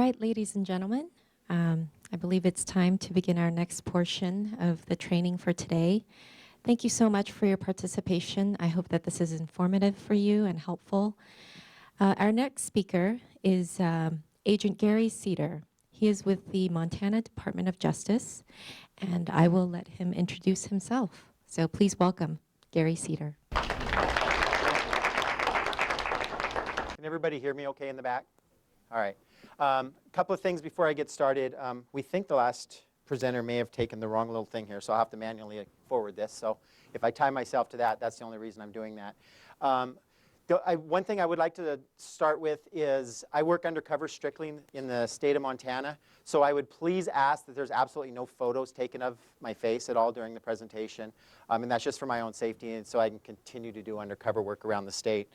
right, ladies and gentlemen, I believe it's time to begin our next portion of the training for today. Thank you so much for your participation. I hope that this is informative for you and helpful. Our next speaker is Agent Gary Cedar. He is with the Montana Department of Justice, and I will let him introduce himself. So please welcome Gary Cedar. Can everybody hear me okay in the back? All right. A couple of things before I get started. We think the last presenter may have taken the wrong little thing here, so I'll have to manually forward this. So if I tie myself to that, that's the only reason I'm doing that. One thing I would like to start with is I work undercover strictly in the state of Montana, so I would please ask that there's absolutely no photos taken of my face at all during the presentation, and that's just for my own safety and so I can continue to do undercover work around the state.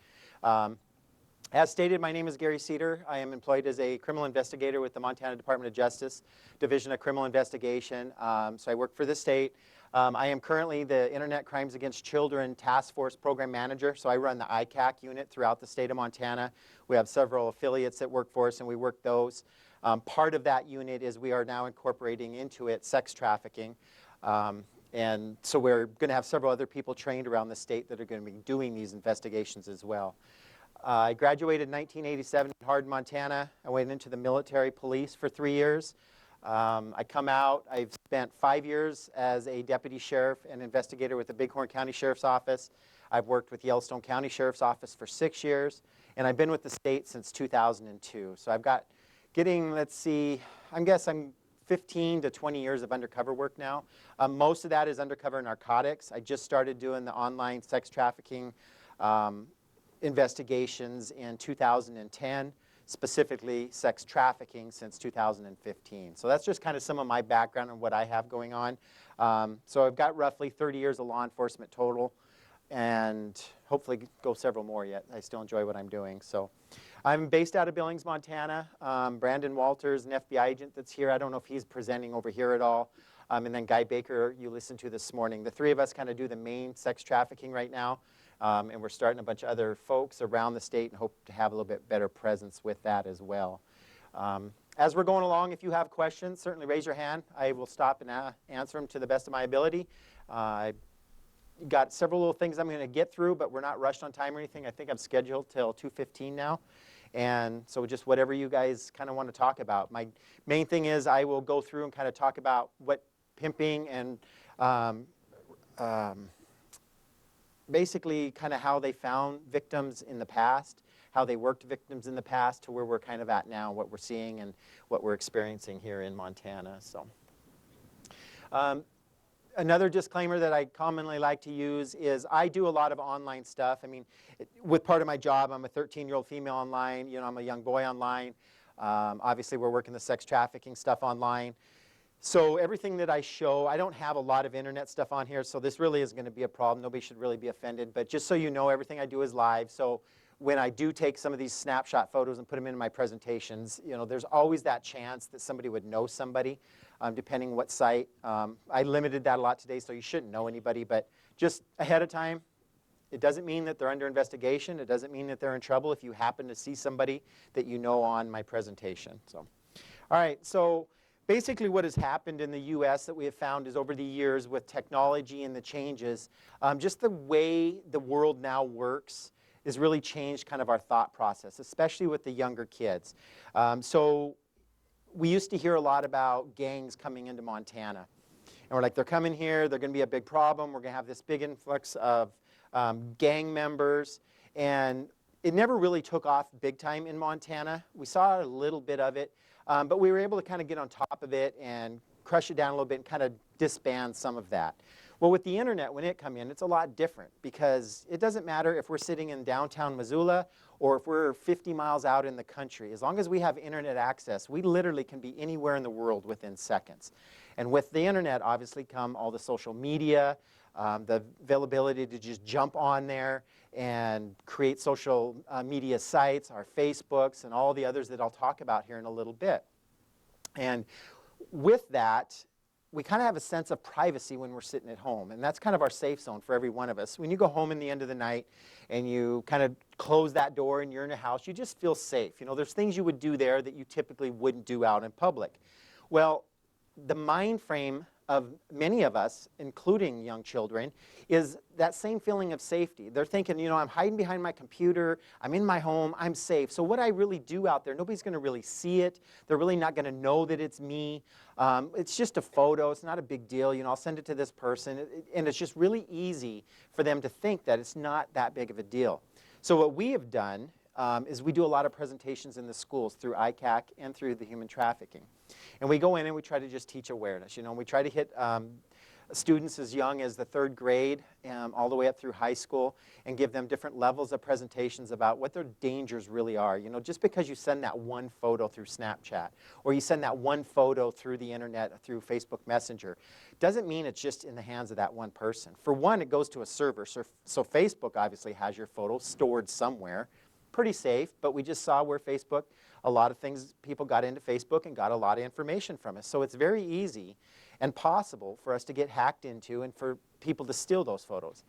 As stated, my name is Gary Cedar. I am employed as a criminal investigator with the Montana Department of Justice, Division of Criminal Investigation. So I work for the state. I am currently the Internet Crimes Against Children Task Force Program Manager. So I run the ICAC unit throughout the state of Montana. We have several affiliates that work for us, and we work those. Part of that unit is we are now incorporating into it sex trafficking. And so we're going to have several other people trained around the state that are going to be doing these investigations as well. I graduated in 1987 in Hardin, Montana. I went into the military police for 3 years. I come out. I've spent 5 years as a deputy sheriff and investigator with the Bighorn County Sheriff's Office. I've worked with Yellowstone County Sheriff's Office for 6 years. And I've been with the state since 2002. So I've got let's see, I guess I'm 15 to 20 years of undercover work now. Most of that is undercover narcotics. I just started doing the online sex trafficking investigations in 2010, specifically sex trafficking since 2015. So that's just kind of some of my background and what I have going on. So I've got roughly 30 years of law enforcement total and hopefully go several more yet. I still enjoy what I'm doing. So I'm based out of Billings, Montana. Brandon Walters, an FBI agent that's here. I don't know if he's presenting over here at all. And then Guy Baker, you listened to this morning. The three of us kind of do the main sex trafficking right now. And we're starting a bunch of other folks around the state and hope to have a little bit better presence with that as well. As we're going along, if you have questions, certainly raise your hand. I will stop and answer them to the best of my ability. I've got several little things I'm going to get through, but we're not rushed on time or anything. I think I'm scheduled till 2:15 now. And so just whatever you guys kind of want to talk about. My main thing is I will go through and kind of talk about what pimping and basically kind of how they found victims in the past, how they worked victims in the past to where we're kind of at now, what we're seeing and what we're experiencing here in Montana. So, another disclaimer that I commonly like to use is I do a lot of online stuff. I mean, with part of my job, I'm a 13-year-old female online. You know, I'm a young boy online. Obviously, we're working the sex trafficking stuff online. So everything that I show, I don't have a lot of internet stuff on here, so this really isn't going to be a problem. Nobody should really be offended. But just so you know, everything I do is live. So when I do take some of these snapshot photos and put them into my presentations, you know, there's always that chance that somebody would know somebody, depending what site. I limited that a lot today, so you shouldn't know anybody. But just ahead of time, it doesn't mean that they're under investigation. It doesn't mean that they're in trouble if you happen to see somebody that you know on my presentation. So, all right, so basically what has happened in the U.S. that we have found is over the years with technology and the changes, just the way the world now works has really changed kind of our thought process, especially with the younger kids. So we used to hear a lot about gangs coming into Montana. And we're like, they're coming here, they're going to be a big problem, we're going to have this big influx of gang members. And it never really took off big time in Montana. We saw a little bit of it. But we were able to kind of get on top of it and crush it down a little bit and kind of disband some of that. Well, with the internet, when it come in, it's a lot different because it doesn't matter if we're sitting in downtown Missoula or if we're 50 miles out in the country. As long as we have internet access, we literally can be anywhere in the world within seconds. And with the internet, obviously, come all the social media, the availability to just jump on there and create social media sites, our Facebooks, and all the others that I'll talk about here in a little bit. And with that, we kind of have a sense of privacy when we're sitting at home, and that's kind of our safe zone for every one of us. When you go home in the end of the night and you kind of close that door and you're in a house, you just feel safe. You know, there's things you would do there that you typically wouldn't do out in public. Well, the mind frame of many of us, including young children, is that same feeling of safety. They're thinking, you know, I'm hiding behind my computer, I'm in my home, I'm safe. So what I really do out there, nobody's going to really see it. They're really not going to know that it's me. It's just a photo. It's not a big deal. You know, I'll send it to this person. And it's just really easy for them to think that it's not that big of a deal. So what we have done is we do a lot of presentations in the schools through ICAC and through the human trafficking. And we go in and we try to just teach awareness. You know, we try to hit students as young as the 3rd grade all the way up through high school and give them different levels of presentations about what their dangers really are. You know, just because you send that one photo through Snapchat or you send that one photo through the internet, through Facebook Messenger, doesn't mean it's just in the hands of that one person. For one, it goes to a server. So Facebook obviously has your photo stored somewhere. Pretty safe, but we just saw where Facebook, a lot of things, people got into Facebook and got a lot of information from us. So it's very easy and possible for us to get hacked into and for people to steal those photos.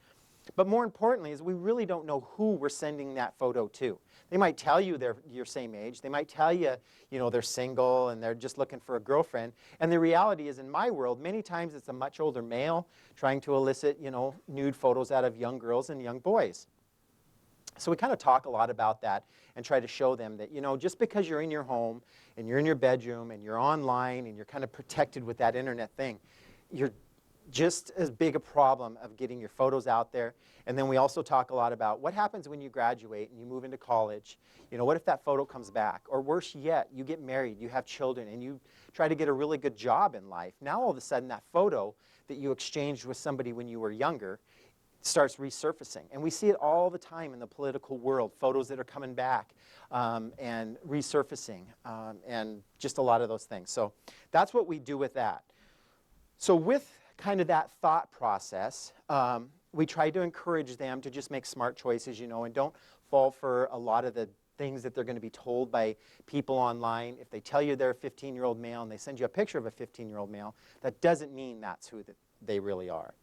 But more importantly is we really don't know who we're sending that photo to. They might tell you they're your same age. They might tell you, you know, they're single and they're just looking for a girlfriend. And the reality is, in my world, many times it's a much older male trying to elicit, you know, nude photos out of young girls and young boys. So we kind of talk a lot about that and try to show them that, you know, just because you're in your home and you're in your bedroom and you're online and you're kind of protected with that internet thing, you're just as big a problem of getting your photos out there. And then we also talk a lot about what happens when you graduate and you move into college. You know, what if that photo comes back? Or worse yet, you get married, you have children, and you try to get a really good job in life. Now all of a sudden that photo that you exchanged with somebody when you were younger starts resurfacing. And we see it all the time in the political world, photos that are coming back and resurfacing and just a lot of those things. So that's what we do with that. So with kind of that thought process, we try to encourage them to just make smart choices, you know, and don't fall for a lot of the things that they're going to be told by people online. If they tell you they're a 15-year-old male and they send you a picture of a 15-year-old male, that doesn't mean that's who they really are.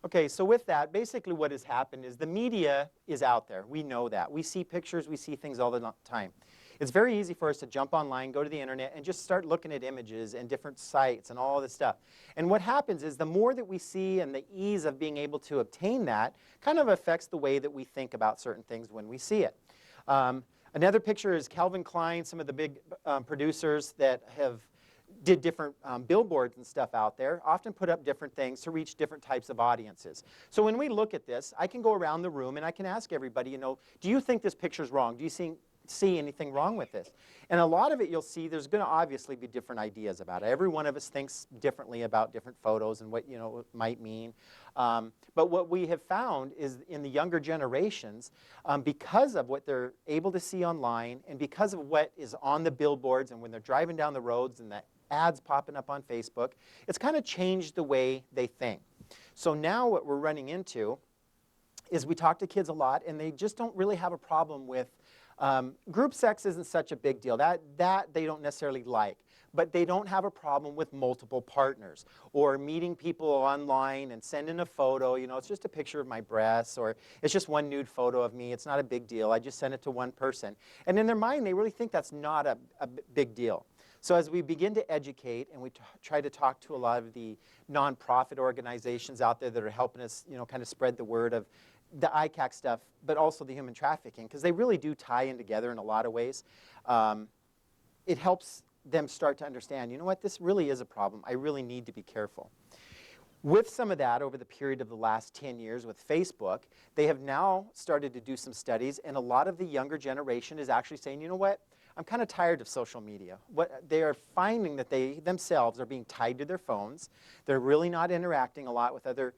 Okay, so with that, basically what has happened is the media is out there. We know that. We see pictures, we see things all the time. It's very easy for us to jump online, go to the internet, and just start looking at images and different sites and all this stuff. And what happens is the more that we see and the ease of being able to obtain that kind of affects the way that we think about certain things when we see it. Another picture is Calvin Klein, some of the big producers that did different billboards and stuff out there, often put up different things to reach different types of audiences. So when we look at this, I can go around the room and I can ask everybody, you know, do you think this picture's wrong? Do you see anything wrong with this? And a lot of it you'll see there's going to obviously be different ideas about it. Every one of us thinks differently about different photos and what, you know, it might mean. But what we have found is in the younger generations, because of what they're able to see online and because of what is on the billboards and when they're driving down the roads and the ads popping up on Facebook, it's kind of changed the way they think. So now what we're running into is we talk to kids a lot and they just don't really have a problem with group sex isn't such a big deal. That they don't necessarily like. But they don't have a problem with multiple partners or meeting people online and sending a photo. You know, it's just a picture of my breasts or it's just one nude photo of me. It's not a big deal. I just sent it to one person. And in their mind, they really think that's not a big deal. So as we begin to educate and we try to talk to a lot of the nonprofit organizations out there that are helping us, you know, kind of spread the word of the ICAC stuff, but also the human trafficking, because they really do tie in together in a lot of ways, it helps them start to understand, you know what, this really is a problem. I really need to be careful. With some of that, over the period of the last 10 years with Facebook, they have now started to do some studies, and a lot of the younger generation is actually saying, you know what, I'm kind of tired of social media. They are finding that they themselves are being tied to their phones. They're really not interacting a lot with other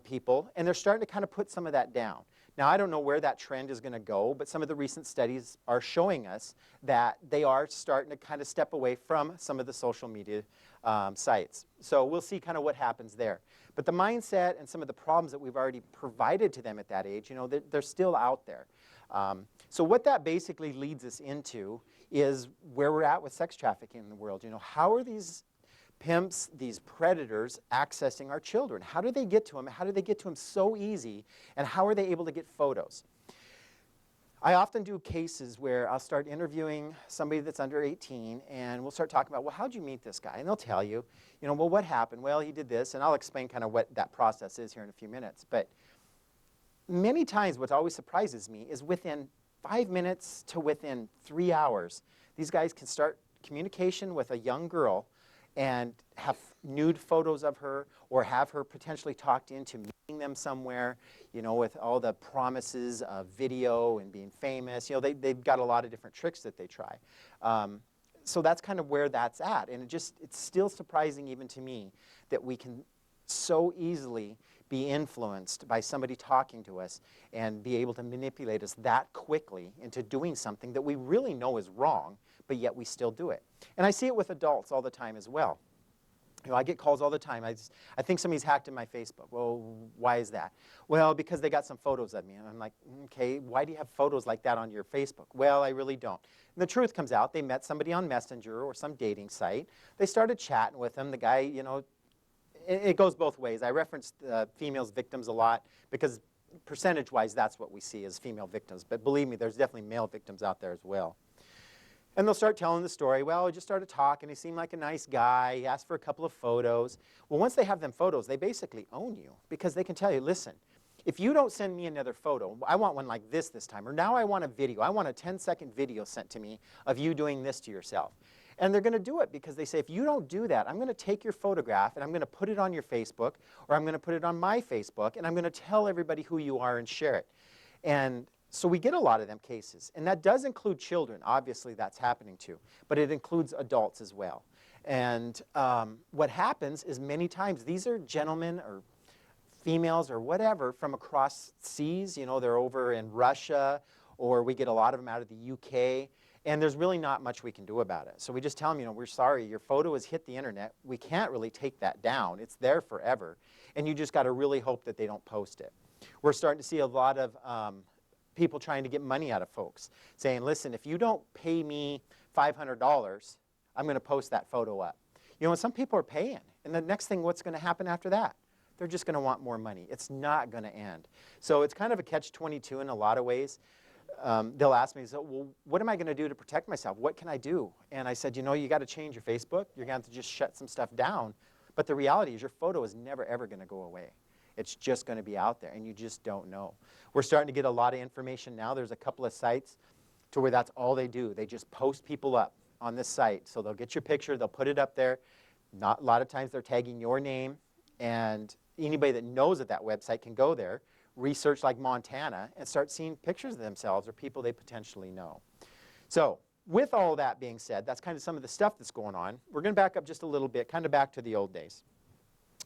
people, and they're starting to kind of put some of that down. Now, I don't know where that trend is going to go, but some of the recent studies are showing us that they are starting to kind of step away from some of the social media sites. So we'll see kind of what happens there. But the mindset and some of the problems that we've already provided to them at that age, you know, they're still out there. So what that basically leads us into is where we're at with sex trafficking in the world. You know, how are these pimps, these predators, accessing our children? How do they get to them? How do they get to them so easy? And how are they able to get photos? I often do cases where I'll start interviewing somebody that's under 18, and we'll start talking about, well, how'd you meet this guy? And they'll tell you, you know, well, what happened? Well, he did this, and I'll explain kind of what that process is here in a few minutes. But many times what always surprises me is within 5 minutes to within 3 hours, these guys can start communication with a young girl and have nude photos of her, or have her potentially talked into meeting them somewhere, you know, with all the promises of video and being famous. You know, they've got a lot of different tricks that they try. So that's kind of where that's at. And it's still surprising even to me that we can so easily be influenced by somebody talking to us and be able to manipulate us that quickly into doing something that we really know is wrong, but yet we still do it. And I see it with adults all the time as well. You know, I get calls all the time. I think somebody's hacked in my Facebook. Well, why is that? Well, because they got some photos of me. And I'm like, okay, why do you have photos like that on your Facebook? Well, I really don't. And the truth comes out. They met somebody on Messenger or some dating site. They started chatting with them. The guy, you know, it goes both ways. I reference females victims a lot because percentage-wise, that's what we see as female victims. But believe me, there's definitely male victims out there as well. And they'll start telling the story. Well, I just started talking. He seemed like a nice guy. He asked for a couple of photos. Well, once they have them photos, they basically own you because they can tell you, listen, if you don't send me another photo, I want one like this time, or now I want a video. I want a 10-second video sent to me of you doing this to yourself. And they're going to do it because they say, if you don't do that, I'm going to take your photograph and I'm going to put it on your Facebook, or I'm going to put it on my Facebook, and I'm going to tell everybody who you are and share it. And so we get a lot of them cases. And that does include children. Obviously, that's happening too. But it includes adults as well. And what happens is many times these are gentlemen or females or whatever from across seas. You know, they're over in Russia, or we get a lot of them out of the UK. And there's really not much we can do about it. So we just tell them, you know, we're sorry, your photo has hit the internet. We can't really take that down. It's there forever. And you just got to really hope that they don't post it. We're starting to see a lot of people trying to get money out of folks, saying, listen, if you don't pay me $500, I'm going to post that photo up. You know, and some people are paying. And the next thing, what's going to happen after that? They're just going to want more money. It's not going to end. So it's kind of a catch-22 in a lot of ways. They'll ask me, so, well, what am I going to do to protect myself? What can I do? And I said, you know, you got to change your Facebook. You're going to have to just shut some stuff down. But the reality is your photo is never, ever going to go away. It's just going to be out there, and you just don't know. We're starting to get a lot of information now. There's a couple of sites to where that's all they do. They just post people up on this site. So they'll get your picture. They'll put it up there. Not a lot of times they're tagging your name. And anybody that knows that website can go there, research like Montana, and start seeing pictures of themselves or people they potentially know. So with all that being said, that's kind of some of the stuff that's going on. We're going to back up just a little bit, kind of back to the old days.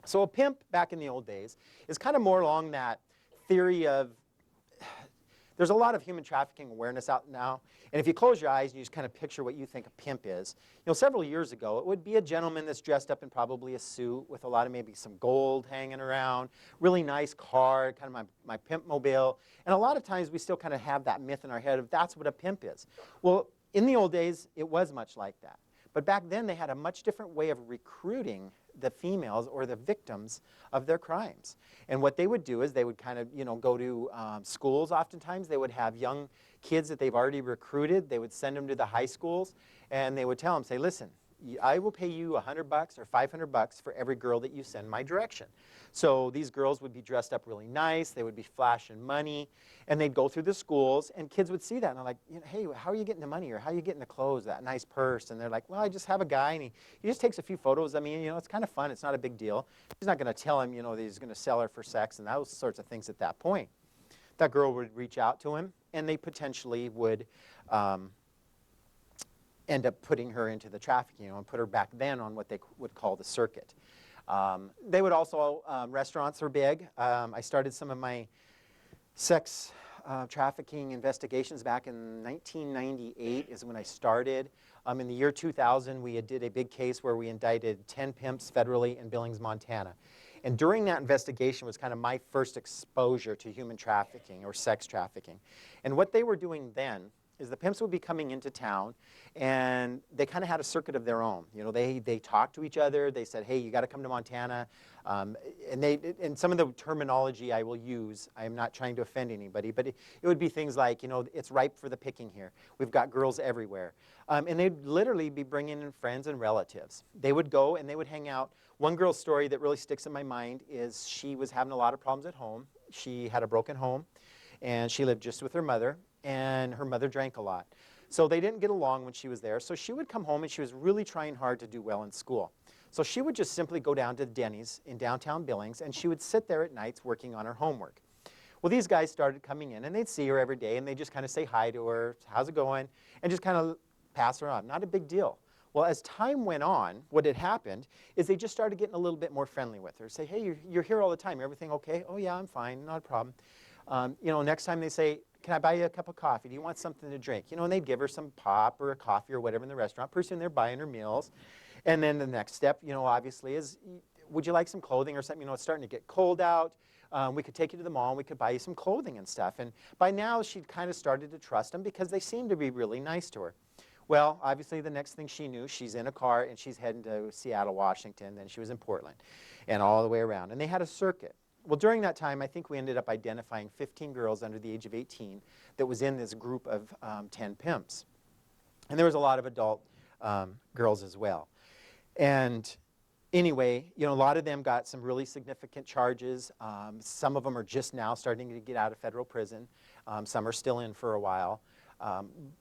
So a pimp back in the old days is kind of more along that theory of, there's a lot of human trafficking awareness out now. And if you close your eyes and you just kind of picture what you think a pimp is, you know, several years ago, it would be a gentleman that's dressed up in probably a suit with a lot of maybe some gold hanging around, really nice car, kind of my pimp mobile. And a lot of times we still kind of have that myth in our head of that's what a pimp is. Well, in the old days, it was much like that. But back then, they had a much different way of recruiting the females or the victims of their crimes. And what they would do is they would kind of, you know, go to schools oftentimes. They would have young kids that they've already recruited. They would send them to the high schools, and they would tell them, say, listen, I will pay you $100 or $500 for every girl that you send my direction. So these girls would be dressed up really nice, they would be flashing money, and they'd go through the schools, and kids would see that, and they're like, hey, how are you getting the money, or how are you getting the clothes, that nice purse? And they're like, well, I just have a guy, and he just takes a few photos. I mean, it's kind of fun, it's not a big deal. He's not going to tell him, that he's going to sell her for sex and those sorts of things at that point. That girl would reach out to him, and they potentially would end up putting her into the trafficking, and put her back then on what they would call the circuit. They would also, restaurants are big. I started some of my sex trafficking investigations back in 1998 is when I started. In the year 2000, we did a big case where we indicted 10 pimps federally in Billings, Montana. And during that investigation was kind of my first exposure to human trafficking or sex trafficking. And what they were doing then is the pimps would be coming into town, and they kind of had a circuit of their own. They talked to each other. They said, hey, you got to come to Montana. And some of the terminology I will use, I am not trying to offend anybody, but it would be things like, it's ripe for the picking here. We've got girls everywhere. And they'd literally be bringing in friends and relatives. They would go and they would hang out. One girl's story that really sticks in my mind is she was having a lot of problems at home. She had a broken home, and she lived just with her mother, and her mother drank a lot. So they didn't get along when she was there. So she would come home, and she was really trying hard to do well in school. So she would just simply go down to Denny's in downtown Billings, and she would sit there at nights working on her homework. Well, these guys started coming in, and they'd see her every day, and they'd just kind of say hi to her, how's it going, and just kind of pass her on. Not a big deal. Well, as time went on, what had happened is they just started getting a little bit more friendly with her. Say, hey, you're here all the time. Everything okay? Oh, yeah, I'm fine. Not a problem. Next time they say, can I buy you a cup of coffee? Do you want something to drink? And they'd give her some pop or a coffee or whatever in the restaurant. Pretty soon they're buying her meals. And then the next step, obviously is, would you like some clothing or something? It's starting to get cold out. We could take you to the mall and we could buy you some clothing and stuff. And by now she'd kind of started to trust them because they seemed to be really nice to her. Well, obviously the next thing she knew, she's in a car and she's heading to Seattle, Washington. Then she was in Portland and all the way around. And they had a circuit. Well, during that time, I think we ended up identifying 15 girls under the age of 18 that was in this group of 10 pimps. And there was a lot of adult girls as well. And anyway, a lot of them got some really significant charges. Some of them are just now starting to get out of federal prison. Some are still in for a while.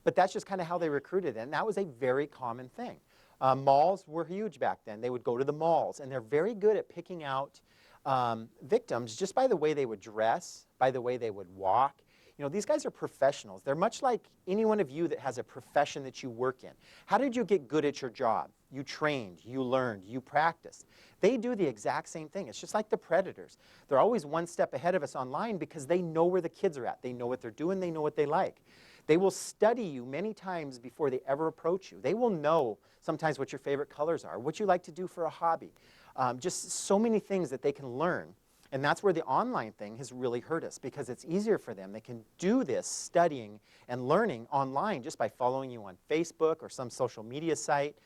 But that's just kind of how they recruited. And that was a very common thing. Malls were huge back then. They would go to the malls. And they're very good at picking out victims just by the way they would dress, by the way they would walk. These guys are professionals. They're much like any one of you that has a profession that you work in. How did you get good at your job? You trained, you learned, you practiced. They do the exact same thing. It's just like the predators. They're always one step ahead of us online because they know where the kids are at. They know what they're doing. They know what they like. They will study you many times before they ever approach you. They will know sometimes what your favorite colors are, what you like to do for a hobby. Just so many things that they can learn. And that's where the online thing has really hurt us because it's easier for them. They can do this studying and learning online just by following you on Facebook or some social media site.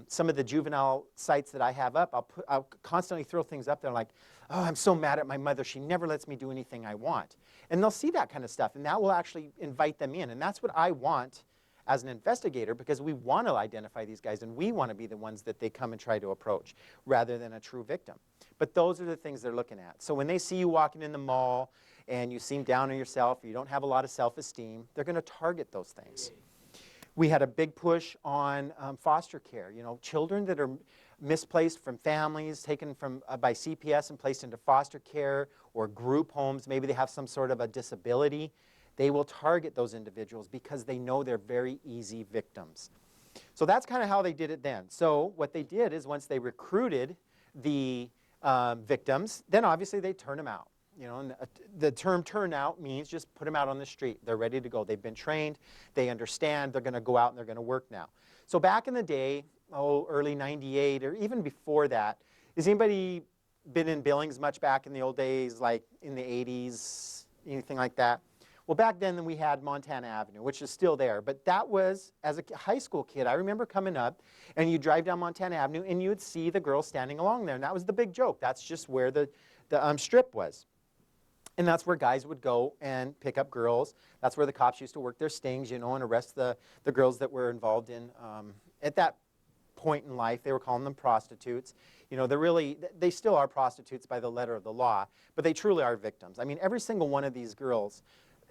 Some of the juvenile sites that I have up, I'll constantly throw things up there like, oh, I'm so mad at my mother. She never lets me do anything I want. And they'll see that kind of stuff, and that will actually invite them in. And that's what I want as an investigator because we want to identify these guys, and we want to be the ones that they come and try to approach rather than a true victim. But those are the things they're looking at. So when they see you walking in the mall and you seem down on yourself, or you don't have a lot of self-esteem, they're going to target those things. We had a big push on foster care. Children that are misplaced from families, taken from by CPS and placed into foster care or group homes. Maybe they have some sort of a disability. They will target those individuals because they know they're very easy victims. So that's kind of how they did it then. So what they did is once they recruited the victims, then obviously they turn them out. And the term turn out means just put them out on the street. They're ready to go. They've been trained. They understand. They're going to go out and they're going to work now. So back in the day, early 98 or even before that, has anybody been in Billings much back in the old days, like in the 80s, anything like that? Well, back then we had Montana Avenue, which is still there. But that was, as a high school kid, I remember coming up, and you drive down Montana Avenue, and you would see the girls standing along there. And that was the big joke. That's just where the strip was. And that's where guys would go and pick up girls. That's where the cops used to work their stings, and arrest the girls that were involved in, at that point in life. They were calling them prostitutes. You know, they still are prostitutes by the letter of the law, but they truly are victims. I mean, every single one of these girls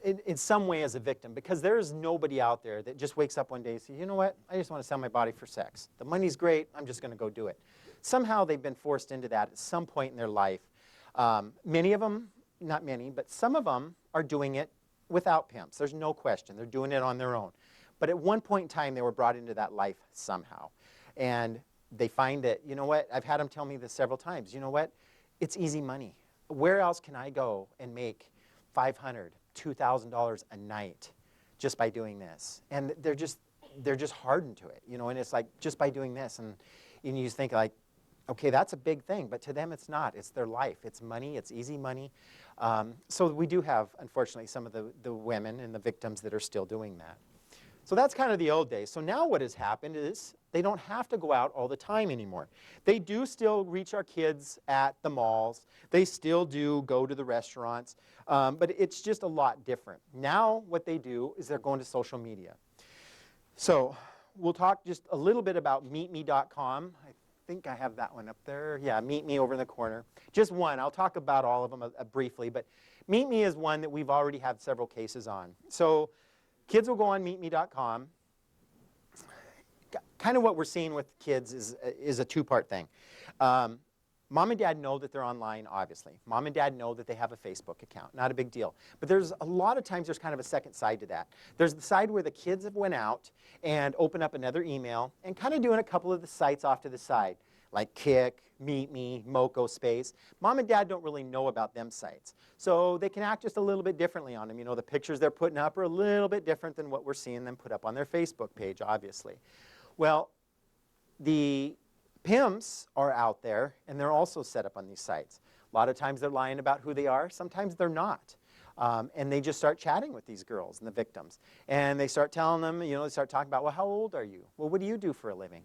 in some way is a victim, because there is nobody out there that just wakes up one day and says, you know what, I just want to sell my body for sex. The money's great, I'm just going to go do it. Somehow they've been forced into that at some point in their life. Many of them, not many, but some of them are doing it without pimps. There's no question. They're doing it on their own. But at one point in time, they were brought into that life somehow. And they find that, you know what, I've had them tell me this several times, you know what, it's easy money. Where else can I go and make $500, $2,000 a night just by doing this? And they're just hardened to it, you know, and it's like, just by doing this. And you just think like, okay, that's a big thing, but to them it's not. It's their life. It's money. It's easy money. So we do have, unfortunately, some of the women and the victims that are still doing that. So that's kind of the old days. So now what has happened is they don't have to go out all the time anymore. They do still reach our kids at the malls. They still do go to the restaurants, but it's just a lot different. Now what they do is they're going to social media. So we'll talk just a little bit about meetme.com. I think I have that one up there. Yeah, Meet Me over in the corner. Just one. I'll talk about all of them briefly, but Meet Me is one that we've already had several cases on. So kids will go on meetme.com. Kind of what we're seeing with kids is a two-part thing. Mom and dad know that they're online, obviously. Mom and dad know that they have a Facebook account. Not a big deal. But there's a lot of times there's kind of a second side to that. There's the side where the kids have went out and opened up another email and kind of doing a couple of the sites off to the side, like Kik, Meet Me, Moco Space. Mom and dad don't really know about them sites. So they can act just a little bit differently on them. You know, the pictures they're putting up are a little bit different than what we're seeing them put up on their Facebook page, obviously. Well, the pimps are out there, and they're also set up on these sites. A lot of times they're lying about who they are. Sometimes they're not. And they just start chatting with these girls and the victims. And they start telling them, you know, they start talking about, well, how old are you? Well, what do you do for a living?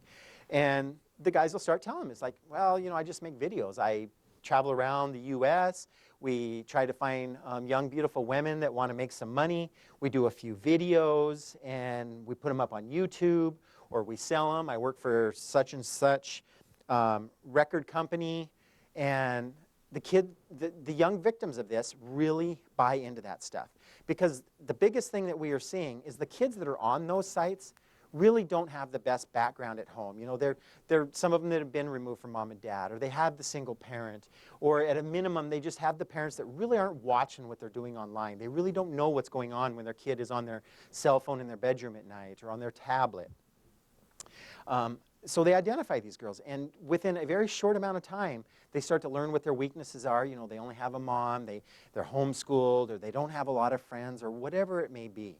And the guys will start telling them, it's like, well, you know, I just make videos. I travel around the U.S. We try to find young, beautiful women that want to make some money. We do a few videos, and we put them up on YouTube, or we sell them. I work for such and such record company. And the young victims of this really buy into that stuff. Because the biggest thing that we are seeing is the kids that are on those sites really don't have the best background at home. You know, they're some of them that have been removed from mom and dad, or they have the single parent, or at a minimum, they just have the parents that really aren't watching what they're doing online. They really don't know what's going on when their kid is on their cell phone in their bedroom at night or on their tablet. So they identify these girls, and within a very short amount of time, they start to learn what their weaknesses are. You know, they only have a mom, they're homeschooled, or they don't have a lot of friends, or whatever it may be.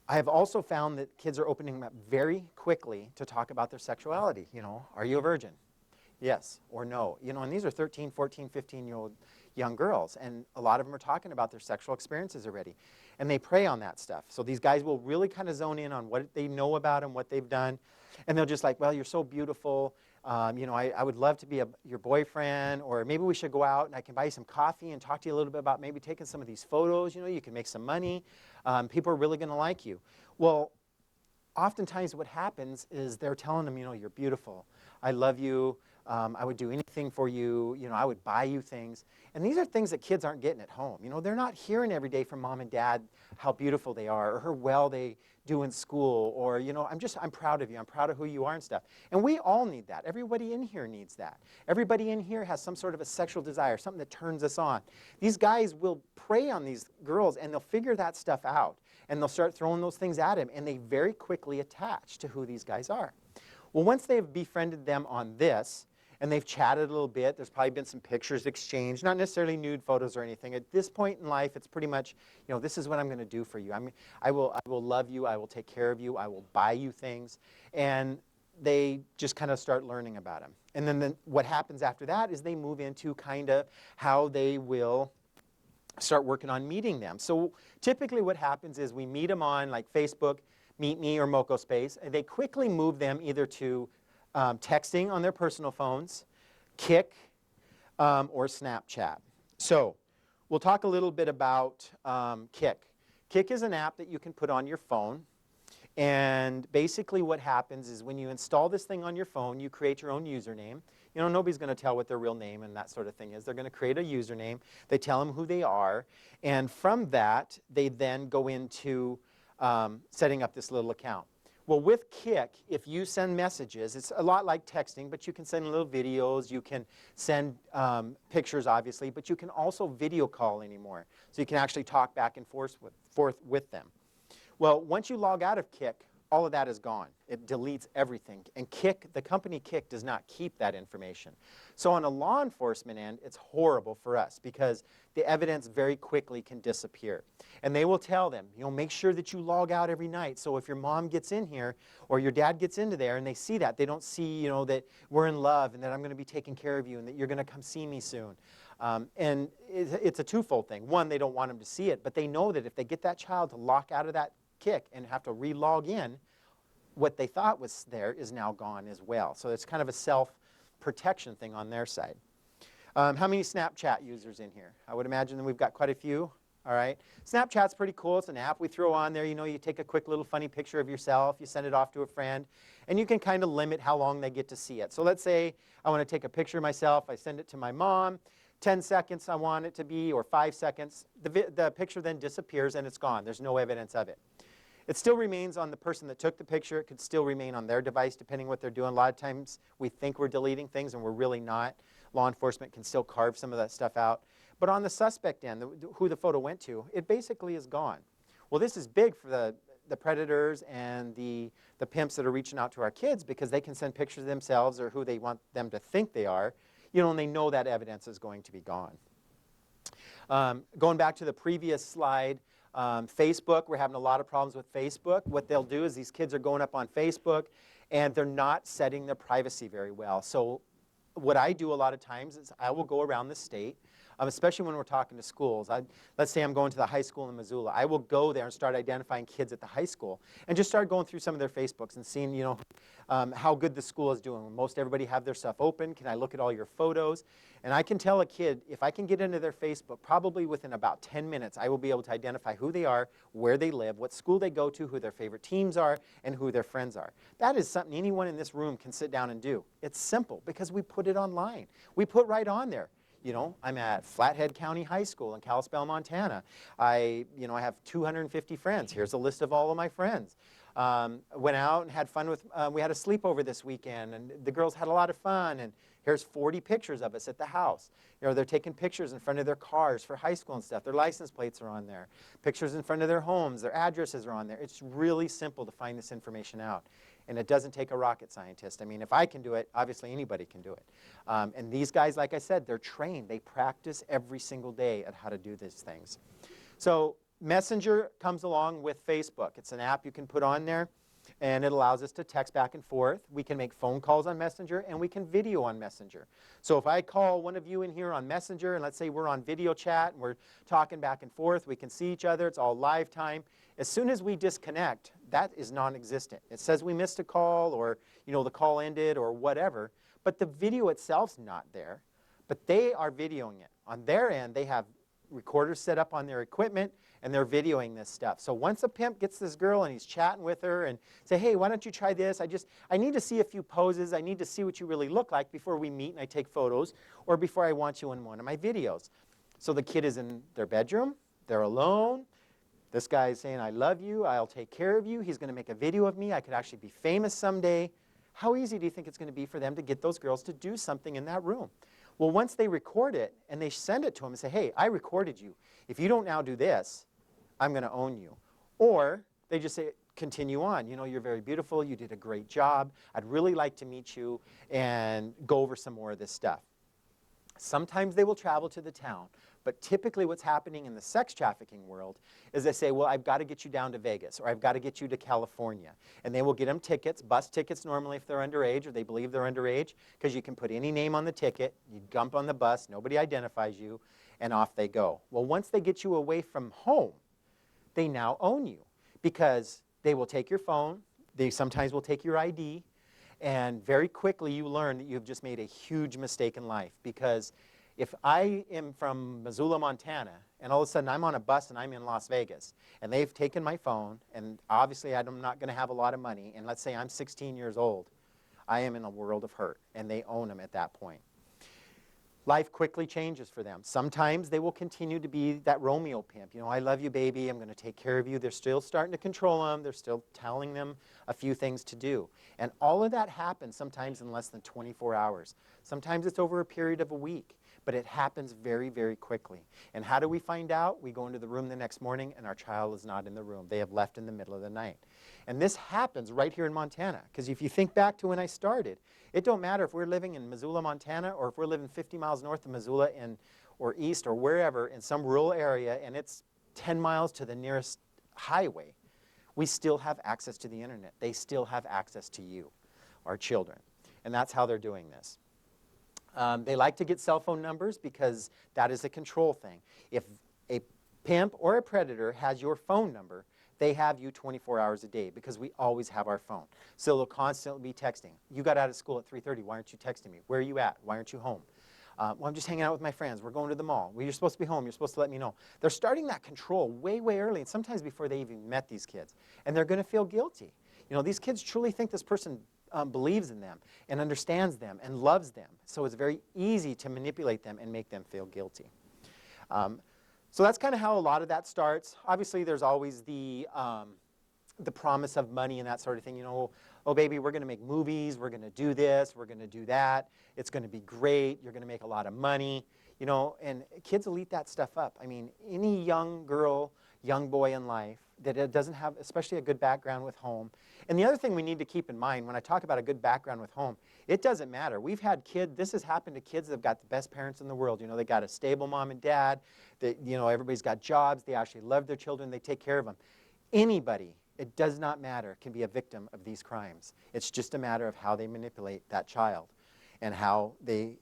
I have also found that kids are opening up very quickly to talk about their sexuality. You know, are you a virgin? Yes or no. You know, and these are 13, 14, 15-year-old young girls, and a lot of them are talking about their sexual experiences already. And they prey on that stuff. So these guys will really kind of zone in on what they know about them, what they've done. And they'll just like, well, you're so beautiful. You know, I would love to be your boyfriend, or maybe we should go out and I can buy you some coffee and talk to you a little bit about maybe taking some of these photos. You know, you can make some money. People are really going to like you. Well, oftentimes what happens is they're telling them, you know, you're beautiful. I love you. I would do anything for you. You know, I would buy you things. And these are things that kids aren't getting at home. You know, they're not hearing every day from mom and dad how beautiful they are, or how well they do in school, or, you know, I'm proud of you. I'm proud of who you are and stuff. And we all need that. Everybody in here needs that. Everybody in here has some sort of a sexual desire, something that turns us on. These guys will prey on these girls, and they'll figure that stuff out. And they'll start throwing those things at him, and they very quickly attach to who these guys are. Well, once they've befriended them on this, and they've chatted a little bit, there's probably been some pictures exchanged, not necessarily nude photos or anything. At this point in life, it's pretty much, you know, this is what I'm going to do for you. I will love you. I will take care of you. I will buy you things. And they just kind of start learning about them. And then what happens after that is they move into kind of how they will start working on meeting them. So typically what happens is we meet them on like Facebook, Meet Me, or Moco Space, and they quickly move them either to texting on their personal phones, Kik, or Snapchat. So we'll talk a little bit about Kik. Kik is an app that you can put on your phone. And basically what happens is when you install this thing on your phone, you create your own username. You know, nobody's going to tell what their real name and that sort of thing is. They're going to create a username. They tell them who they are. And from that, they then go into setting up this little account. Well, with Kik, if you send messages, it's a lot like texting, but you can send little videos. You can send pictures, obviously, but you can also video call anymore. So you can actually talk back and forth with them. Well, once you log out of Kik, all of that is gone. It deletes everything. And Kik, the company Kik, does not keep that information. So on a law enforcement end, it's horrible for us because the evidence very quickly can disappear. And they will tell them, you know, make sure that you log out every night. So if your mom gets in here or your dad gets into there and they see that, they don't see, you know, that we're in love and that I'm going to be taking care of you and that you're going to come see me soon. And it's a twofold thing. One, they don't want them to see it, but they know that if they get that child to lock out of that Kik and have to re-log in, what they thought was there is now gone as well. So it's kind of a self-protection thing on their side. How many Snapchat users in here? I would imagine that we've got quite a few. All right. Snapchat's pretty cool. It's an app we throw on there. You know, you take a quick little funny picture of yourself. You send it off to a friend. And you can kind of limit how long they get to see it. So let's say I want to take a picture of myself. I send it to my mom. 10 seconds I want it to be, or 5 seconds. The picture then disappears and it's gone. There's no evidence of it. It still remains on the person that took the picture. It could still remain on their device depending what they're doing. A lot of times we think we're deleting things and we're really not. Law enforcement can still carve some of that stuff out. But on the suspect end, who the photo went to, it basically is gone. Well, this is big for the predators and the pimps that are reaching out to our kids because they can send pictures of themselves or who they want them to think they are, you know, and they know that evidence is going to be gone. Going back to the previous slide, Facebook, we're having a lot of problems with Facebook. What they'll do is these kids are going up on Facebook and they're not setting their privacy very well. So what I do a lot of times is I will go around the state, especially when we're talking to schools. Let's say I'm going to the high school in Missoula. I will go there and start identifying kids at the high school and just start going through some of their Facebooks and seeing, you know, how good the school is doing. Most everybody have their stuff open. Can I look at all your photos? And I can tell a kid, if I can get into their Facebook, probably within about 10 minutes, I will be able to identify who they are, where they live, what school they go to, who their favorite teams are, and who their friends are. That is something anyone in this room can sit down and do. It's simple because we put it online. We put right on there. You know, I'm at Flathead County High School in Kalispell, Montana. I have 250 friends. Here's a list of all of my friends. Went out and had fun with, we had a sleepover this weekend, and the girls had a lot of fun, and here's 40 pictures of us at the house. You know, they're taking pictures in front of their cars for high school and stuff. Their license plates are on there. Pictures in front of their homes, their addresses are on there. It's really simple to find this information out. And it doesn't take a rocket scientist. I mean, if I can do it, obviously anybody can do it. And these guys, like I said, they're trained. They practice every single day at how to do these things. So Messenger comes along with Facebook. It's an app you can put on there, and it allows us to text back and forth. We can make phone calls on Messenger, and we can video on Messenger. So if I call one of you in here on Messenger, and let's say we're on video chat, and we're talking back and forth, we can see each other, it's all live time. As soon as we disconnect, that is non-existent. It says we missed a call, or you know, the call ended, or whatever, but the video itself's not there. But they are videoing it. On their end, they have recorders set up on their equipment, and they're videoing this stuff. So once a pimp gets this girl and he's chatting with her and say, hey, why don't you try this? I need to see a few poses. I need to see what you really look like before we meet and I take photos, or before I want you in one of my videos. So the kid is in their bedroom. They're alone. This guy is saying, I love you. I'll take care of you. He's going to make a video of me. I could actually be famous someday. How easy do you think it's going to be for them to get those girls to do something in that room? Well, once they record it and they send it to him and say, hey, I recorded you. If you don't now do this, I'm going to own you. Or they just say, continue on. You know, you're very beautiful. You did a great job. I'd really like to meet you and go over some more of this stuff. Sometimes they will travel to the town. But typically what's happening in the sex trafficking world is they say, well, I've got to get you down to Vegas, or I've got to get you to California. And they will get them tickets, bus tickets normally if they're underage, or they believe they're underage, because you can put any name on the ticket, you jump on the bus, nobody identifies you, and off they go. Well, once they get you away from home, they now own you, because they will take your phone, they sometimes will take your ID, and very quickly you learn that you've just made a huge mistake in life, because If I am from Missoula, Montana, and all of a sudden I'm on a bus and I'm in Las Vegas, and they've taken my phone, and obviously I'm not going to have a lot of money, and let's say I'm 16 years old, I am in a world of hurt, and they own them at that point. Life quickly changes for them. Sometimes they will continue to be that Romeo pimp. You know, I love you, baby. I'm going to take care of you. They're still starting to control them. They're still telling them a few things to do. And all of that happens sometimes in less than 24 hours. Sometimes it's over a period of a week. But it happens very, very quickly. And how do we find out? We go into the room the next morning, and our child is not in the room. They have left in the middle of the night. And this happens right here in Montana. Because if you think back to when I started, it don't matter if we're living in Missoula, Montana, or if we're living 50 miles north of Missoula or east or wherever in some rural area, and it's 10 miles to the nearest highway, we still have access to the internet. They still have access to you, our children. And that's how they're doing this. They like to get cell phone numbers because that is a control thing. If a pimp or a predator has your phone number, they have you 24 hours a day because we always have our phone. So they'll constantly be texting. You got out of school at 3:30. Why aren't you texting me? Where are you at? Why aren't you home? Well, I'm just hanging out with my friends. We're going to the mall. Well, you're supposed to be home. You're supposed to let me know. They're starting that control way, way early, and sometimes before they even met these kids. And they're going to feel guilty. You know, these kids truly think this person believes in them and understands them and loves them. So it's very easy to manipulate them and make them feel guilty. So that's kind of how a lot of that starts. Obviously, there's always the promise of money and that sort of thing. You know, oh, baby, we're going to make movies. We're going to do this. We're going to do that. It's going to be great. You're going to make a lot of money. You know, and kids will eat that stuff up. I mean, any young girl, young boy in life that doesn't have, especially a good background with home. And the other thing we need to keep in mind when I talk about a good background with home, it doesn't matter. We've had kids, this has happened to kids that have got the best parents in the world. You know, they got a stable mom and dad. They, you know, everybody's got jobs. They actually love their children. They take care of them. Anybody, it does not matter, can be a victim of these crimes. It's just a matter of how they manipulate that child and how they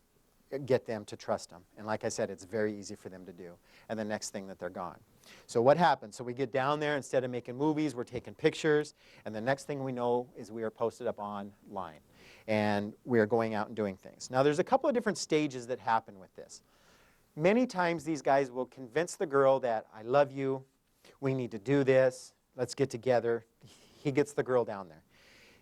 get them to trust them. And like I said, it's very easy for them to do. And the next thing that they're gone. So what happens? So we get down there, instead of making movies, we're taking pictures, and the next thing we know is we are posted up online. And we are going out and doing things. Now there's a couple of different stages that happen with this. Many times these guys will convince the girl that, I love you, we need to do this, let's get together. He gets the girl down there.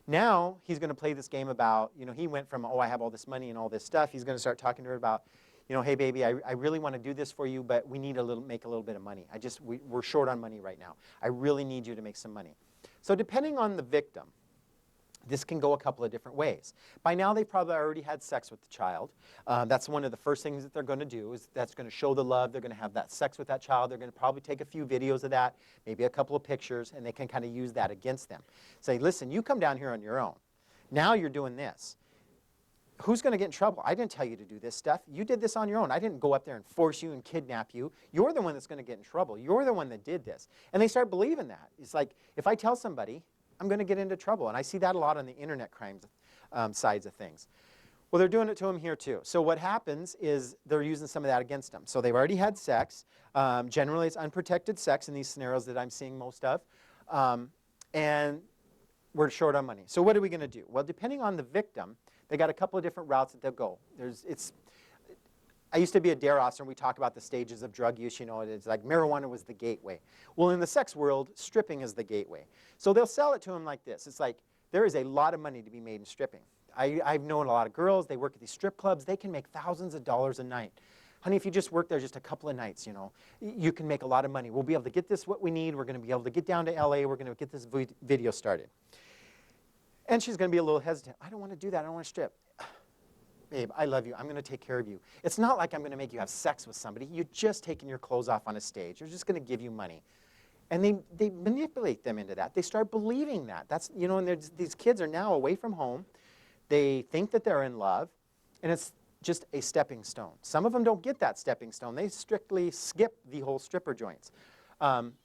Now he's going to play this game about, you know, he went from, oh, I have all this money and all this stuff. He's going to start talking to her about, you know, hey, baby, I really want to do this for you, but we need to make a little bit of money. We're short on money right now. I really need you to make some money. So depending on the victim, this can go a couple of different ways. By now, they've probably already had sex with the child. That's one of the first things that they're going to do, is that's going to show the love. They're going to have that sex with that child. They're going to probably take a few videos of that, maybe a couple of pictures, and they can kind of use that against them. Say, listen, you come down here on your own. Now you're doing this. Who's going to get in trouble? I didn't tell you to do this stuff. You did this on your own. I didn't go up there and force you and kidnap you. You're the one that's going to get in trouble. You're the one that did this. And they start believing that. It's like, if I tell somebody, I'm going to get into trouble. And I see that a lot on the internet crimes sides of things. Well, they're doing it to them here too. So what happens is they're using some of that against them. So they've already had sex. Generally, it's unprotected sex in these scenarios that I'm seeing most of. And we're short on money. So what are we going to do? Well, depending on the victim, they got a couple of different routes that they'll go. I used to be a DARE officer, and we talk about the stages of drug use. You know, it's like marijuana was the gateway. Well, in the sex world, stripping is the gateway. So they'll sell it to them like this. It's like, there is a lot of money to be made in stripping. I've known a lot of girls. They work at these strip clubs. They can make thousands of dollars a night. Honey, if you just work there just a couple of nights, you know, you can make a lot of money. We'll be able to get this what we need. We're going to be able to get down to LA. We're going to get this video started. And she's going to be a little hesitant. I don't want to do that. I don't want to strip. Babe, I love you. I'm going to take care of you. It's not like I'm going to make you have sex with somebody. You're just taking your clothes off on a stage. They're just going to give you money. And they manipulate them into that. They start believing that. That's, you know, and these kids are now away from home. They think that they're in love, and it's just a stepping stone. Some of them don't get that stepping stone. They strictly skip the whole stripper joints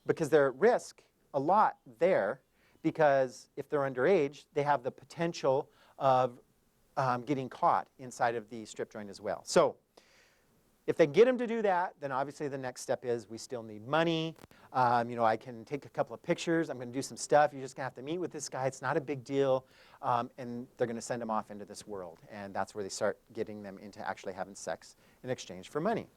because they're at risk a lot there, because if they're underage, they have the potential of getting caught inside of the strip joint as well. So If they get them to do that, then obviously the next step is we still need money. I can take a couple of pictures. I'm going to do some stuff. You're just going to have to meet with this guy. It's not a big deal. And they're going to send them off into this world. And that's where they start getting them into actually having sex in exchange for money.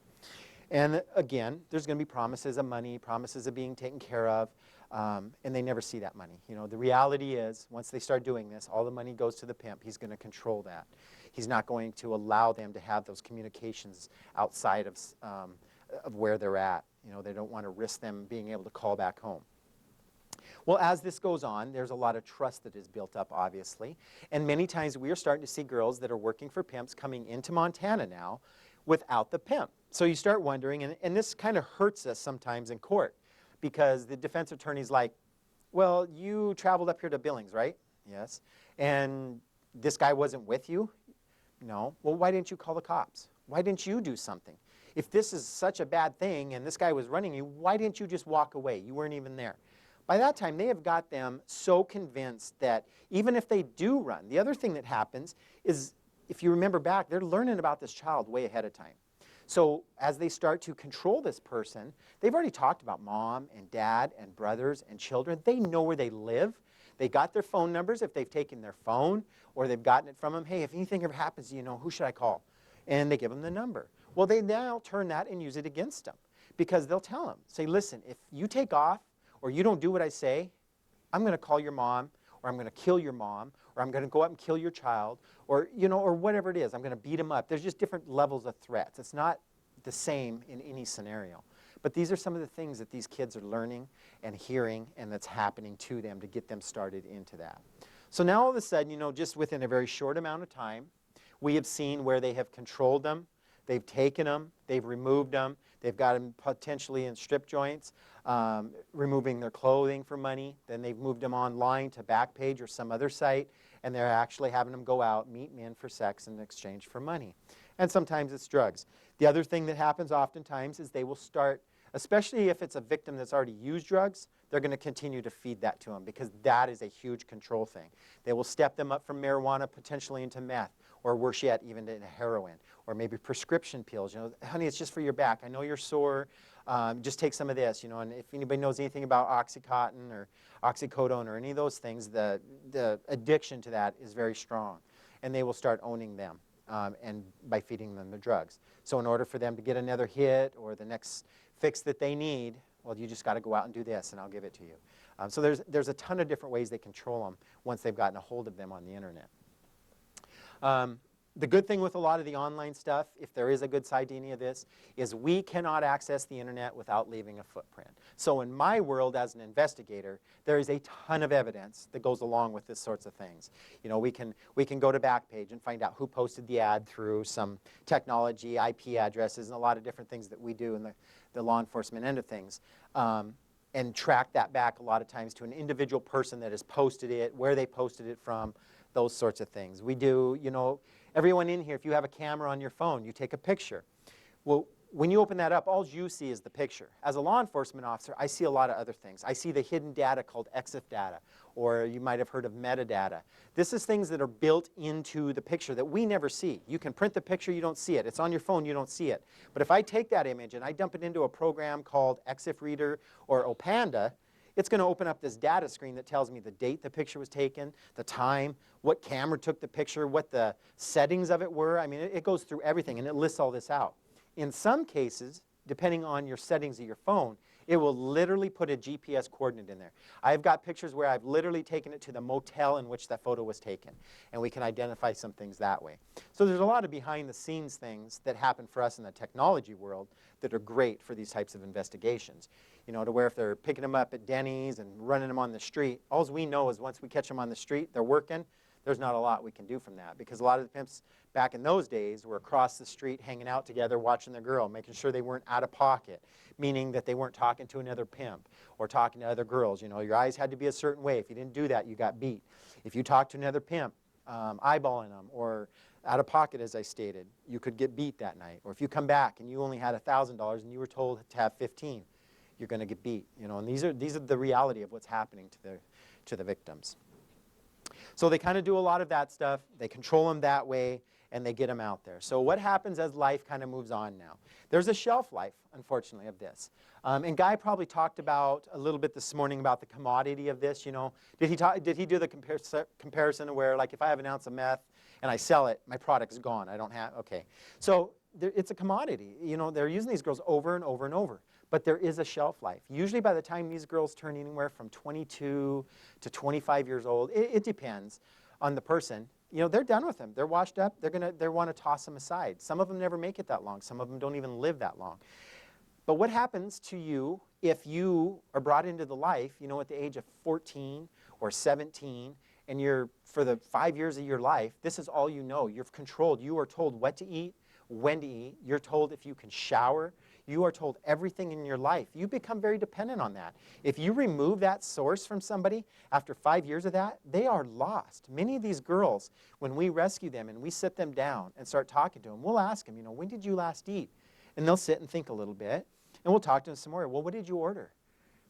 And again, there's going to be promises of money, promises of being taken care of, and they never see that money. The reality is, once they start doing this, all the money goes to the pimp. He's going to control that. He's not going to allow them to have those communications outside of where they're at. They don't want to risk them being able to call back home. Well, as this goes on, there's a lot of trust that is built up, obviously. And many times we are starting to see girls that are working for pimps coming into Montana now without the pimp. So you start wondering, and this kind of hurts us sometimes in court, because the defense attorney's like, well, you traveled up here to Billings, right? Yes. And this guy wasn't with you? No. Well, why didn't you call the cops? Why didn't you do something? If this is such a bad thing and this guy was running you, why didn't you just walk away? You weren't even there. By that time, they have got them so convinced that even if they do run, the other thing that happens is, if you remember back, they're learning about this child way ahead of time. So as they start to control this person, they've already talked about mom and dad and brothers and children. They know where they live. They got their phone numbers if they've taken their phone or they've gotten it from them. Hey, if anything ever happens, who should I call? And they give them the number. Well, they now turn that and use it against them, because they'll tell them, say, listen, if you take off or you don't do what I say, I'm going to call your mom, or I'm going to kill your mom, or I'm going to go out and kill your child, or, or whatever it is. I'm going to beat them up. There's just different levels of threats. It's not the same in any scenario. But these are some of the things that these kids are learning and hearing, and that's happening to them to get them started into that. So now all of a sudden, just within a very short amount of time, we have seen where they have controlled them, they've taken them, they've removed them, they've got them potentially in strip joints, removing their clothing for money. Then they've moved them online to Backpage or some other site, and they're actually having them go out, meet men for sex in exchange for money. And sometimes it's drugs. The other thing that happens oftentimes is they will start, especially if it's a victim that's already used drugs, they're going to continue to feed that to them, because that is a huge control thing. They will step them up from marijuana potentially into meth, or worse yet, even into heroin, or maybe prescription pills. Honey, it's just for your back. I know you're sore. Just take some of this. And if anybody knows anything about Oxycontin or oxycodone or any of those things, the addiction to that is very strong, and they will start owning them. And by feeding them the drugs. So in order for them to get another hit or the next fix that they need, well, you just got to go out and do this, and I'll give it to you. So there's a ton of different ways they control them once they've gotten a hold of them on the internet. The good thing with a lot of the online stuff, if there is a good side to any of this, is we cannot access the internet without leaving a footprint. So in my world as an investigator, there is a ton of evidence that goes along with this sorts of things. We can go to Backpage and find out who posted the ad through some technology, IP addresses, and a lot of different things that we do in the law enforcement end of things. And track that back a lot of times to an individual person that has posted it, where they posted it from, those sorts of things. We do, everyone in here, if you have a camera on your phone, you take a picture. Well, when you open that up, all you see is the picture. As a law enforcement officer, I see a lot of other things. I see the hidden data called EXIF data, or you might have heard of metadata. This is things that are built into the picture that we never see. You can print the picture, you don't see it. It's on your phone, you don't see it. But if I take that image and I dump it into a program called EXIF Reader or Opanda, it's going to open up this data screen that tells me the date the picture was taken, the time, what camera took the picture, what the settings of it were. I mean, it goes through everything, and it lists all this out. In some cases, depending on your settings of your phone, it will literally put a GPS coordinate in there. I've got pictures where I've literally taken it to the motel in which that photo was taken, and we can identify some things that way. So there's a lot of behind-the-scenes things that happen for us in the technology world that are great for these types of investigations. To where if they're picking them up at Denny's and running them on the street, all we know is once we catch them on the street, they're working, there's not a lot we can do from that, because a lot of the pimps back in those days were across the street hanging out together, watching their girl, making sure they weren't out of pocket, meaning that they weren't talking to another pimp or talking to other girls. Your eyes had to be a certain way. If you didn't do that, you got beat. If you talked to another pimp, eyeballing them or out of pocket, as I stated, you could get beat that night. Or if you come back and you only had $1,000 and you were told to have 15, you're going to get beat. And these are the reality of what's happening to the victims. So they kind of do a lot of that stuff. They control them that way. and they get them out there. So what happens as life kind of moves on now? There's a shelf life, unfortunately, of this. And Guy probably talked about a little bit this morning about the commodity of this. You know, did he do the comparison where, like, if I have an ounce of meth and I sell it, my product's gone? I don't have. Okay, so it's a commodity. You know, they're using these girls over and over and over. But there is a shelf life. Usually by the time these girls turn anywhere from 22 to 25 years old, it depends on the person. You know, they're done with them. They're washed up. They want to toss them aside. Some of them never make it that long. Some of them don't even live that long. But what happens to you if you are brought into the life, you know, at the age of 14 or 17, and you're, for the 5 years of your life, this is all you know. You're controlled. You are told what to eat, when to eat. You're told if you can shower. You are told everything in your life. You become very dependent on that. If you remove that source from somebody after 5 years of that, they are lost. Many of these girls, when we rescue them and we sit them down and start talking to them, we'll ask them, you know, when did you last eat? And they'll sit and think a little bit, and we'll talk to them some more. Well, what did you order?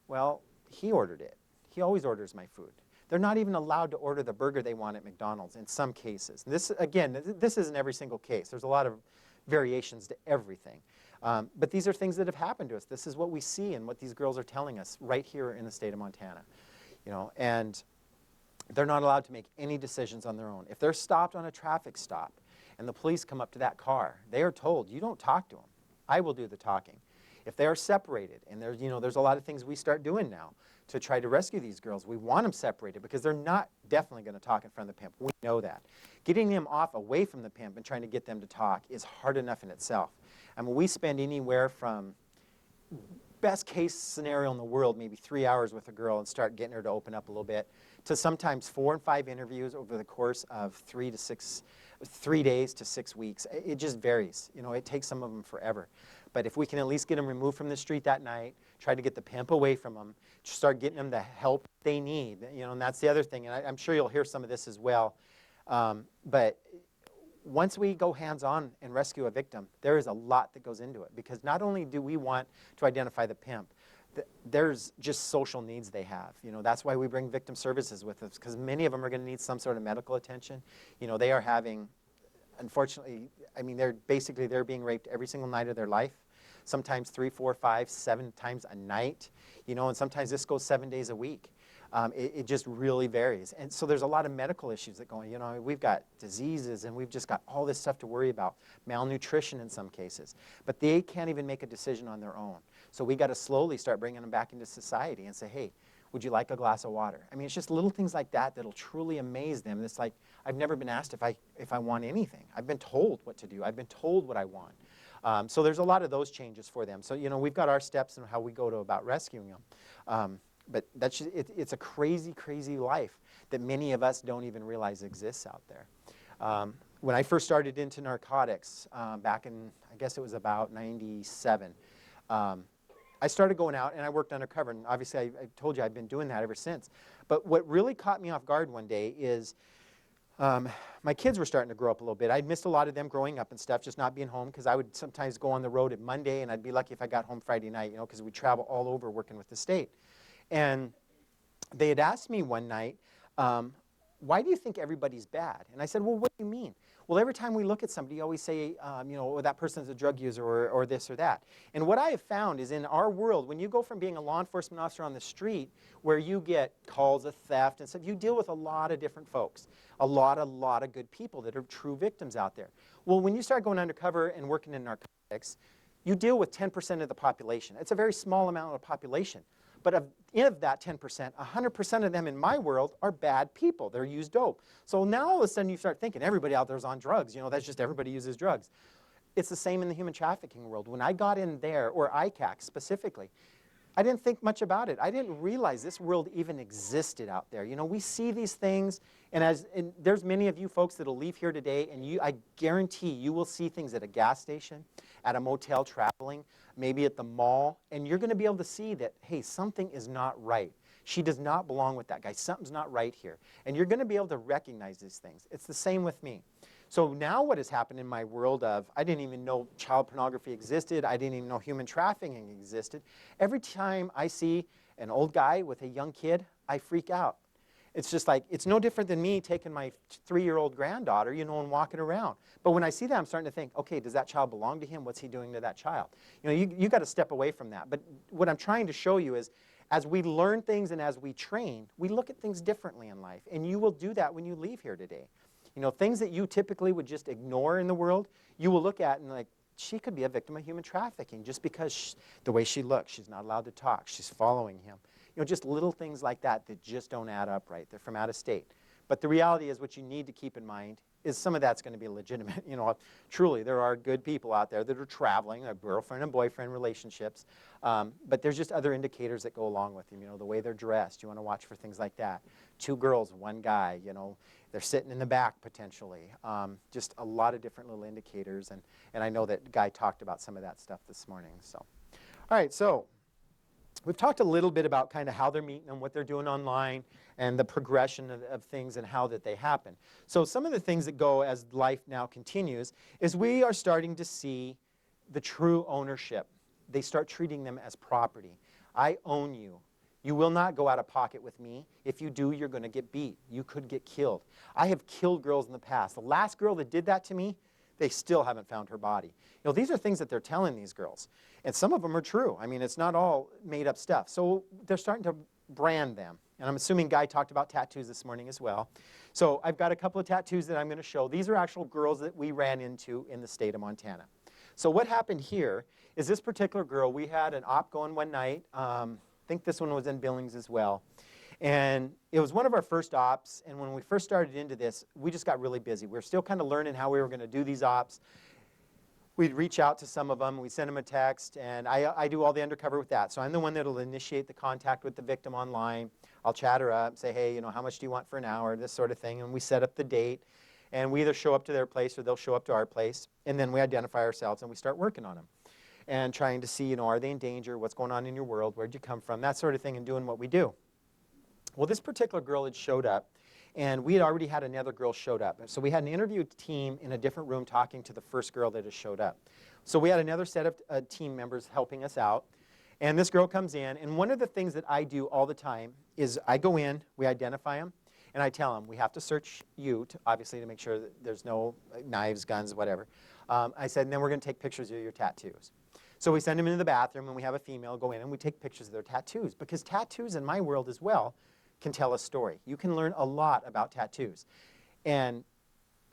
Well, he ordered it. He always orders my food. They're not even allowed to order the burger they want at McDonald's in some cases. And this, again, this isn't every single case. There's a lot of variations to everything. But these are things that have happened to us. This is what we see and what these girls are telling us right here in the state of Montana. You know, and they're not allowed to make any decisions on their own. If they're stopped on a traffic stop and the police come up to that car, they are told, you don't talk to them. I will do the talking. If they are separated, and there's, you know, there's a lot of things we start doing now to try to rescue these girls. We want them separated because they're not definitely going to talk in front of the pimp. We know that. Getting them off away from the pimp and trying to get them to talk is hard enough in itself. I mean, we spend anywhere from, best case scenario in the world, maybe 3 hours with a girl and start getting her to open up a little bit, to sometimes 4 and 5 interviews over the course of 3 days to 6 weeks. It just varies. You know, it takes some of them forever. But if we can at least get them removed from the street that night, try to get the pimp away from them, start getting them the help they need, you know, and that's the other thing. And I'm sure you'll hear some of this as well. But once we go hands-on and rescue a victim, there is a lot that goes into it. Because not only do we want to identify the pimp, there's just social needs they have. You know, that's why we bring victim services with us, because many of them are going to need some sort of medical attention. You know, they are having, unfortunately, I mean, they're being raped every single night of their life. Sometimes 3, 4, 5, 7 times a night. You know, and sometimes this goes 7 days a week. It just really varies. And so there's a lot of medical issues that go on. You know, we've got diseases and we've just got all this stuff to worry about. Malnutrition in some cases. But they can't even make a decision on their own. So we got to slowly start bringing them back into society and say, hey, would you like a glass of water? I mean, it's just little things like that that'll truly amaze them. It's like, I've never been asked if I want anything. I've been told what to do. I've been told what I want. So there's a lot of those changes for them. So, you know, we've got our steps in how we go about rescuing them. But that's just, it's a crazy, crazy life that many of us don't even realize exists out there. When I first started into narcotics back in, I guess it was about 97, I started going out and I worked undercover. And obviously, I told you I've been doing that ever since. But what really caught me off guard one day is my kids were starting to grow up a little bit. I'd missed a lot of them growing up and stuff, just not being home, because I would sometimes go on the road at Monday, and I'd be lucky if I got home Friday night, you know, because we travel all over working with the state. And they had asked me one night, why do you think everybody's bad? And I said, well, what do you mean? Well, every time we look at somebody, you always say, you know, oh, that person's a drug user or this or that. And what I have found is in our world, when you go from being a law enforcement officer on the street, where you get calls of theft and stuff, you deal with a lot of different folks, a lot of good people that are true victims out there. Well, when you start going undercover and working in narcotics, you deal with 10% of the population. It's a very small amount of the population. But of that 10%, 100% of them in my world are bad people. They're used dope. So now all of a sudden you start thinking everybody out there is on drugs. You know, that's just everybody uses drugs. It's the same in the human trafficking world. When I got in there, or ICAC specifically, I didn't think much about it. I didn't realize this world even existed out there. You know, we see these things, and there's many of you folks that will leave here today, and I guarantee you will see things at a gas station, at a motel traveling, maybe at the mall, and you're going to be able to see that, hey, something is not right. She does not belong with that guy. Something's not right here. And you're going to be able to recognize these things. It's the same with me. So now what has happened in my world of, I didn't even know child pornography existed. I didn't even know human trafficking existed. Every time I see an old guy with a young kid, I freak out. It's just like, it's no different than me taking my 3-year-old granddaughter, you know, and walking around. But when I see that, I'm starting to think, okay, does that child belong to him? What's he doing to that child? You know, you got to step away from that. But what I'm trying to show you is, as we learn things and as we train, we look at things differently in life. And you will do that when you leave here today. You know, things that you typically would just ignore in the world, you will look at and like, she could be a victim of human trafficking just because the way she looks, she's not allowed to talk, she's following him. You know, just little things like that that just don't add up right. They're from out of state. But the reality is, what you need to keep in mind is some of that's going to be legitimate. You know, truly, there are good people out there that are traveling, girlfriend and boyfriend relationships. But there's just other indicators that go along with them. You know, the way they're dressed. You want to watch for things like that. 2 girls, 1 guy. You know, they're sitting in the back potentially. Just a lot of different little indicators. And I know that Guy talked about some of that stuff this morning. So, all right. So we've talked a little bit about kind of how they're meeting and what they're doing online and the progression of things and how that they happen. So some of the things that go as life now continues is we are starting to see the true ownership. They start treating them as property. I own you. You will not go out of pocket with me. If you do, you're going to get beat. You could get killed. I have killed girls in the past. The last girl that did that to me, they still haven't found her body. You know, these are things that they're telling these girls. And some of them are true. I mean, it's not all made up stuff. So they're starting to brand them. And I'm assuming Guy talked about tattoos this morning as well. So I've got a couple of tattoos that I'm going to show. These are actual girls that we ran into in the state of Montana. So what happened here is this particular girl, we had an op going one night. I think this one was in Billings as well. And it was one of our first ops. And when we first started into this, we just got really busy. We were still kind of learning how we were going to do these ops. We'd reach out to some of them, we'd send them a text, and I do all the undercover with that. So I'm the one that'll initiate the contact with the victim online. I'll chat her up, say, hey, you know, how much do you want for an hour, this sort of thing, and we set up the date. And we either show up to their place or they'll show up to our place, and then we identify ourselves and we start working on them. And trying to see, you know, are they in danger, what's going on in your world, where'd you come from, that sort of thing, and doing what we do. Well, this particular girl had showed up, and we had already had another girl showed up. So we had an interview team in a different room talking to the first girl that had showed up. So we had another set of team members helping us out. And this girl comes in, and one of the things that I do all the time is I go in, we identify them, and I tell them, we have to search you, obviously, to make sure that there's no knives, guns, whatever. I said, and then we're going to take pictures of your tattoos. So we send them into the bathroom, and we have a female go in, and we take pictures of their tattoos. Because tattoos, in my world as well, can tell a story. You can learn a lot about tattoos. And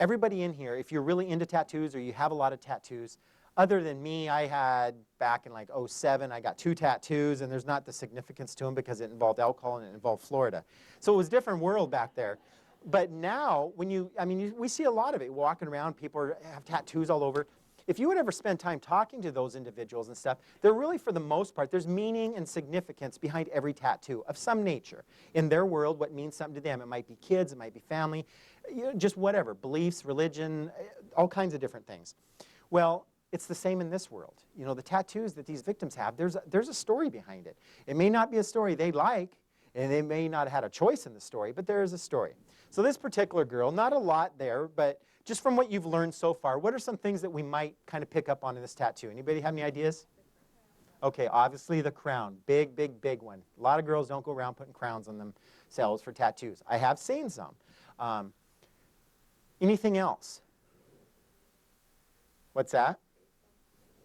everybody in here, if you're really into tattoos or you have a lot of tattoos, other than me, I had back in like '07, I got 2 tattoos, and there's not the significance to them because it involved alcohol and it involved Florida. So it was a different world back there. But now, when we see a lot of it walking around, people have tattoos all over. If you would ever spend time talking to those individuals and stuff, they're really, for the most part, there's meaning and significance behind every tattoo of some nature. In their world, what means something to them. It might be kids, it might be family, you know, just whatever, beliefs, religion, all kinds of different things. Well, it's the same in this world. You know, the tattoos that these victims have, there's a story behind it. It may not be a story they like, and they may not have had a choice in the story, but there is a story. So this particular girl, not a lot there, but just from what you've learned so far, what are some things that we might kind of pick up on in this tattoo? Anybody have any ideas? Okay, obviously the crown. Big, big, big one. A lot of girls don't go around putting crowns on themselves for tattoos. I have seen some. Anything else? What's that?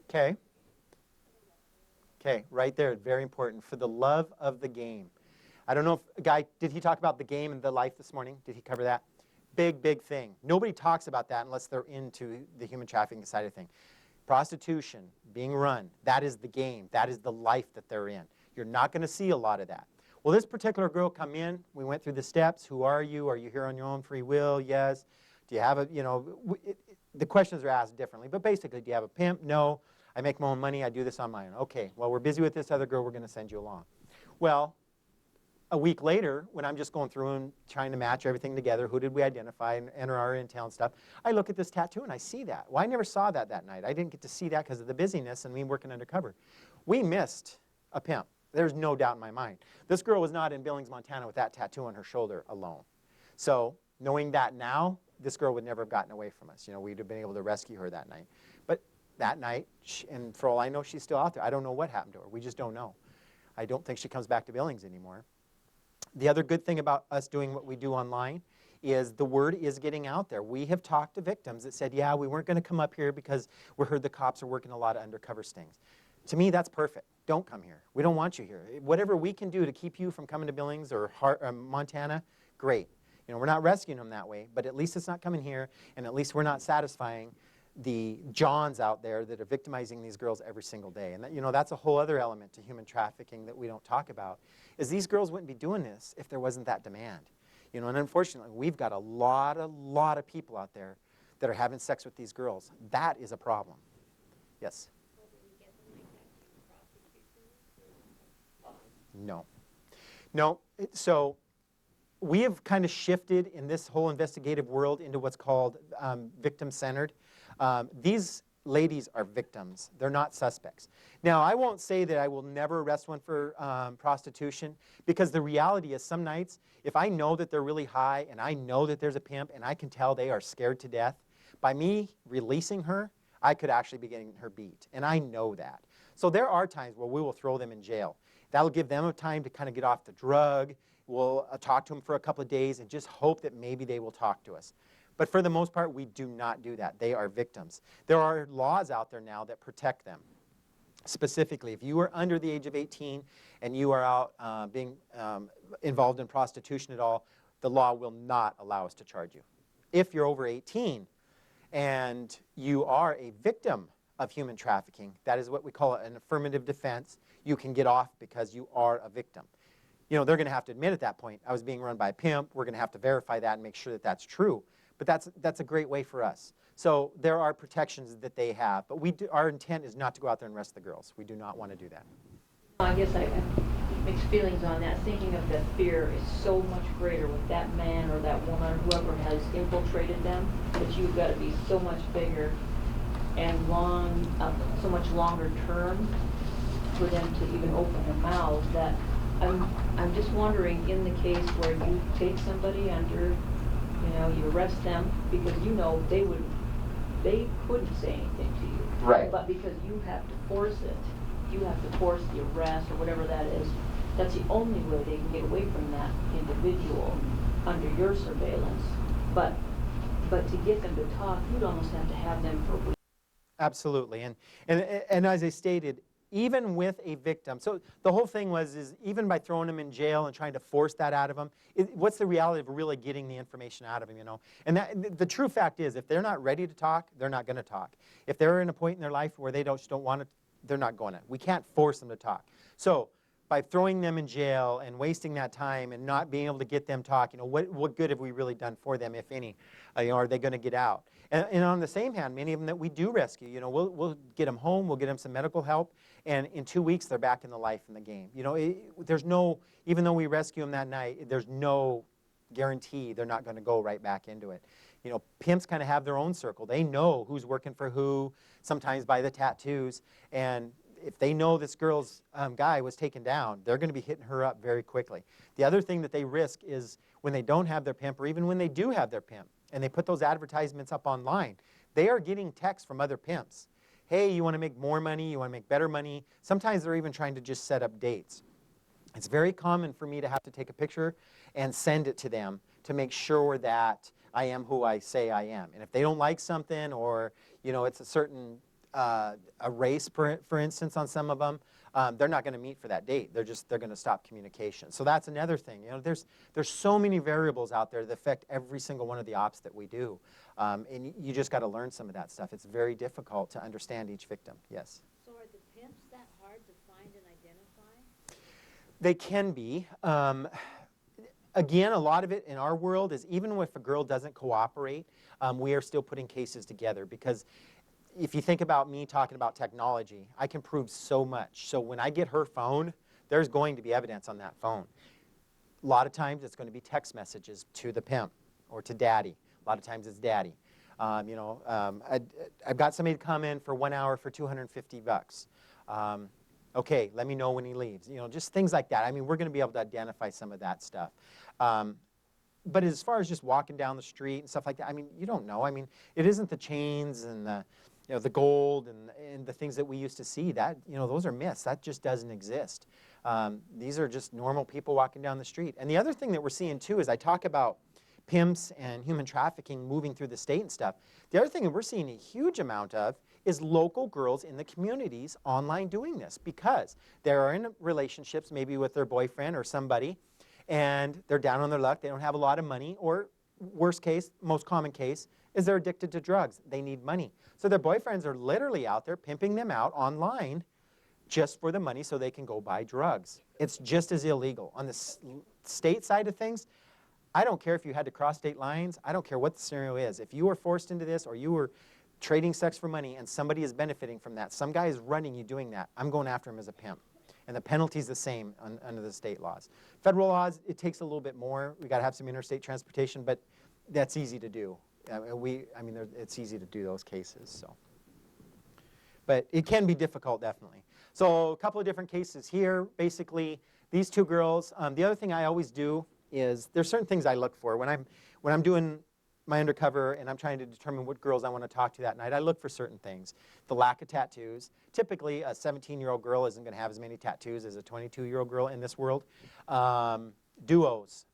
Okay. Okay, right there, very important. For the love of the game. I don't know if, Guy, did he talk about the game and the life this morning? Did he cover that? Big, big thing. Nobody talks about that unless they're into the human trafficking side of things. Prostitution, being run, that is the game. That is the life that they're in. You're not going to see a lot of that. Well, this particular girl come in. We went through the steps. Who are you? Are you here on your own free will? Yes. Do you have a, you know, the questions are asked differently. But basically, do you have a pimp? No. I make my own money. I do this on my own. Okay, well, we're busy with this other girl. We're going to send you along. Well, a week later, when I'm just going through and trying to match everything together, who did we identify and enter our intel and stuff, I look at this tattoo and I see that. Well, I never saw that night. I didn't get to see that because of the busyness and me working undercover. We missed a pimp. There's no doubt in my mind. This girl was not in Billings, Montana with that tattoo on her shoulder alone. So knowing that now, this girl would never have gotten away from us. You know, we'd have been able to rescue her that night. But that night, and for all I know, she's still out there. I don't know what happened to her. We just don't know. I don't think she comes back to Billings anymore. The other good thing about us doing what we do online is the word is getting out there. We have talked to victims that said, yeah, we weren't going to come up here because we heard the cops are working a lot of undercover stings. To me, that's perfect. Don't come here. We don't want you here. Whatever we can do to keep you from coming to Billings or Montana, great. You know, we're not rescuing them that way, but at least it's not coming here, and at least we're not satisfying the Johns out there that are victimizing these girls every single day. And that, you know, that's a whole other element to human trafficking that we don't talk about, is these girls wouldn't be doing this if there wasn't that demand. You know, and unfortunately, we've got a lot of people out there that are having sex with these girls. That is a problem. Yes? No. No. So we have kind of shifted in this whole investigative world into what's called victim-centered. These ladies are victims. They're not suspects. Now, I won't say that I will never arrest one for prostitution, because the reality is some nights, if I know that they're really high and I know that there's a pimp and I can tell they are scared to death, by me releasing her, I could actually be getting her beat. And I know that. So there are times where we will throw them in jail. That'll give them a time to kind of get off the drug. We'll talk to them for a couple of days and just hope that maybe they will talk to us. But for the most part, we do not do that. They are victims. There are laws out there now that protect them. Specifically, if you are under the age of 18 and you are out being involved in prostitution at all, the law will not allow us to charge you. If you're over 18 and you are a victim of human trafficking, that is what we call an affirmative defense. You can get off because you are a victim. You know, they're going to have to admit at that point, I was being run by a pimp. We're going to have to verify that and make sure that that's true. But that's a great way for us. So there are protections that they have. But our intent is not to go out there and arrest the girls. We do not want to do that. I guess I have mixed feelings on that, thinking of the fear is so much greater with that man or that woman or whoever has infiltrated them, that you've got to be so much bigger and so much longer term for them to even open their mouths. That I'm just wondering, in the case where you take somebody under, you know, you arrest them because you know they couldn't say anything to you. Right. But because you have to force it, you have to force the arrest or whatever that is, that's the only way they can get away from that individual under your surveillance. But to get them to talk, you'd almost have to have them for weeks. Absolutely. And as I stated, even with a victim, so the whole thing is even by throwing them in jail and trying to force that out of them, what's the reality of really getting the information out of them, you know? And the true fact is, if they're not ready to talk, they're not going to talk. If they're in a point in their life where they just don't want to, they're not going to. We can't force them to talk. So by throwing them in jail and wasting that time and not being able to get them talking, you know, what good have we really done for them, if any? You know, are they going to get out? And on the same hand, many of them that we do rescue, you know, we'll get them home, we'll get them some medical help, and in 2 weeks they're back in the life and the game. You know, there's no, even though we rescue them that night, there's no guarantee they're not going to go right back into it. You know, pimps kind of have their own circle. They know who's working for who, sometimes by the tattoos, and if they know this girl's guy was taken down, they're going to be hitting her up very quickly. The other thing that they risk is when they don't have their pimp, or even when they do have their pimp, and they put those advertisements up online, they are getting texts from other pimps. Hey, you want to make more money? You want to make better money? Sometimes they're even trying to just set up dates. It's very common for me to have to take a picture and send it to them to make sure that I am who I say I am. And if they don't like something, or you know, it's a certain a race, for instance, on some of them, they're not going to meet for that date. They're going to stop communication. So that's another thing. You know, there's so many variables out there that affect every single one of the ops that we do, and you just got to learn some of that stuff. It's very difficult to understand each victim. Yes. So are the pimps that hard to find and identify? They can be. Again, a lot of it in our world is even if a girl doesn't cooperate, we are still putting cases together, because if you think about me talking about technology, I can prove so much. So when I get her phone, there's going to be evidence on that phone. A lot of times it's going to be text messages to the pimp or to daddy. A lot of times it's daddy. You know, I've got somebody to come in for 1 hour for $250. Okay, let me know when he leaves. You know, just things like that. I mean, we're going to be able to identify some of that stuff. But as far as just walking down the street and stuff like that, I mean, you don't know. I mean, it isn't the chains and the gold and the things that we used to see, that, those are myths. That just doesn't exist. These are just normal people walking down the street. And the other thing that we're seeing too is I talk about pimps and human trafficking moving through the state and stuff. The other thing that we're seeing a huge amount of is local girls in the communities online doing this, because they're in relationships maybe with their boyfriend or somebody, and they're down on their luck. They don't have a lot of money, or worst case, most common case, is they're addicted to drugs. They need money. So their boyfriends are literally out there pimping them out online just for the money so they can go buy drugs. It's just as illegal. On the state side of things, I don't care if you had to cross state lines. I don't care what the scenario is. If you were forced into this, or you were trading sex for money and somebody is benefiting from that, some guy is running you doing that, I'm going after him as a pimp. And the penalty's the same under the state laws. Federal laws, it takes a little bit more. We got to have some interstate transportation, but that's easy to do. It's easy to do those cases. So, but it can be difficult, definitely. So a couple of different cases here. Basically, these two girls. The other thing I always do is there's certain things I look for when I'm doing my undercover and I'm trying to determine what girls I want to talk to that night. I look for certain things. The lack of tattoos. Typically, a 17-year-old girl isn't going to have as many tattoos as a 22-year-old girl in this world. Duos,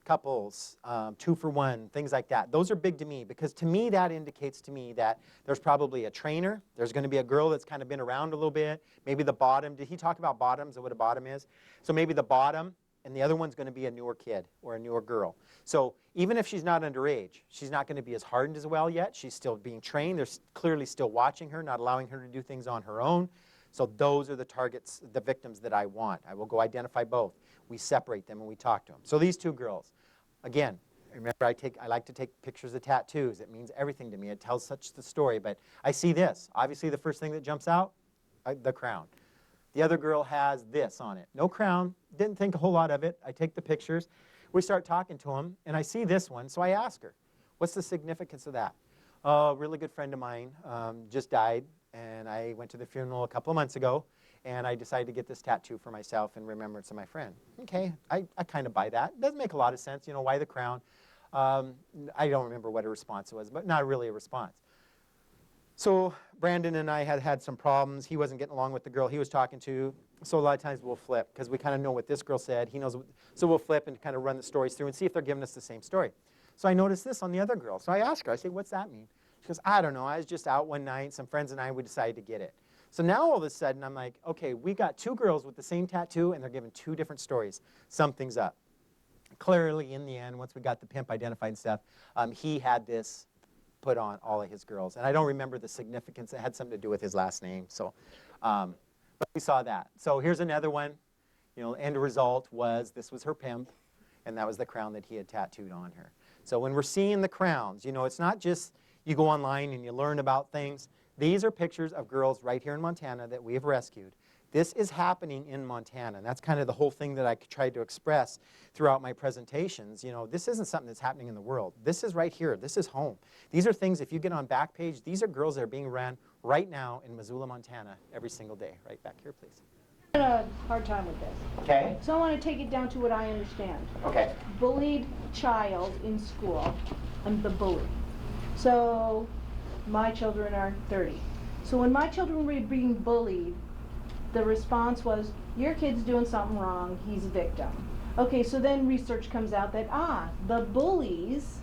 couples, 2-for-1, things like that. Those are big to me, because to me that indicates to me that there's probably a trainer. There's going to be a girl that's kind of been around a little bit. Maybe the bottom. Did he talk about bottoms and what a bottom is? So maybe the bottom, and the other one's going to be a newer kid or a newer girl. So even if she's not underage, she's not going to be as hardened as well yet. She's still being trained. They're clearly still watching her, not allowing her to do things on her own. So those are the targets, the victims that I want. I will go identify both. We separate them and we talk to them. So these two girls, again, remember I like to take pictures of tattoos. It means everything to me. It tells such the story. But I see this. Obviously the first thing that jumps out, the crown. The other girl has this on it. No crown. Didn't think a whole lot of it. I take the pictures. We start talking to them, and I see this one, so I ask her, what's the significance of that? Oh, a really good friend of mine just died, and I went to the funeral a couple of months ago, and I decided to get this tattoo for myself in remembrance of my friend. Okay, I kind of buy that. Doesn't make a lot of sense. Why the crown? I don't remember what her response was, but not really a response. So Brandon and I had some problems. He wasn't getting along with the girl he was talking to. So a lot of times we'll flip, because we kind of know what this girl said. He knows. So we'll flip and kind of run the stories through and see if they're giving us the same story. So I noticed this on the other girl. So I asked her, I say, what's that mean? She goes, I don't know. I was just out one night. Some friends and I, we decided to get it. So now all of a sudden I'm like, okay, we got two girls with the same tattoo, and they're giving two different stories. Something's up. Clearly, in the end, once we got the pimp identified and stuff, he had this put on all of his girls. And I don't remember the significance. It had something to do with his last name. So, but we saw that. So here's another one. End result was this was her pimp, and that was the crown that he had tattooed on her. So when we're seeing the crowns, it's not just you go online and you learn about things. These are pictures of girls right here in Montana that we have rescued. This is happening in Montana, and that's kind of the whole thing that I tried to express throughout my presentations. This isn't something that's happening in the world. This is right here. This is home. These are things, if you get on Backpage, these are girls that are being ran right now in Missoula, Montana, every single day. Right back here, please. I had a hard time with this. Okay. So I want to take it down to what I understand. Okay. Bullied child in school, I'm the bully. So my children are 30. So when my children were being bullied, the response was, your kid's doing something wrong, he's a victim. Okay, so then research comes out that, the bullies,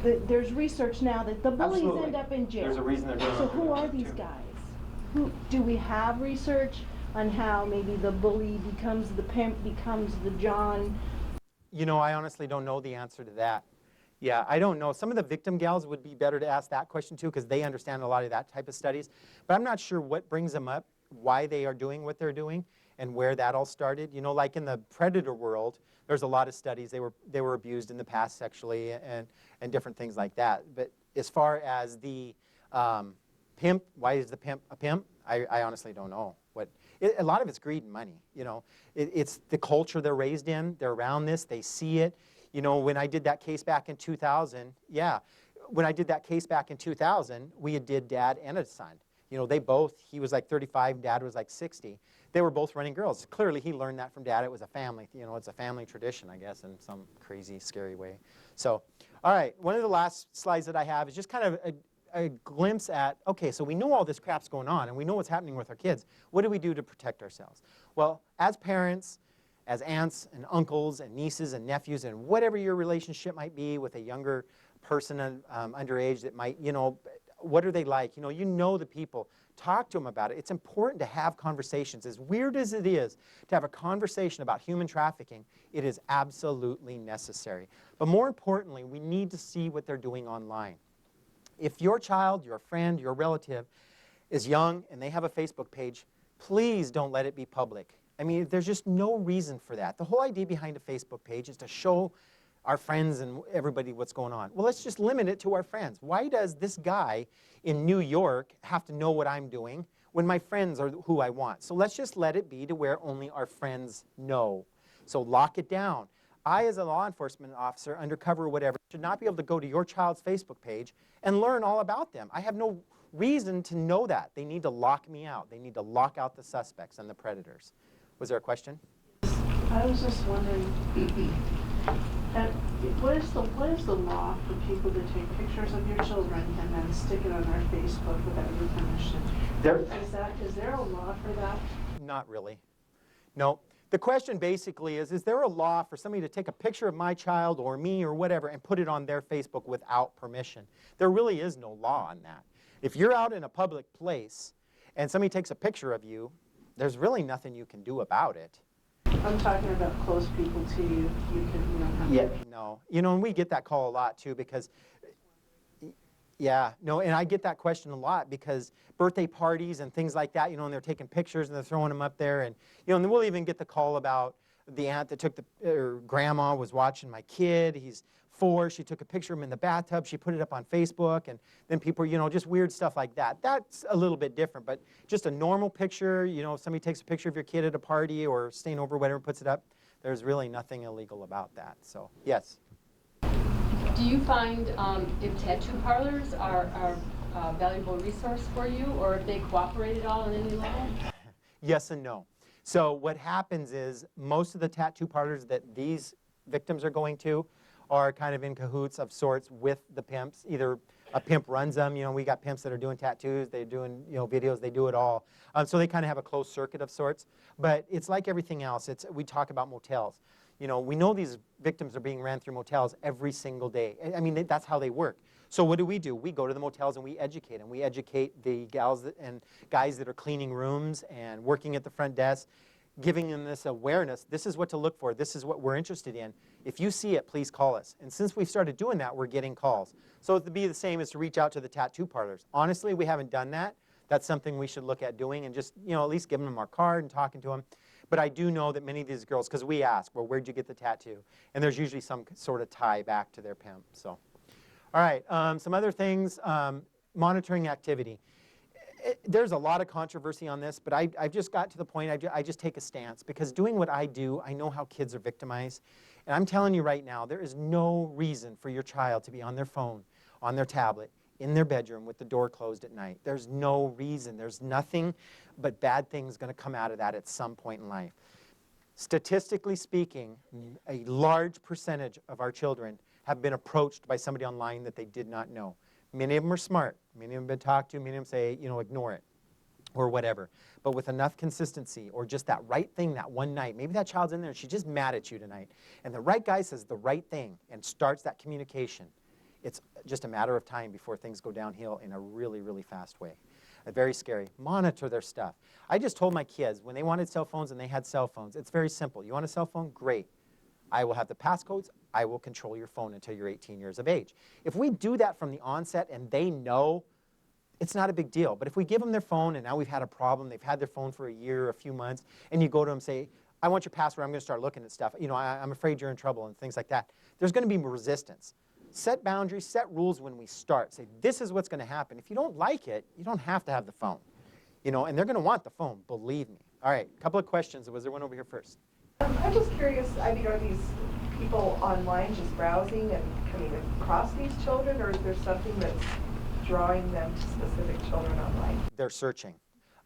there's research now that the bullies Absolutely. end up in jail. There's a reason they're doing So it. who are these guys? Do we have research on how maybe the bully becomes the pimp, becomes the John? I honestly don't know the answer to that. Yeah, I don't know. Some of the victim gals would be better to ask that question too, because they understand a lot of that type of studies. But I'm not sure what brings them up, why they are doing what they're doing, and where that all started. Like in the predator world, there's a lot of studies. They were abused in the past sexually and different things like that. But as far as the pimp, why is the pimp a pimp? I honestly don't know. A lot of it's greed and money. It's the culture they're raised in. They're around this. They see it. When I did that case back in 2000, when I did that case back in 2000, we did dad and a son. He was like 35, dad was like 60. They were both running girls. Clearly, he learned that from dad. It was a family, it's a family tradition, I guess, in some crazy, scary way. So, all right, one of the last slides that I have is just kind of a glimpse at, okay, so we know all this crap's going on and we know what's happening with our kids. What do we do to protect ourselves? Well, as parents, as aunts and uncles and nieces and nephews and whatever your relationship might be with a younger person underage that might, you know, what are they like? You know the people. Talk to them about it. It's important to have conversations. As weird as it is to have a conversation about human trafficking, it is absolutely necessary. But more importantly, we need to see what they're doing online. If your child, your friend, your relative is young and they have a Facebook page, please don't let it be public. I mean, there's just no reason for that. The whole idea behind a Facebook page is to show our friends and everybody what's going on. Well, let's just limit it to our friends. Why does this guy in New York have to know what I'm doing when my friends are who I want? So let's just let it be to where only our friends know. So lock it down. I, as a law enforcement officer, undercover or whatever, should not be able to go to your child's Facebook page and learn all about them. I have no reason to know that. They need to lock me out. They need to lock out the suspects and the predators. Was there a question? I was just wondering, what is the law for people to take pictures of your children and then stick it on their Facebook without your permission? Is there a law for that? Not really. No. The question basically is there a law for somebody to take a picture of my child or me or whatever and put it on their Facebook without permission? There really is no law on that. If you're out in a public place and somebody takes a picture of you, there's really nothing you can do about it. I'm talking about close people to you. No. And we get that call a lot too because, and I get that question a lot because birthday parties and things like that, and they're taking pictures and they're throwing them up there, and and we'll even get the call about the aunt that took grandma was watching my kid. He's 4. She took a picture of him in the bathtub. She put it up on Facebook, and then people, just weird stuff like that. That's a little bit different, but just a normal picture, if somebody takes a picture of your kid at a party or staying over, whatever, puts it up, there's really nothing illegal about that. So, yes. Do you find if tattoo parlors are a valuable resource for you, or if they cooperate at all in any level? Yes and no. So what happens is most of the tattoo parlors that these victims are going to are kind of in cahoots of sorts with the pimps. Either a pimp runs them, we got pimps that are doing tattoos, they're doing videos, they do it all. So they kind of have a closed circuit of sorts. But it's like everything else. We talk about motels. We know these victims are being ran through motels every single day. I mean, that's how they work. So what do? We go to the motels and we educate them. We educate the gals and guys that are cleaning rooms and working at the front desk, giving them this awareness. This is what to look for. This is what we're interested in. If you see it, please call us. And since we've started doing that, we're getting calls. So it'd be the same as to reach out to the tattoo parlors. Honestly, we haven't done that. That's something we should look at doing and just, at least giving them our card and talking to them. But I do know that many of these girls, because we ask, well, where'd you get the tattoo? And there's usually some sort of tie back to their pimp. So, all right, some other things, monitoring activity. There's a lot of controversy on this, but I've just got to the point, I just take a stance. Because doing what I do, I know how kids are victimized. And I'm telling you right now, there is no reason for your child to be on their phone, on their tablet, in their bedroom with the door closed at night. There's no reason. There's nothing but bad things going to come out of that at some point in life. Statistically speaking, a large percentage of our children have been approached by somebody online that they did not know. Many of them are smart. Many of them have been talked to. Many of them say, ignore it or whatever. But with enough consistency or just that right thing that one night, maybe that child's in there and she's just mad at you tonight, and the right guy says the right thing and starts that communication, it's just a matter of time before things go downhill in a really, really fast way. Very scary. Monitor their stuff. I just told my kids when they wanted cell phones and they had cell phones, it's very simple. You want a cell phone? Great. I will have the passcodes. I will control your phone until you're 18 years of age. If we do that from the onset and they know, it's not a big deal. But if we give them their phone and now we've had a problem, they've had their phone for a year, a few months, and you go to them and say, I want your password, I'm going to start looking at stuff. I'm afraid you're in trouble and things like that. There's going to be resistance. Set boundaries, set rules when we start. Say, this is what's going to happen. If you don't like it, you don't have to have the phone. And they're going to want the phone, believe me. All right, a couple of questions. Was there one over here first? I'm just curious, are these people online just browsing and coming across these children, or is there something that's drawing them to specific children online? They're searching.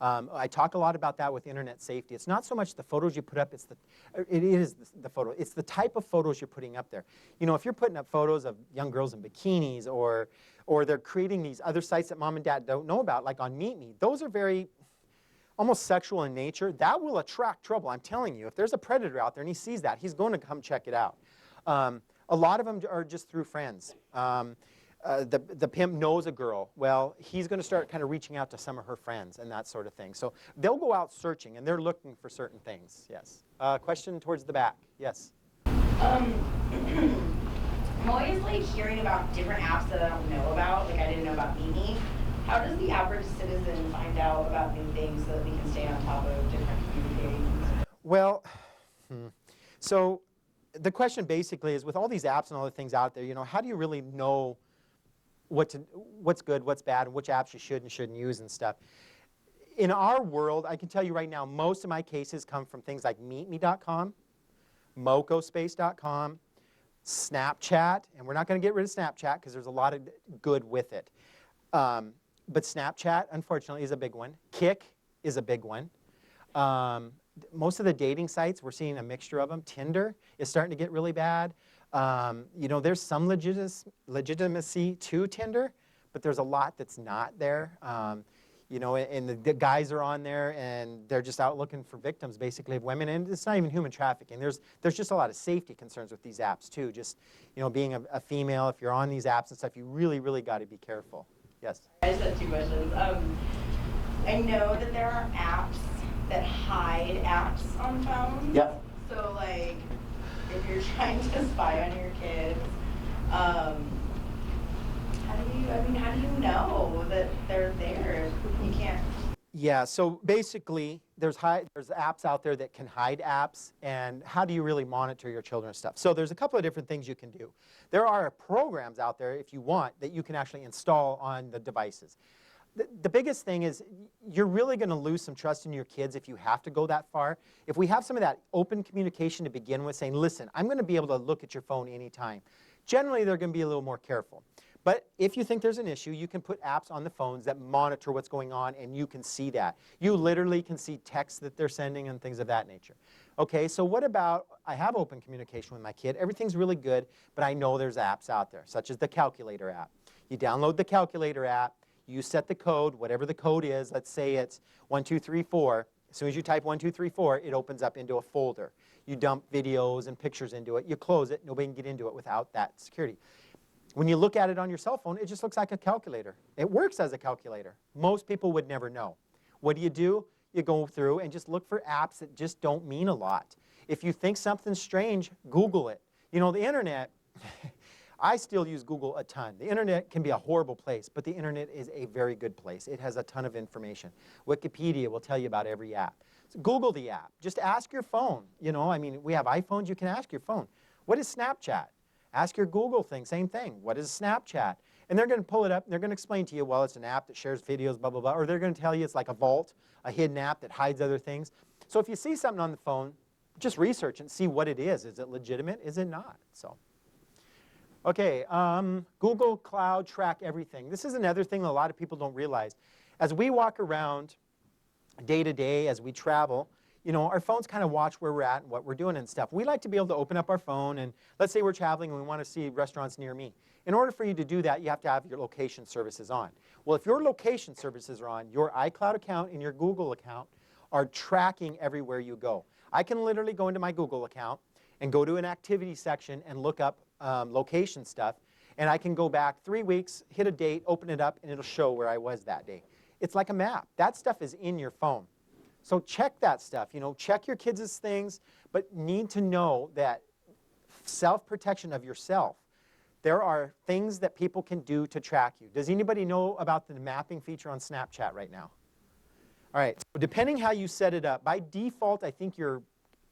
I talk a lot about that with internet safety. It's not so much the photos you put up, it is the photo. It's the type of photos you're putting up there. If you're putting up photos of young girls in bikinis or or they're creating these other sites that mom and dad don't know about, like on Meet Me. Those are very almost sexual in nature. That will attract trouble. I'm telling you, if there's a predator out there and he sees that, he's going to come check it out. A lot of them are just through friends. The pimp knows a girl. Well, he's going to start kind of reaching out to some of her friends and that sort of thing. So they'll go out searching, and they're looking for certain things. Yes. Question towards the back. Yes. I'm always like hearing about different apps that I don't know about. Like I didn't know about Meet Me. How does the average citizen find out about new things so that we can stay on top of different communicating? Well, So the question basically is, with all these apps and all the things out there, how do you really know what's good, what's bad, and which apps you should and shouldn't use and stuff? In our world, I can tell you right now, most of my cases come from things like meetme.com, mocospace.com, Snapchat, and we're not going to get rid of Snapchat because there's a lot of good with it. But Snapchat, unfortunately, is a big one. Kik is a big one. Most of the dating sites, we're seeing a mixture of them. Tinder is starting to get really bad. There's some legitimacy to Tinder, but there's a lot that's not there. And the guys are on there, and they're just out looking for victims, basically, of women. And it's not even human trafficking. There's just a lot of safety concerns with these apps, too. Just, being a female, if you're on these apps and stuff, you really, really got to be careful. Yes? I just have two questions. I know that there are apps that hide apps on phones. Yep. So, like, if you're trying to spy on your kids, how do you know that they're there? You can't. Yeah, so basically, there's apps out there that can hide apps, and how do you really monitor your children's stuff? So there's a couple of different things you can do. There are programs out there, if you want, that you can actually install on the devices. The biggest thing is you're really going to lose some trust in your kids if you have to go that far. If we have some of that open communication to begin with, saying, listen, I'm going to be able to look at your phone anytime, generally they're going to be a little more careful. But if you think there's an issue, you can put apps on the phones that monitor what's going on, and you can see that. You literally can see texts that they're sending and things of that nature. Okay, so what about, I have open communication with my kid. Everything's really good, but I know there's apps out there, such as the calculator app. You download the calculator app. You set the code, whatever the code is. Let's say it's 1234. As soon as you type 1234, it opens up into a folder. You dump videos and pictures into it. You close it. Nobody can get into it without that security. When you look at it on your cell phone, it just looks like a calculator. It works as a calculator. Most people would never know. What do? You go through and just look for apps that just don't mean a lot. If you think something's strange, Google it. The internet, I still use Google a ton. The internet can be a horrible place, but the internet is a very good place. It has a ton of information. Wikipedia will tell you about every app. So Google the app. Just ask your phone. We have iPhones. You can ask your phone. What is Snapchat? Ask your Google thing, same thing. What is Snapchat? And they're going to pull it up, and they're going to explain to you, well, it's an app that shares videos, blah, blah, blah. Or they're going to tell you it's like a vault, a hidden app that hides other things. So if you see something on the phone, just research and see what it is. Is it legitimate? Is it not? So, okay, Google Cloud track everything. This is another thing that a lot of people don't realize. As we walk around day to day, as we travel, our phones kind of watch where we're at and what we're doing and stuff. We like to be able to open up our phone, and let's say we're traveling and we want to see restaurants near me. In order for you to do that, you have to have your location services on. Well, if your location services are on, your iCloud account and your Google account are tracking everywhere you go. I can literally go into my Google account and go to an activity section and look up location stuff, and I can go back 3 weeks, hit a date, open it up, and it'll show where I was that day. It's like a map. That stuff is in your phone. So check that stuff, check your kids' things, but need to know that self-protection of yourself. There are things that people can do to track you. Does anybody know about the mapping feature on Snapchat right now? All right, so depending how you set it up, by default, I think you're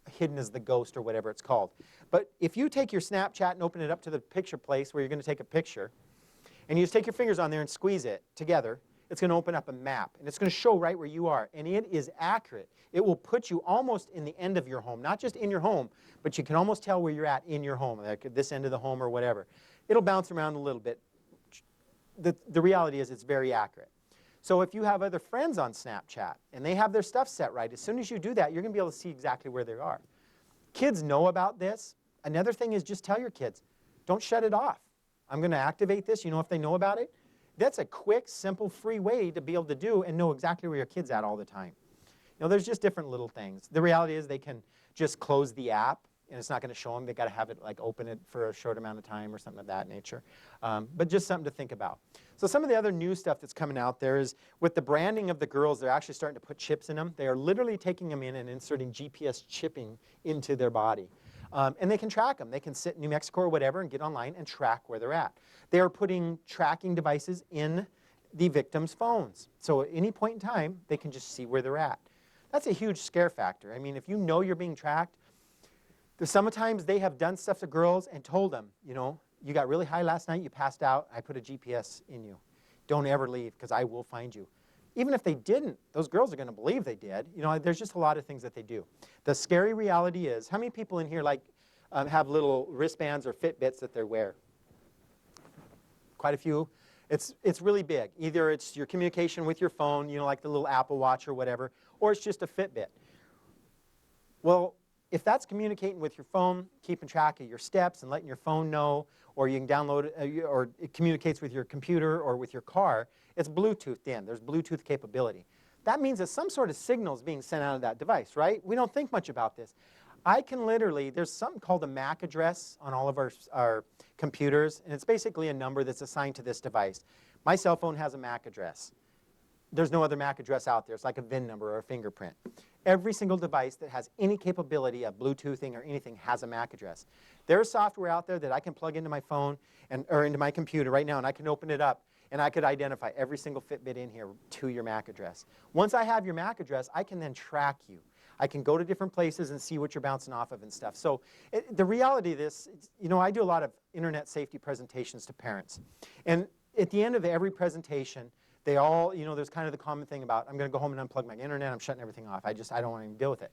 hidden as the ghost or whatever it's called. But if you take your Snapchat and open it up to the picture place where you're going to take a picture, and you just take your fingers on there and squeeze it together, it's going to open up a map, and it's going to show right where you are, and it is accurate. It will put you almost in the end of your home, not just in your home, but you can almost tell where you're at in your home, like at this end of the home or whatever. It'll bounce around a little bit. The reality is it's very accurate. So if you have other friends on Snapchat, and they have their stuff set right, as soon as you do that, you're going to be able to see exactly where they are. Kids know about this. Another thing is just tell your kids, don't shut it off. I'm going to activate this. If they know about it, That's a quick, simple, free way to be able to do and know exactly where your kid's at all the time. You know, there's just different little things. The reality is they can just close the app, and it's not going to show them. They've got to have it, like, open it for a short amount of time or something of that nature. But just something to think about. So some of the other new stuff that's coming out there is with the branding of the girls, they're actually starting to put chips in them. They are literally taking them in and inserting GPS chipping into their body. And they can track them. They can sit in New Mexico or whatever and get online and track where they're at. They are putting tracking devices in the victims' phones. So at any point in time, they can just see where they're at. That's a huge scare factor. I mean, if you know you're being tracked, sometimes they have done stuff to girls and told them, you know, you got really high last night, you passed out, I put a GPS in you. Don't ever leave because I will find you. Even if they didn't, those girls are going to believe they did. You know, there's just a lot of things that they do. The scary reality is, how many people in here have little wristbands or Fitbits that they wear? Quite a few. It's really big. Either it's your communication with your phone, you know, like the little Apple Watch or whatever, or it's just a Fitbit. Well, if that's communicating with your phone, keeping track of your steps and letting your phone know, or you can download it, or it communicates with your computer or with your car, it's Bluetoothed in. There's Bluetooth capability. That means that some sort of signal is being sent out of that device, right? We don't think much about this. I can literally, there's something called a MAC address on all of our computers, and it's basically a number that's assigned to this device. My cell phone has a MAC address. There's no other MAC address out there. It's like a VIN number or a fingerprint. Every single device that has any capability of Bluetoothing or anything has a MAC address. There's software out there that I can plug into my phone or into my computer right now, and I can open it up, and I could identify every single Fitbit in here to your MAC address. Once I have your MAC address, I can then track you. I can go to different places and see what you're bouncing off of and stuff. So the reality of this, you know, I do a lot of internet safety presentations to parents. And at the end of every presentation, they all, you know, there's kind of the common thing about, I'm going to go home and unplug my internet, I'm shutting everything off. I don't want to even deal with it.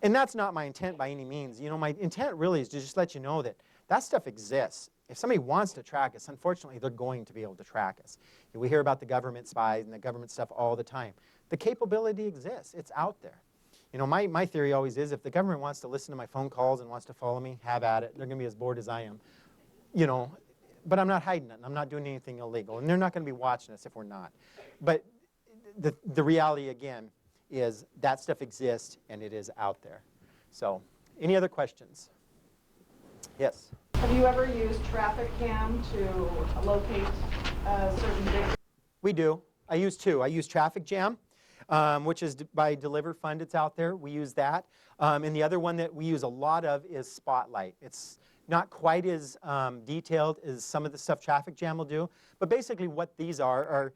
And that's not my intent by any means. You know, my intent really is to just let you know that that stuff exists. If somebody wants to track us, unfortunately, they're going to be able to track us. We hear about the government spies and the government stuff all the time. The capability exists. It's out there. You know, my theory always is if the government wants to listen to my phone calls and wants to follow me, have at it. They're going to be as bored as I am. You know, but I'm not hiding it. I'm not doing anything illegal. And they're not going to be watching us if we're not. But the reality, again, is that stuff exists and it is out there. So, any other questions? Yes? Have you ever used traffic cam to locate certain victims? We do. I use two. I use Traffic Jam, which is by Deliver Fund. It's out there. We use that. And the other one that we use a lot of is Spotlight. It's not quite as detailed as some of the stuff Traffic Jam will do. But basically what these are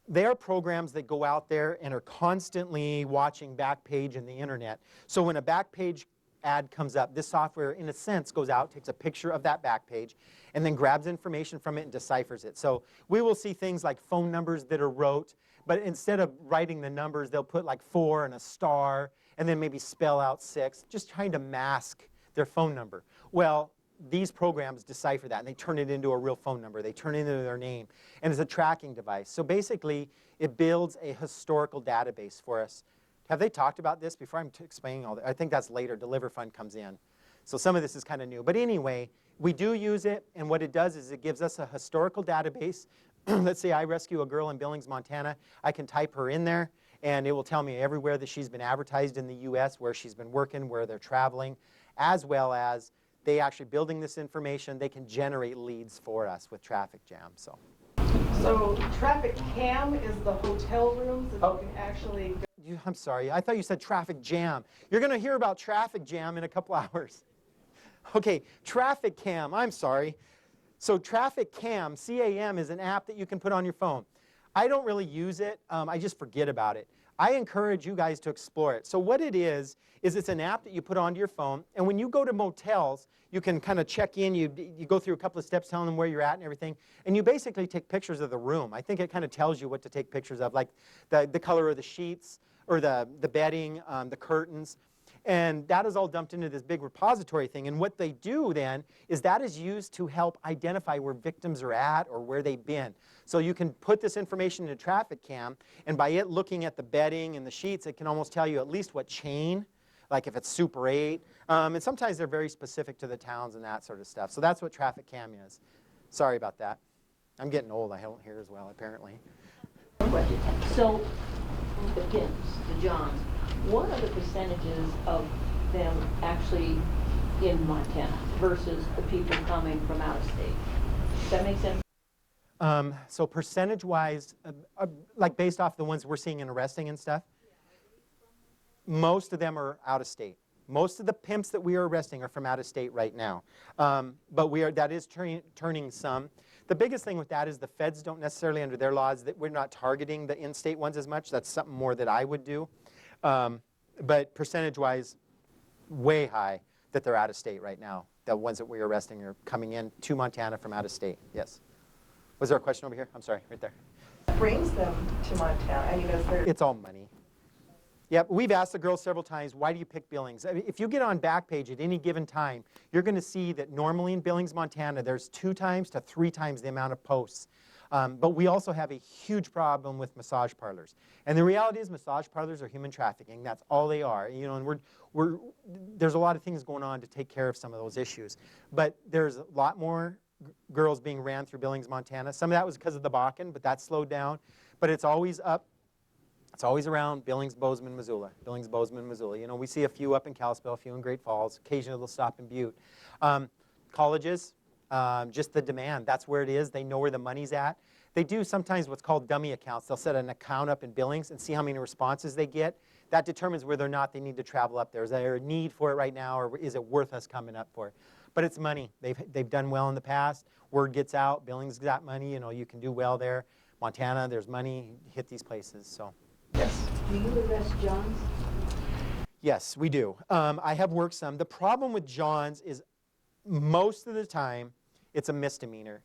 they are programs that go out there and are constantly watching Backpage and the internet. So when a Backpage ad comes up, this software, in a sense, goes out, takes a picture of that Backpage, and then grabs information from it and deciphers it. So we will see things like phone numbers that are wrote, but instead of writing the numbers, they'll put like 4 and a star, and then maybe spell out 6, just trying to mask their phone number. Well, these programs decipher that, and they turn it into a real phone number. They turn it into their name, and it's a tracking device. So basically, it builds a historical database for us. Have they talked about this before? I'm explaining all that. I think that's later. Deliver Fund comes in. So some of this is kind of new. But anyway, we do use it, and what it does is it gives us a historical database. Let's say I rescue a girl in Billings, Montana. I can type her in there, and it will tell me everywhere that she's been advertised in the U.S., where she's been working, where they're traveling, as well as they actually building this information. They can generate leads for us with Traffic Jam. So Traffic cam is the hotel rooms that you can actually go. I'm sorry. I thought you said Traffic Jam. You're going to hear about Traffic Jam in a couple hours. Okay, Traffic Cam. I'm sorry. So Traffic Cam, C-A-M, is an app that you can put on your phone. I don't really use it. I just forget about it. I encourage you guys to explore it. So what it is it's an app that you put onto your phone, and when you go to motels, you can kind of check in. You go through a couple of steps telling them where you're at and everything, and you basically take pictures of the room. I think it kind of tells you what to take pictures of, like the color of the sheets, or the bedding, the curtains. And that is all dumped into this big repository thing. And what they do then is that is used to help identify where victims are at or where they've been. So you can put this information into Traffic Cam, and by it looking at the bedding and the sheets, it can almost tell you at least what chain, like if it's Super 8. And sometimes they're very specific to the towns and that sort of stuff. So that's what Traffic Cam is. Sorry about that. I'm getting old. I don't hear as well, apparently. Question. So, the pimps, the Johns, what are the percentages of them actually in Montana versus the people coming from out of state? Does that make sense? So percentage-wise, like based off the ones we're seeing in arresting and stuff, most of them are out of state. Most of the pimps that we are arresting are from out of state right now. But that is turning some. The biggest thing with that is the feds don't necessarily, under their laws, that we're not targeting the in-state ones as much. That's something more that I would do. But percentage-wise, way high that they're out of state right now. The ones that we're arresting are coming in to Montana from out of state. Yes. Was there a question over here? I'm sorry, right there. What brings them to Montana? I mean, is there... It's all money. Yep, we've asked the girls several times, why do you pick Billings? I mean, if you get on Backpage at any given time, you're going to see that normally in Billings, Montana, there's 2 times to 3 times the amount of posts. But we also have a huge problem with massage parlors. And the reality is massage parlors are human trafficking. That's all they are. You know, and there's a lot of things going on to take care of some of those issues. But there's a lot more girls being ran through Billings, Montana. Some of that was because of the Bakken, but that slowed down. But it's always up. It's always around Billings, Bozeman, Missoula. Billings, Bozeman, Missoula. You know, we see a few up in Kalispell, a few in Great Falls. Occasionally they'll stop in Butte. Colleges, just the demand. That's where it is. They know where the money's at. They do sometimes what's called dummy accounts. They'll set an account up in Billings and see how many responses they get. That determines whether or not they need to travel up there. Is there a need for it right now, or is it worth us coming up for it? But it's money. They've done well in the past. Word gets out. Billings got money. You know, you can do well there. Montana, there's money. Hit these places. So, yes. Do you arrest Johns? Yes, we do. I have worked some. The problem with Johns is most of the time it's a misdemeanor.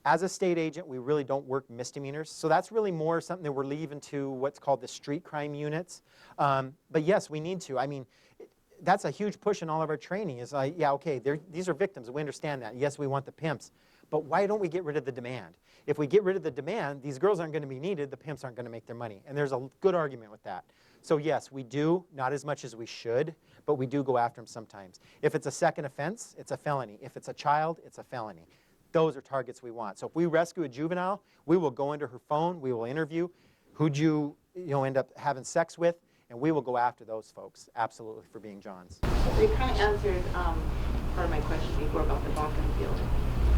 As a state agent, we really don't work misdemeanors. So that's really more something that we're leaving to what's called the street crime units. But yes, we need to. I mean, that's a huge push in all of our training. Is like, yeah, okay, these are victims. We understand that. Yes, we want the pimps. But why don't we get rid of the demand? If we get rid of the demand, these girls aren't going to be needed. The pimps aren't going to make their money. And there's a good argument with that. So yes, we do, not as much as we should, but we do go after them sometimes. If it's a second offense, it's a felony. If it's a child, it's a felony. Those are targets we want. So if we rescue a juvenile, we will go into her phone, we will interview, who'd you end up having sex with, and we will go after those folks, absolutely, for being Johns. You kind of answered part of my question before about the Bakken field.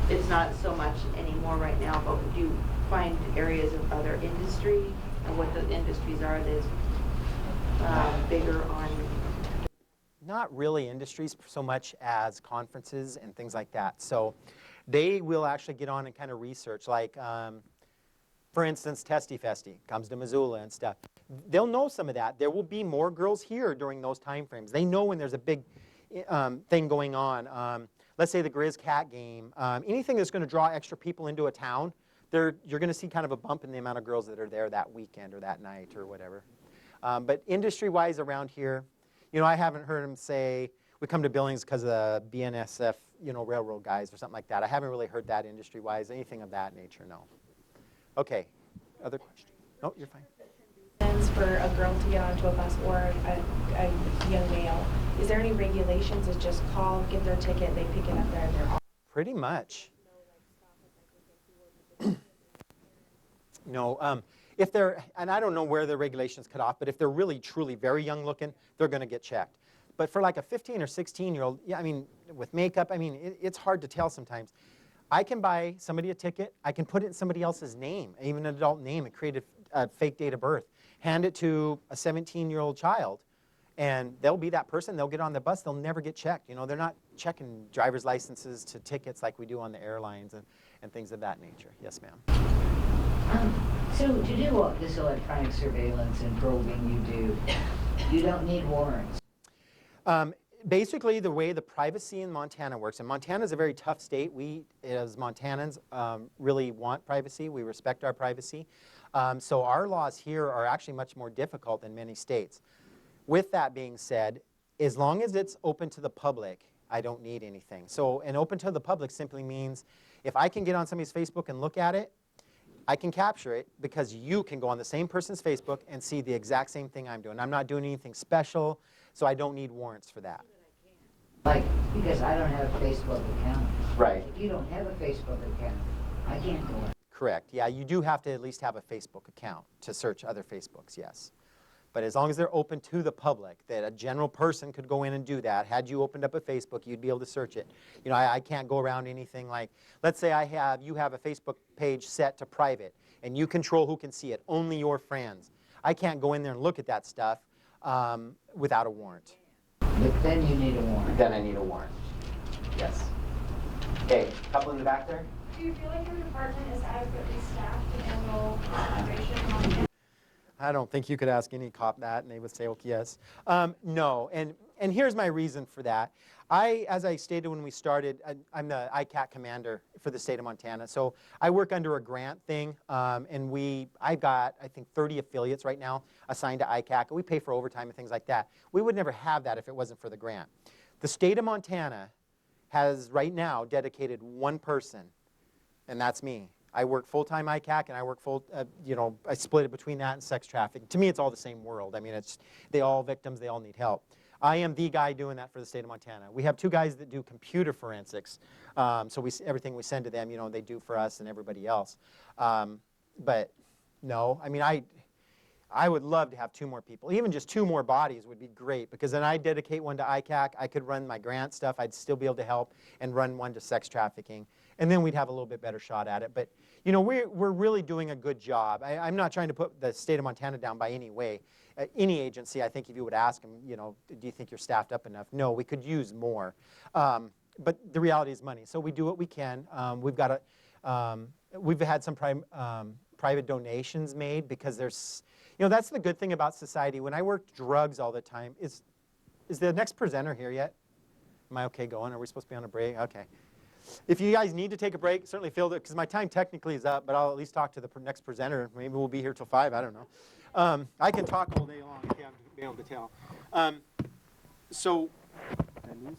It's not so much anymore right now, but would you find areas of other industry, and what the industries are that is bigger on? Not really industries so much as conferences and things like that. So they will actually get on and kind of research, like, for instance, Testy Festy comes to Missoula and stuff. They'll know some of that. There will be more girls here during those time frames. They know when there's a big thing going on. Let's say the Grizz Cat game. Anything that's going to draw extra people into a town, you're going to see kind of a bump in the amount of girls that are there that weekend or that night or whatever. But industry-wise around here, I haven't heard them say, we come to Billings because of the BNSF, railroad guys or something like that. I haven't really heard that industry-wise, anything of that nature, no. Okay, other question? No, you're fine. For a girl to get onto a bus or a young male, is there any regulations? It's just call, get their ticket, they pick it up there, and they're off? Pretty much. No, if they're, and I don't know where the regulations cut off, but if they're really, truly very young looking, they're going to get checked. But for like a 15 or 16-year-old, yeah, I mean, with makeup, I mean, it's hard to tell sometimes. I can buy somebody a ticket. I can put it in somebody else's name, even an adult name, and create a fake date of birth. Hand it to a 17-year-old child, and they'll be that person. They'll get on the bus. They'll never get checked. They're not checking driver's licenses to tickets like we do on the airlines and things of that nature. Yes, ma'am. So to do all this electronic surveillance and probing you don't need warrants? Basically, the way the privacy in Montana works, and Montana is a very tough state. We, as Montanans, really want privacy. We respect our privacy. So our laws here are actually much more difficult than many states. With that being said, as long as it's open to the public, I don't need anything. So, and open to the public simply means if I can get on somebody's Facebook and look at it, I can capture it because you can go on the same person's Facebook and see the exact same thing I'm doing. I'm not doing anything special, so I don't need warrants for that. Like, because I don't have a Facebook account. Right. If you don't have a Facebook account, I can't go on. Correct. Yeah, you do have to at least have a Facebook account to search other Facebooks, yes. But as long as they're open to the public, that a general person could go in and do that. Had you opened up a Facebook, you'd be able to search it. You know, I can't go around anything like, let's say you have a Facebook page set to private, and you control who can see it, only your friends. I can't go in there and look at that stuff without a warrant. But then you need a warrant. Then I need a warrant. Yes. Okay, couple in the back there. Do you feel like your department is adequately staffed to handle this immigration? I don't think you could ask any cop that, and they would say, okay, yes. No, and here's my reason for that. As I stated when we started, I'm the ICAC commander for the state of Montana. So I work under a grant thing, and I've got, I think, 30 affiliates right now assigned to ICAC. We pay for overtime and things like that. We would never have that if it wasn't for the grant. The state of Montana has right now dedicated one person, and that's me. I work full-time ICAC, and I work I split it between that and sex trafficking. To me, it's all the same world. I mean, they all victims, they all need help. I am the guy doing that for the state of Montana. We have 2 guys that do computer forensics. So everything we send to them, they do for us and everybody else. But no, I mean, I would love to have 2 more people. Even just 2 more bodies would be great, because then I dedicate one to ICAC. I could run my grant stuff. I'd still be able to help and run one to sex trafficking. And then we'd have a little bit better shot at it. But, we're really doing a good job. I'm not trying to put the state of Montana down by any way. Any agency, I think if you would ask them, do you think you're staffed up enough? No, we could use more. But the reality is money. So we do what we can. We've had some private donations made, because there's, that's the good thing about society. When I worked drugs all the time, is the next presenter here yet? Am I okay going? Are we supposed to be on a break? Okay. If you guys need to take a break, certainly feel that, because my time technically is up, but I'll at least talk to the next presenter. Maybe we'll be here till 5, I don't know. I can talk all day long if you haven't been able to tell. So, did I lose?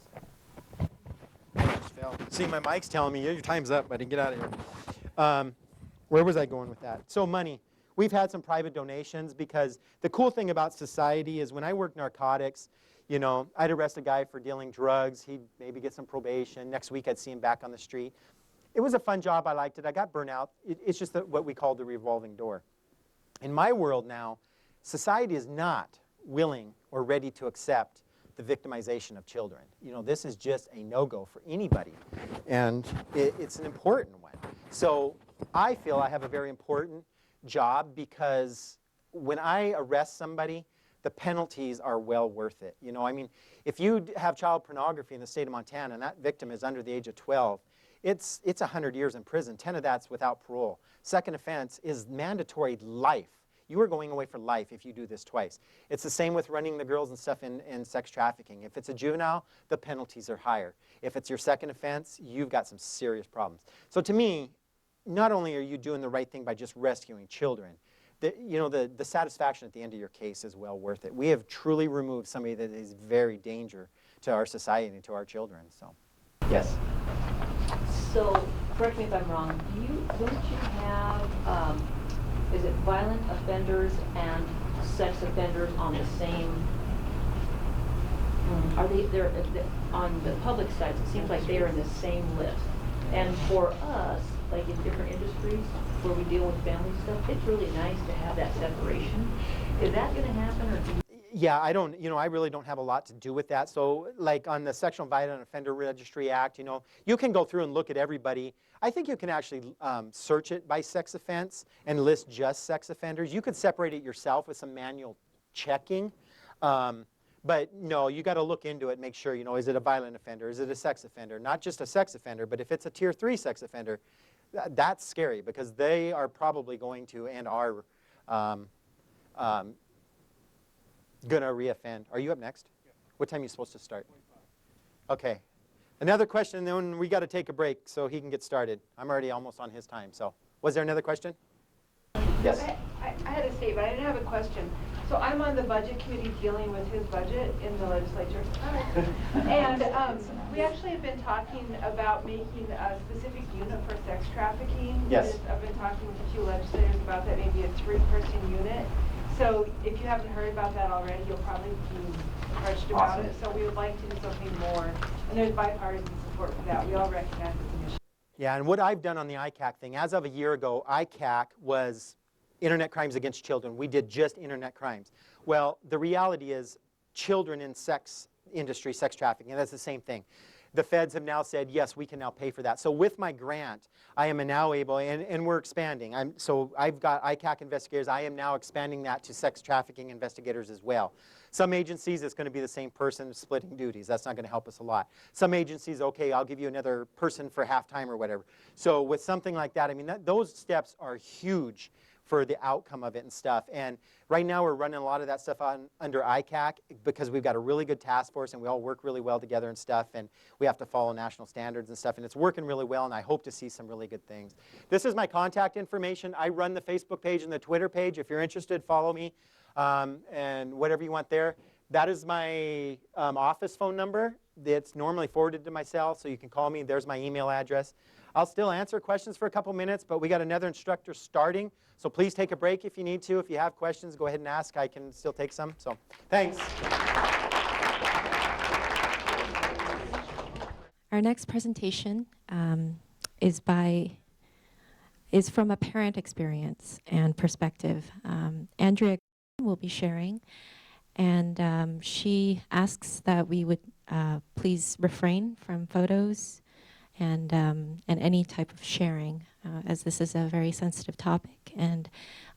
I just fell. See, my mic's telling me, your time's up, buddy, get out of here. Where was I going with that? So money. We've had some private donations, because the cool thing about society is when I worked narcotics, I'd arrest a guy for dealing drugs. He'd maybe get some probation. Next week, I'd see him back on the street. It was a fun job. I liked it. I got burnt out. It's just what we call the revolving door. In my world now, society is not willing or ready to accept the victimization of children. This is just a no-go for anybody, and it's an important one. So I feel I have a very important job, because when I arrest somebody, the penalties are well worth it. I mean, if you have child pornography in the state of Montana and that victim is under the age of 12, it's 100 years in prison. 10 of that's without parole. Second offense is mandatory life. You are going away for life if you do this twice. It's the same with running the girls and stuff in sex trafficking. If it's a juvenile, the penalties are higher. If it's your second offense, you've got some serious problems. So to me, not only are you doing the right thing by just rescuing children, the satisfaction at the end of your case is well worth it. We have truly removed somebody that is very danger to our society and to our children. So, yes. So, correct me if I'm wrong, don't you have, is it violent offenders and sex offenders on the same, they're on the public side, it seems like they are in the same list. And for us, like in different industries where we deal with family stuff, it's really nice to have that separation. Is that going to happen, or do you? Yeah, I really don't have a lot to do with that. So, like on the Sexual Violent Offender Registry Act, you can go through and look at everybody. I think you can actually search it by sex offense and list just sex offenders. You could separate it yourself with some manual checking. But no, you got to look into it, make sure, is it a violent offender? Is it a sex offender? Not just a sex offender, but if it's a tier 3 sex offender, that's scary, because they are probably going to and are going to reoffend. Are you up next? Yeah. What time are you supposed to start? 25. Okay. Another question, then we got to take a break so he can get started. I'm already almost on his time. So, was there another question? Yes. I had a statement. I didn't have a question. So I'm on the budget committee dealing with his budget in the legislature. And we actually have been talking about making a specific unit for sex trafficking. Yes. I've been talking with a few legislators about that, maybe a 3-person unit. So if you haven't heard about that already, you'll probably be approached about Awesome. it. So we would like to do something more. And there's bipartisan support for that. We all recognize it's an issue. Yeah, and what I've done on the ICAC thing, as of a year ago, ICAC was Internet Crimes Against Children. We did just internet crimes. Well, the reality is children in sex industry, sex trafficking, and that's the same thing. The feds have now said, yes, we can now pay for that. So with my grant, I am now able, and we're expanding. So I've got ICAC investigators. I am now expanding that to sex trafficking investigators as well. Some agencies, it's going to be the same person splitting duties. That's not going to help us a lot. Some agencies, okay, I'll give you another person for half-time or whatever. So with something like that, I mean, those steps are huge for the outcome of it and stuff. And right now we're running a lot of that stuff under ICAC because we've got a really good task force and we all work really well together and stuff, and we have to follow national standards and stuff, and it's working really well, and I hope to see some really good things. This is my contact information. I run the Facebook page and the Twitter page. If you're interested, follow me and whatever you want there. That is my office phone number. It's normally forwarded to my cell, so you can call me. There's my email address. I'll still answer questions for a couple minutes, but we got another instructor starting, so please take a break if you need to. If you have questions, go ahead and ask. I can still take some. So thanks. Our next presentation is from a parent experience and perspective. Andrea will be sharing, and she asks that we would please refrain from photos and any type of sharing, as this is a very sensitive topic, and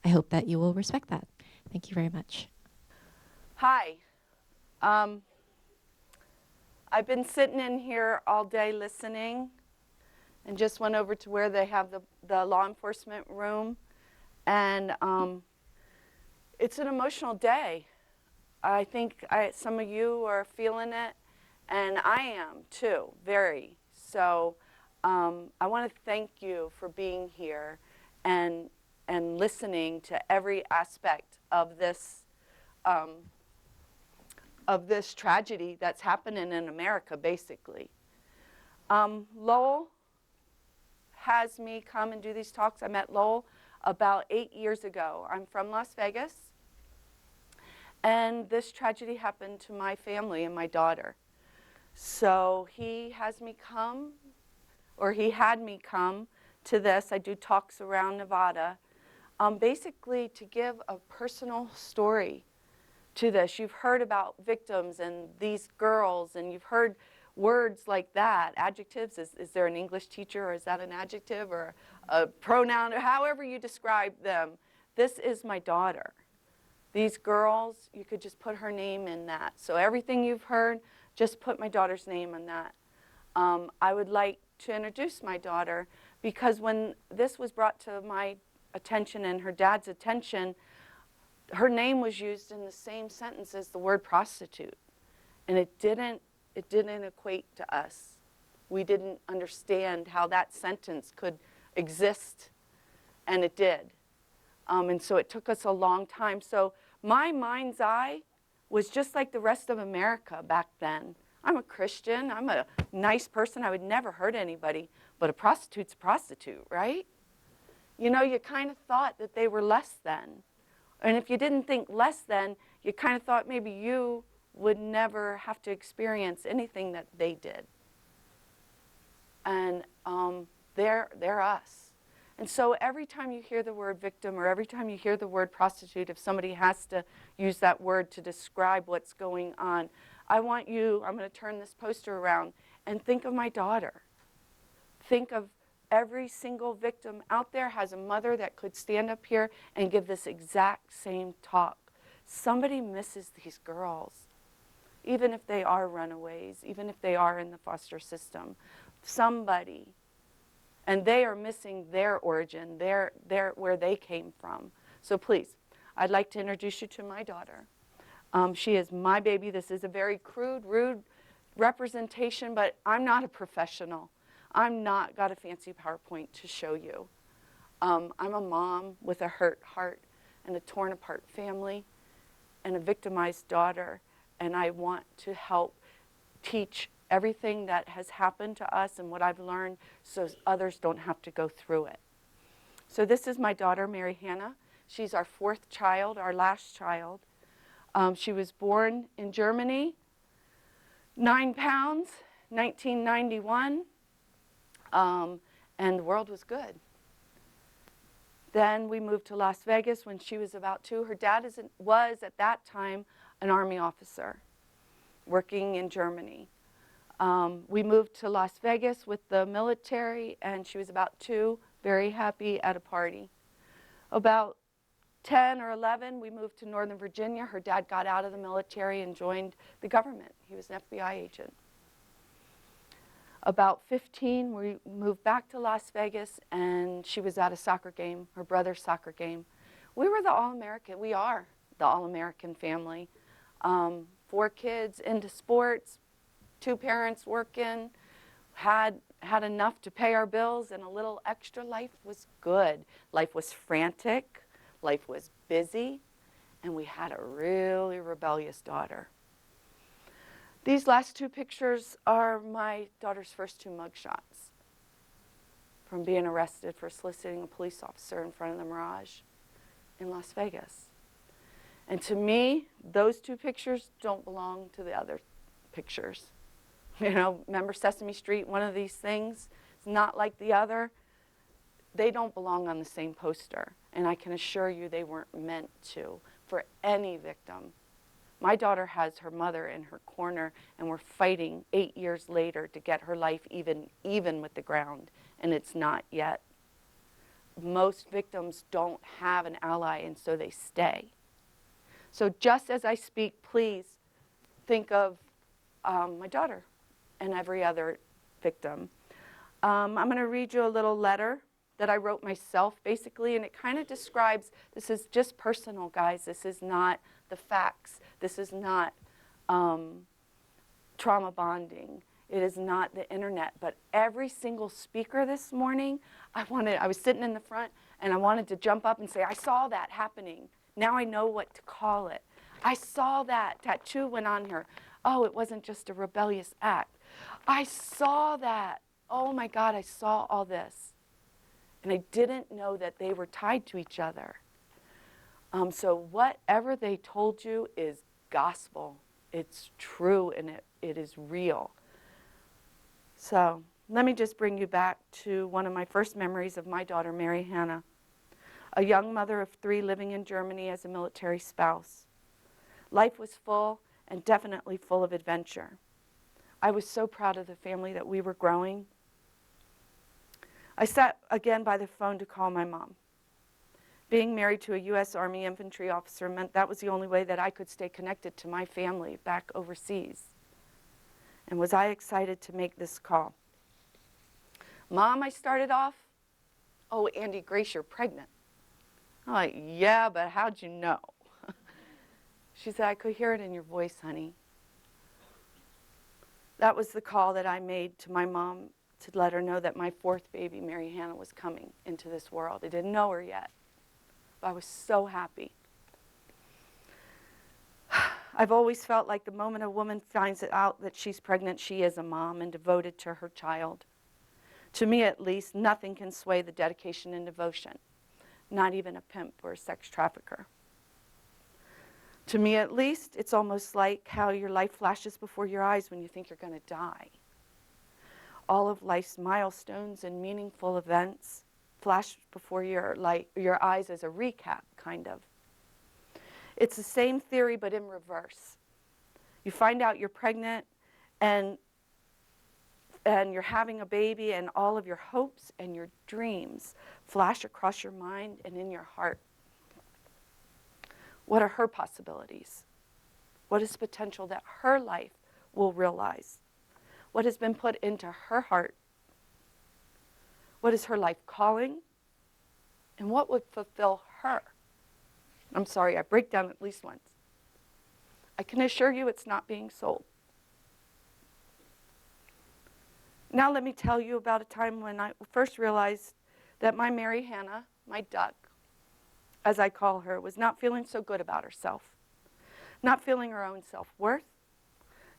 I hope that you will respect that. Thank you very much. Hi. I've been sitting in here all day listening, and just went over to where they have the law enforcement room, and it's an emotional day. I think some of you are feeling it, and I am too, very. So I want to thank you for being here and listening to every aspect of this tragedy that's happening in America, basically. Lowell has me come and do these talks. I met Lowell about 8 years ago. I'm from Las Vegas, and this tragedy happened to my family and my daughter. So he has me come, or he had me come to this. I do talks around Nevada, basically to give a personal story to this. You've heard about victims and these girls, and you've heard words like that, adjectives. Is there an English teacher, or is that an adjective, or a pronoun, or however you describe them? This is my daughter. These girls, you could just put her name in that. So everything you've heard, just put my daughter's name in that. I would like to introduce my daughter, because when this was brought to my attention and her dad's attention, her name was used in the same sentence as the word prostitute, and it didn't equate to us. We didn't understand how that sentence could exist, and it did. And so it took us a long time. So my mind's eye was just like the rest of America back then. I'm a Christian, I'm a nice person, I would never hurt anybody, but a prostitute's a prostitute, right? You know, you kind of thought that they were less than. And if you didn't think less than, you kind of thought maybe you would never have to experience anything that they did. And they're us. And so every time you hear the word victim, or every time you hear the word prostitute, if somebody has to use that word to describe what's going on, I'm going to turn this poster around and think of my daughter. Think of every single victim out there has a mother that could stand up here and give this exact same talk. Somebody misses these girls, even if they are runaways, even if they are in the foster system. Somebody. And they are missing their origin, their where they came from. So please, I'd like to introduce you to my daughter. She is my baby. This is a very crude, rude representation, but I'm not a professional. I'm not got a fancy PowerPoint to show you. I'm a mom with a hurt heart and a torn apart family and a victimized daughter, and I want to help teach everything that has happened to us and what I've learned so others don't have to go through it. So this is my daughter, Mary Hannah. She's our 4th child, our last child. She was born in Germany, 9 pounds, 1991. and the world was good. Then we moved to Las Vegas when she was about 2. Her dad was at that time an Army officer working in Germany. We moved to Las Vegas with the military, and she was about 2, very happy at a party. About 10 or 11, we moved to Northern Virginia. Her dad got out of the military and joined the government. He was an FBI agent. About 15, we moved back to Las Vegas, and she was at a soccer game, her brother's soccer game. We were the all-American. We are the all-American family. 4 kids into sports, 2 parents working, had enough to pay our bills, and a little extra. Life was good. Life was frantic. Life was busy. And we had a really rebellious daughter. These last 2 pictures are my daughter's first 2 mugshots from being arrested for soliciting a police officer in front of the Mirage in Las Vegas. And to me, those 2 pictures don't belong to the other pictures. You know, remember Sesame Street, one of these things? It's not like the other. They don't belong on the same poster. And I can assure you they weren't meant to for any victim. My daughter has her mother in her corner, and we're fighting 8 years later to get her life even with the ground, and it's not yet. Most victims don't have an ally, and so they stay. So just as I speak, please think of my daughter and every other victim. I'm going to read you a little letter that I wrote myself, basically, and it kind of describes, this is just personal, guys. This is not the facts. This is not trauma bonding. It is not the internet. But every single speaker this morning, I was sitting in the front, and I wanted to jump up and say, I saw that happening. Now I know what to call it. I saw that tattoo went on her. Oh, it wasn't just a rebellious act. I saw that. Oh my God, I saw all this. And I didn't know that they were tied to each other. So whatever they told you is gospel. It's true, and it is real. So let me just bring you back to one of my first memories of my daughter, Mary Hannah, a young mother of 3 living in Germany as a military spouse. Life was full and definitely full of adventure. I was so proud of the family that we were growing. I sat again by the phone to call my mom. Being married to a U.S. Army infantry officer meant that was the only way that I could stay connected to my family back overseas. And was I excited to make this call? Mom, I started off, oh, Andy Grace, you're pregnant. I'm like, yeah, but how'd you know? She said, I could hear it in your voice, honey. That was the call that I made to my mom to let her know that my 4th baby, Mary Hannah, was coming into this world. I didn't know her yet, but I was so happy. I've always felt like the moment a woman finds out that she's pregnant, she is a mom and devoted to her child. To me, at least, nothing can sway the dedication and devotion, not even a pimp or a sex trafficker. To me, at least, it's almost like how your life flashes before your eyes when you think you're going to die. All of life's milestones and meaningful events flash before your eyes as a recap, kind of. It's the same theory, but in reverse. You find out you're pregnant, and you're having a baby, and all of your hopes and your dreams flash across your mind and in your heart. What are her possibilities? What is potential that her life will realize? What has been put into her heart? What is her life calling? And what would fulfill her? I'm sorry, I break down at least once. I can assure you it's not being sold. Now let me tell you about a time when I first realized that my Mary Hannah, my duck, as I call her, was not feeling so good about herself, not feeling her own self-worth,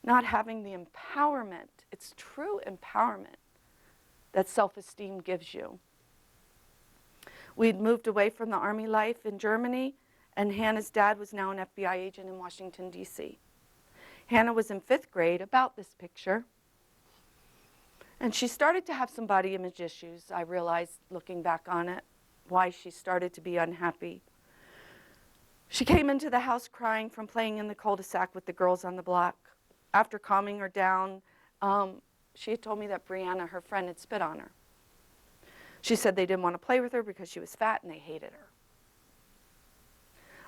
not having the empowerment, it's true empowerment, that self-esteem gives you. We'd moved away from the Army life in Germany, and Hannah's dad was now an FBI agent in Washington, D.C. Hannah was in 5th grade, about this picture, And she started to have some body image issues. I realized, looking back on it, why she started to be unhappy. She came into the house crying from playing in the cul-de-sac with the girls on the block. After calming her down, she had told me that Brianna, her friend, had spit on her. She said they didn't want to play with her because she was fat and they hated her.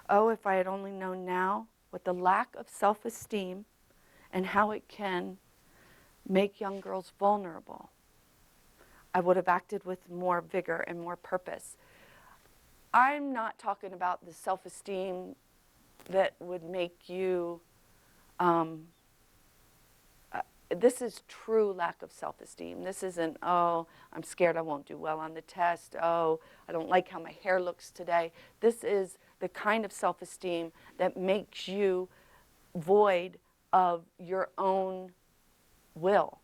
Oh, if I had only known now what the lack of self-esteem and how it can make young girls vulnerable, I would have acted with more vigor and more purpose. I'm not talking about the self-esteem that would make you, this is true lack of self-esteem. This isn't, oh, I'm scared I won't do well on the test. Oh, I don't like how my hair looks today. This is the kind of self-esteem that makes you void of your own will.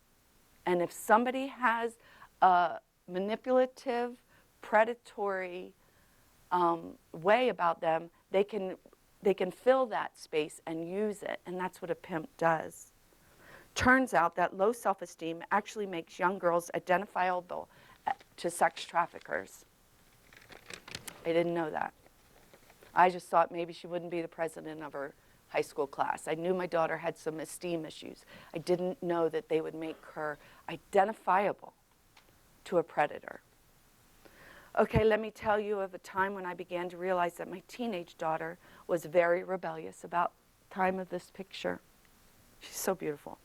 And if somebody has a manipulative, predatory way about them, they can fill that space and use it, and that's what a pimp does. Turns out that low self-esteem actually makes young girls identifiable to sex traffickers. I didn't know that. I just thought maybe she wouldn't be the president of her high school class. I knew my daughter had some esteem issues. I didn't know that they would make her identifiable to a predator. Okay, let me tell you of a time when I began to realize that my teenage daughter was very rebellious about the time of this picture. She's so beautiful.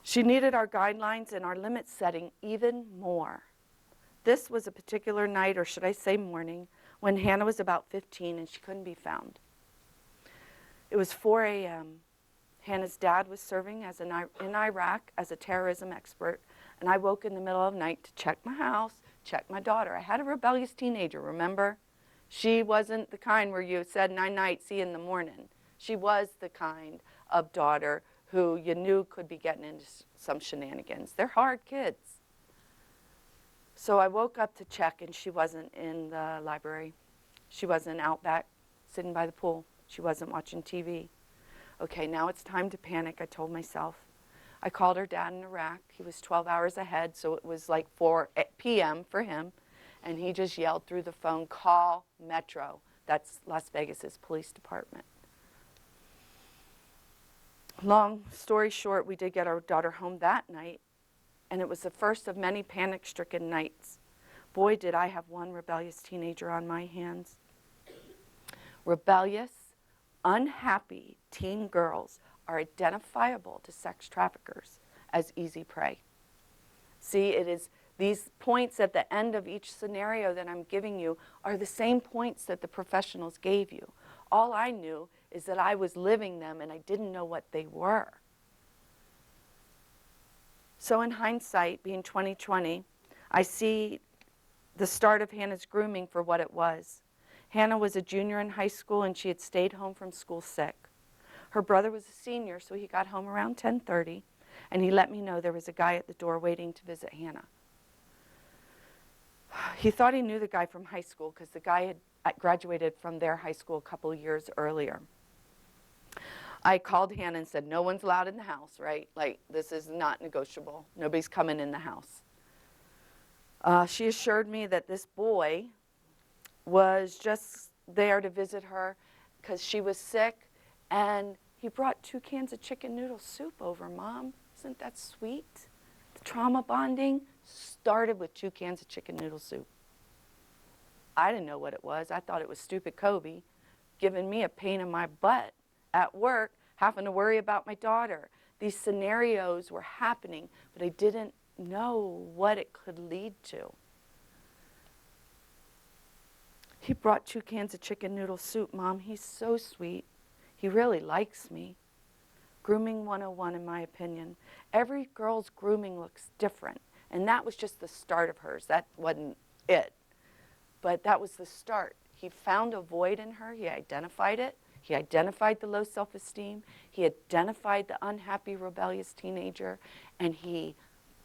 She needed our guidelines and our limit setting even more. This was a particular night, or should I say morning, when Hannah was about 15 and she couldn't be found. It was 4 a.m. Hannah's dad was serving in Iraq as a terrorism expert, and I woke in the middle of the night to check my house, check my daughter. I had a rebellious teenager, remember? She wasn't the kind where you said, night, see you in the morning. She was the kind of daughter who you knew could be getting into some shenanigans. They're hard kids. So I woke up to check, and she wasn't in the library. She wasn't out back sitting by the pool. She wasn't watching TV. Okay, now it's time to panic, I told myself. I called her dad in Iraq. He was 12 hours ahead, so it was like 4 p.m. for him. And he just yelled through the phone, call Metro. That's Las Vegas's police department. Long story short, we did get our daughter home that night, and it was the first of many panic-stricken nights. Boy, did I have one rebellious teenager on my hands. Rebellious, unhappy teen girls are identifiable to sex traffickers as easy prey. See, it is these points at the end of each scenario that I'm giving you are the same points that the professionals gave you. All I knew is that I was living them and I didn't know what they were. So in hindsight, being 2020, I see the start of Hannah's grooming for what it was. Hannah was a junior in high school and she had stayed home from school sick. Her brother was a senior, so he got home around 10:30, and he let me know there was a guy at the door waiting to visit Hannah. He thought he knew the guy from high school because the guy had graduated from their high school a couple of years earlier. I called Hannah and said, no one's allowed in the house, right? Like, this is not negotiable. Nobody's coming in the house. She assured me that this boy was just there to visit her because she was sick, and he brought 2 cans of chicken noodle soup over, Mom. Isn't that sweet? The trauma bonding started with 2 cans of chicken noodle soup. I didn't know what it was. I thought it was stupid Kobe giving me a pain in my butt at work, having to worry about my daughter. These scenarios were happening, but I didn't know what it could lead to. He brought 2 cans of chicken noodle soup, Mom. He's so sweet. He really likes me. Grooming 101, in my opinion. Every girl's grooming looks different, and that was just the start of hers. That wasn't it, but that was the start. He found a void in her. He identified it. He identified the low self-esteem. He identified the unhappy, rebellious teenager, and he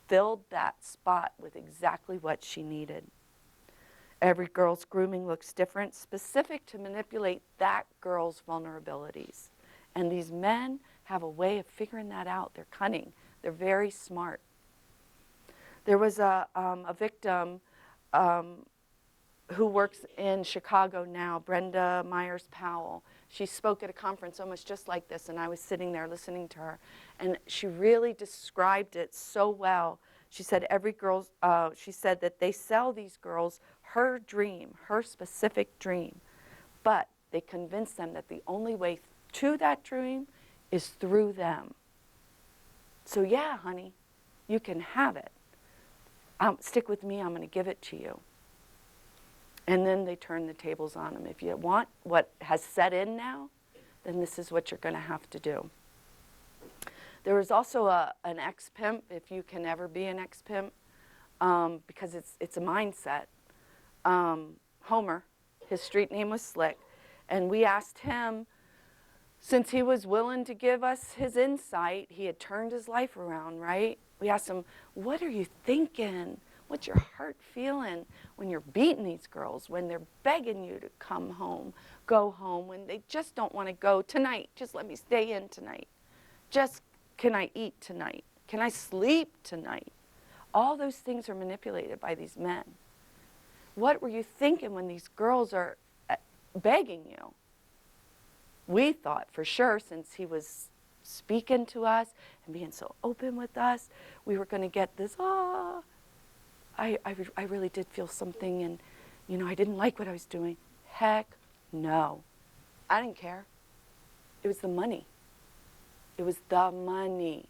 filled that spot with exactly what she needed. Every girl's grooming looks different, specific to manipulate that girl's vulnerabilities. And these men have a way of figuring that out. They're cunning. They're very smart. There was a victim who works in Chicago now, Brenda Myers Powell. She spoke at a conference almost just like this, and I was sitting there listening to her. And she really described it so well. She said she said that they sell these girls her dream, her specific dream, but they convince them that the only way to that dream is through them. So yeah, honey, you can have it. Stick with me, I'm going to give it to you. And then they turn the tables on them. If you want what has set in now, then this is what you're going to have to do. There was also an ex-pimp, if you can ever be an ex-pimp, because it's a mindset. Homer, his street name was Slick, and we asked him, since he was willing to give us his insight, he had turned his life around, right? We asked him, what are you thinking? What's your heart feeling when you're beating these girls, when they're begging you to come home, go home, when they just don't want to go tonight? Just let me stay in tonight. Just, can I eat tonight? Can I sleep tonight? All those things are manipulated by these men. What were you thinking when these girls are begging you? We thought for sure, since he was speaking to us and being so open with us, we were going to get this, I really did feel something, and, you know, I didn't like what I was doing. Heck no. I didn't care. It was the money. It was the money.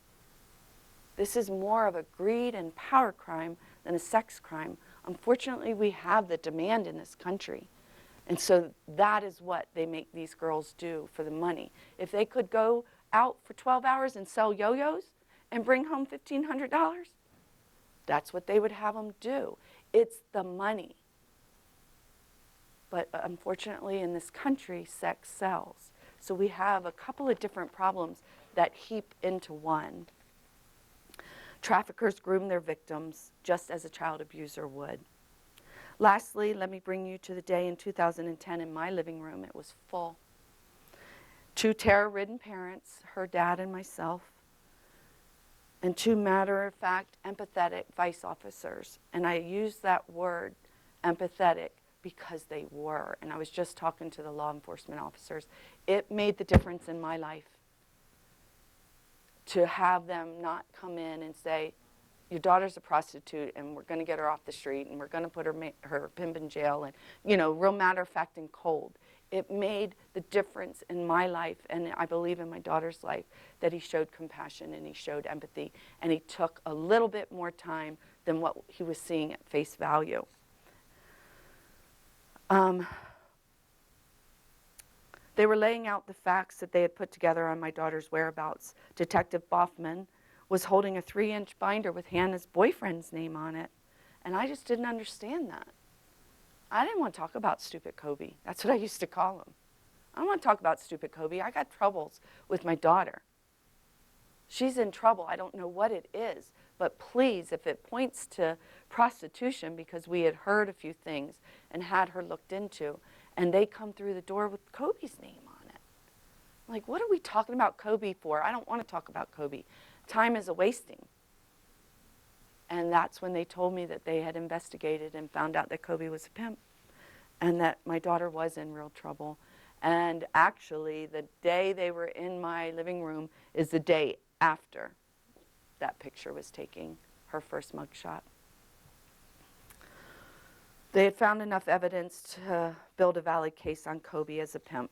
This is more of a greed and power crime than a sex crime. Unfortunately, we have the demand in this country. And so that is what they make these girls do for the money. If they could go out for 12 hours and sell yo-yos and bring home $1,500, that's what they would have them do. It's the money. But unfortunately, in this country, sex sells. So we have a couple of different problems that heap into one. Traffickers groom their victims just as a child abuser would. Lastly, let me bring you to the day in 2010 in my living room. It was full. 2 terror-ridden parents, her dad and myself, and 2 matter-of-fact, empathetic vice officers. And I use that word, empathetic, because they were. And I was just talking to the law enforcement officers. It made the difference in my life to have them not come in and say, your daughter's a prostitute and we're going to get her off the street and we're going to put her pimp in jail, and, you know, real matter-of-fact and cold. It made the difference in my life, and I believe in my daughter's life, that he showed compassion and he showed empathy, and he took a little bit more time than what he was seeing at face value. They were laying out the facts that they had put together on my daughter's whereabouts. Detective Boffman was holding a 3-inch binder with Hannah's boyfriend's name on it, and I just didn't understand that. I didn't want to talk about stupid Kobe. That's what I used to call him. I don't want to talk about stupid Kobe. I got troubles with my daughter. She's in trouble. I don't know what it is, but please, if it points to prostitution, because we had heard a few things and had her looked into, and they come through the door with Kobe's name on it. I'm like, what are we talking about Kobe for? I don't want to talk about Kobe. Time is a wasting. And that's when they told me that they had investigated and found out that Kobe was a pimp and that my daughter was in real trouble. And actually, the day they were in my living room is the day after that picture was taken, her first mugshot. They had found enough evidence to build a valid case on Kobe as a pimp.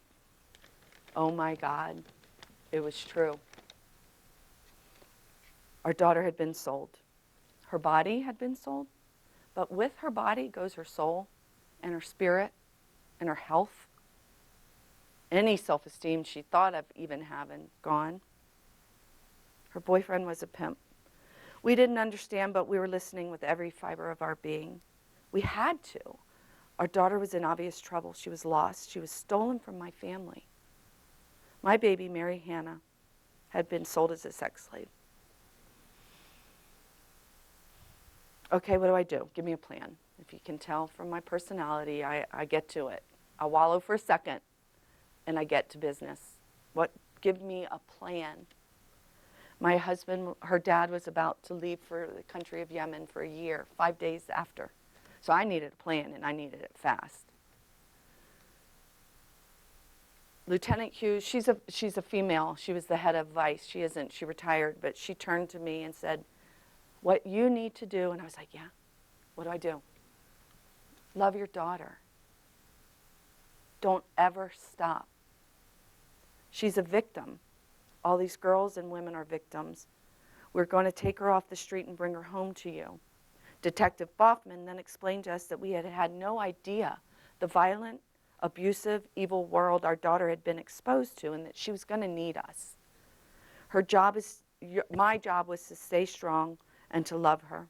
Oh my God, it was true. Our daughter had been sold. Her body had been sold, but with her body goes her soul and her spirit and her health. Any self-esteem she thought of even having gone. Her boyfriend was a pimp. We didn't understand, but we were listening with every fiber of our being. We had to. Our daughter was in obvious trouble. She was lost. She was stolen from my family. My baby, Mary Hannah, had been sold as a sex slave. Okay, what do? Give me a plan. If you can tell from my personality, I get to it. I wallow for a second, and I get to business. Give me a plan. My husband, her dad was about to leave for the country of Yemen for a year, 5 days after. So I needed a plan, and I needed it fast. Lieutenant Hughes, she's a female. She was the head of Vice. She isn't. She retired, but she turned to me and said, "What you need to do," and I was like, "Yeah, what do I do?" "Love your daughter. Don't ever stop. She's a victim. All these girls and women are victims. We're going to take her off the street and bring her home to you." Detective Boffman then explained to us that we had had no idea the violent, abusive, evil world our daughter had been exposed to, and that she was going to need us. My job was to stay strong and to love her.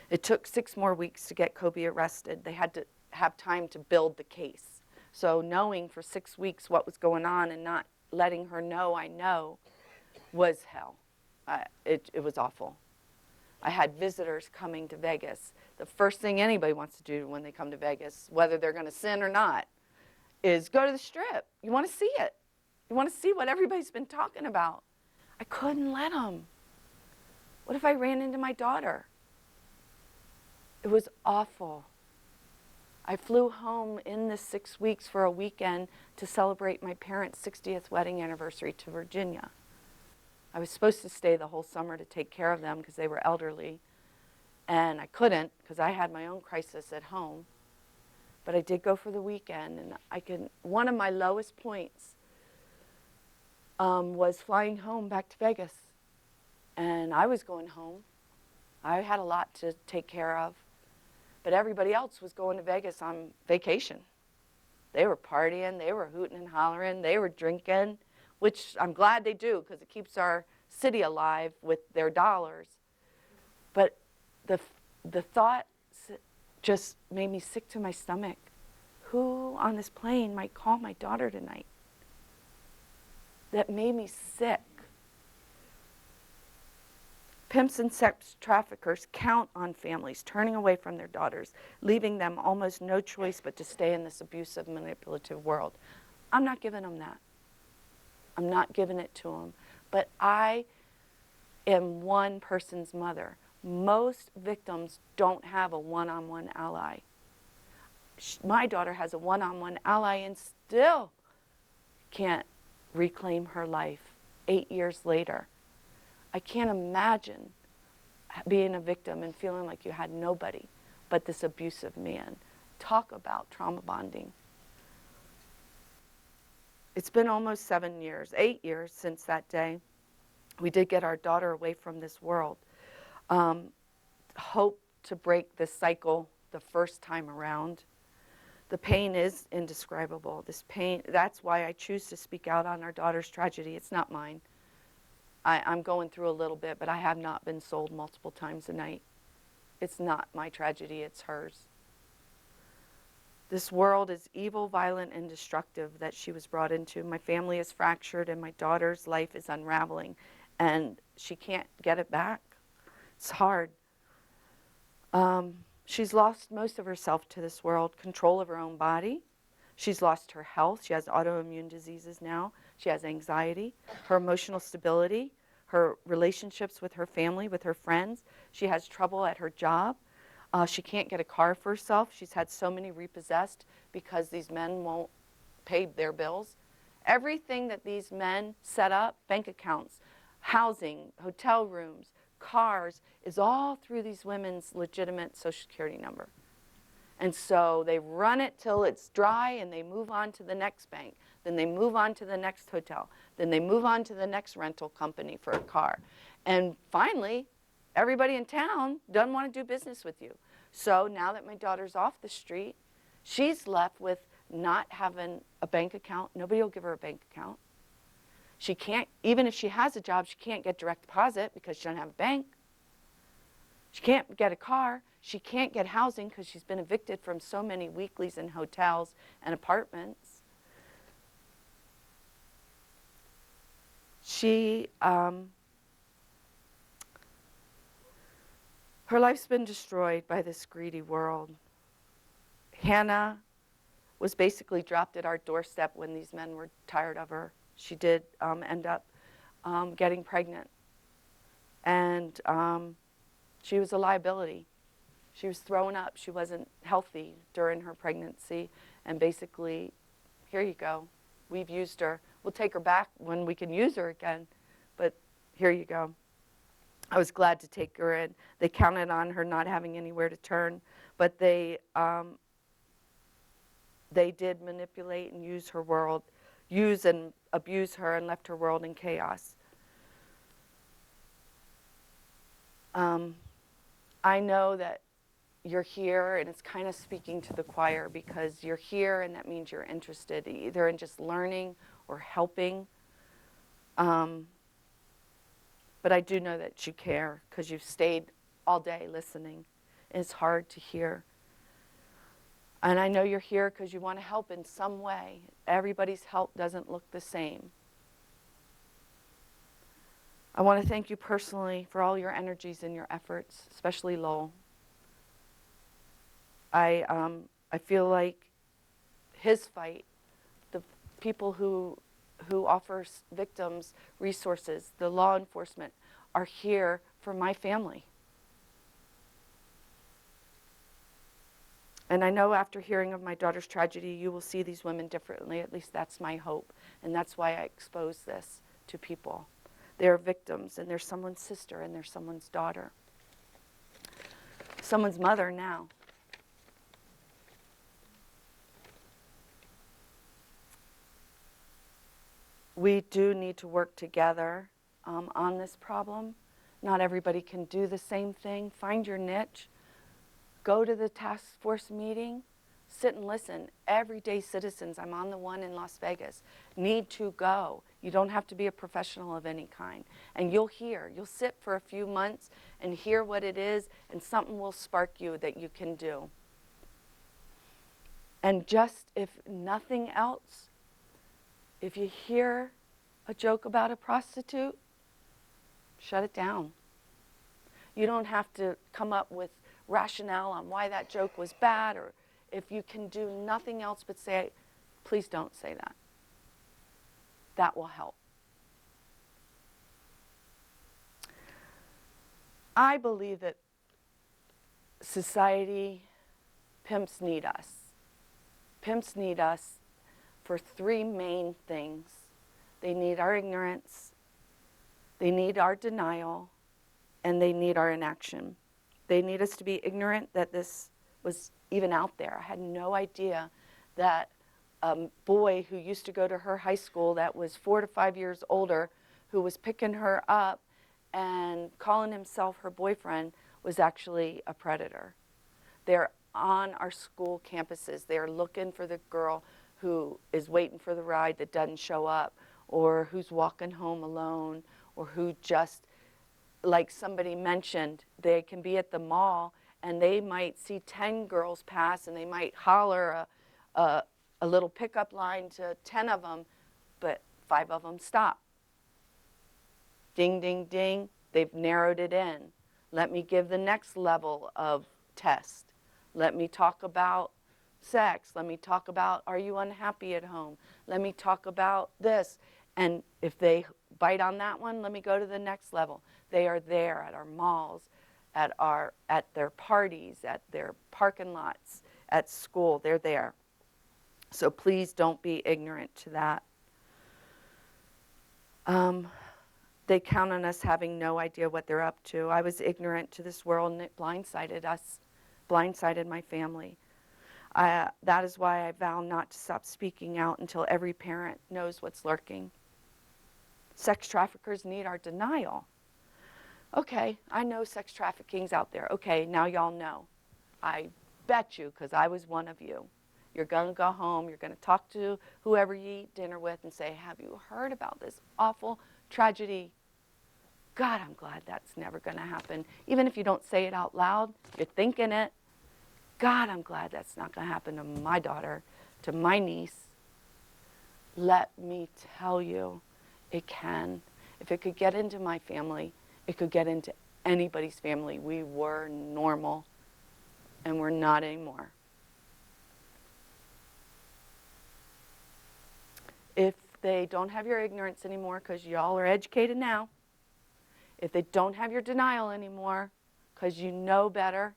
It took 6 more weeks to get Kobe arrested. They had to have time to build the case. So knowing for 6 weeks what was going on and not letting her know I know was hell. It was awful. I had visitors coming to Vegas. The first thing anybody wants to do when they come to Vegas, whether they're going to sin or not, is go to the Strip. You want to see it. You want to see what everybody's been talking about. I couldn't let them. What if I ran into my daughter? It was awful. I flew home in the 6 weeks for a weekend to celebrate my parents' 60th wedding anniversary to Virginia. I was supposed to stay the whole summer to take care of them because they were elderly, and I couldn't because I had my own crisis at home. But I did go for the weekend, and one of my lowest points was flying home back to Vegas. And I was going home. I had a lot to take care of. But everybody else was going to Vegas on vacation. They were partying, they were hooting and hollering, they were drinking, which I'm glad they do because it keeps our city alive with their dollars. But the thought just made me sick to my stomach. Who on this plane might call my daughter tonight? That made me sick. Pimps and sex traffickers count on families turning away from their daughters, leaving them almost no choice but to stay in this abusive, manipulative world. I'm not giving them that. I'm not giving it to them. But I am one person's mother. Most victims don't have a one-on-one ally. My daughter has a one-on-one ally and still can't reclaim her life 8 years later. I can't imagine being a victim and feeling like you had nobody but this abusive man. Talk about trauma bonding. It's been almost 7 years, 8 years since that day. We did get our daughter away from this world. Hope to break this cycle the first time around. The pain is indescribable. This pain, that's why I choose to speak out on our daughter's tragedy. It's not mine. I'm going through a little bit, but I have not been sold multiple times a night. It's not my tragedy, it's hers. This world is evil, violent, and destructive that she was brought into. My family is fractured, and my daughter's life is unraveling, and she can't get it back. It's hard. She's lost most of herself to this world, control of her own body. She's lost her health. She has autoimmune diseases now. She has anxiety, her emotional stability, her relationships with her family, with her friends. She has trouble at her job. She can't get a car for herself. She's had so many repossessed because these men won't pay their bills. Everything that these men set up, bank accounts, housing, hotel rooms, cars, is all through these women's legitimate Social Security number. And so they run it till it's dry and they move on to the next bank. Then they move on to the next hotel. Then they move on to the next rental company for a car. And finally, everybody in town doesn't want to do business with you. So now that my daughter's off the street, she's left with not having a bank account. Nobody will give her a bank account. She can't, even if she has a job, she can't get direct deposit because she doesn't have a bank. She can't get a car. She can't get housing because she's been evicted from so many weeklies and hotels and apartments. Her life's been destroyed by this greedy world. Hannah was basically dropped at our doorstep when these men were tired of her. She did end up getting pregnant. And she was a liability. She was throwing up. She wasn't healthy during her pregnancy. And basically, here you go. We've used her. We'll take her back when we can use her again. But here you go. I was glad to take her in. They counted on her not having anywhere to turn, but they did manipulate and use her world, use and abuse her, and left her world in chaos. I know that you're here, and it's kind of speaking to the choir, because you're here, and that means you're interested either in just learning or helping. But I do know that you care, because you've stayed all day listening. And it's hard to hear. And I know you're here because you want to help in some way. Everybody's help doesn't look the same. I want to thank you personally for all your energies and your efforts, especially Lowell. I feel like his fight, the people who offer victims resources, the law enforcement, are here for my family. And I know after hearing of my daughter's tragedy, you will see these women differently. At least that's my hope. And that's why I expose this to people. They're victims, and they're someone's sister, and they're someone's daughter. Someone's mother now. We do need to work together on this problem. Not everybody can do the same thing. Find your niche. Go to the task force meeting. Sit and listen. Everyday citizens, I'm on the one in Las Vegas, need to go. You don't have to be a professional of any kind. And you'll hear. You'll sit for a few months and hear what it is, and something will spark you that you can do. And just, if nothing else, if you hear a joke about a prostitute, shut it down. You don't have to come up with rationale on why that joke was bad, or if you can do nothing else but say, please don't say that. That will help. I believe that society, pimps need us. Pimps need us for three main things. They need our ignorance, they need our denial, and they need our inaction. They need us to be ignorant that this was even out there. I had no idea that a boy who used to go to her high school that was 4 to 5 years older, who was picking her up and calling himself her boyfriend, was actually a predator. They're on our school campuses. They're looking for the girl who is waiting for the ride that doesn't show up, or who's walking home alone, or who just, like somebody mentioned, they can be at the mall and they might see 10 girls pass, and they might holler a little pickup line to 10 of them, but 5 of them stop. Ding, ding, ding, they've narrowed it in. Let me give the next level of test. Let me talk about sex. Let me talk about, are you unhappy at home? Let me talk about this. And if they bite on that one, let me go to the next level. They are there at our malls, at their parties, at their parking lots, at school. They're there. So please don't be ignorant to that. They count on us having no idea what they're up to. I was ignorant to this world, and it blindsided us, blindsided my family. That is why I vow not to stop speaking out until every parent knows what's lurking. Sex traffickers need our denial. Okay, I know sex trafficking's out there. Okay, now y'all know. I bet you, because I was one of you. You're going to go home, you're going to talk to whoever you eat dinner with and say, have you heard about this awful tragedy? God, I'm glad that's never going to happen. Even if you don't say it out loud, you're thinking it. God, I'm glad that's not going to happen to my daughter, to my niece. Let me tell you, it can. If it could get into my family, it could get into anybody's family. We were normal, and we're not anymore. If they don't have your ignorance anymore because y'all are educated now, if they don't have your denial anymore because you know better,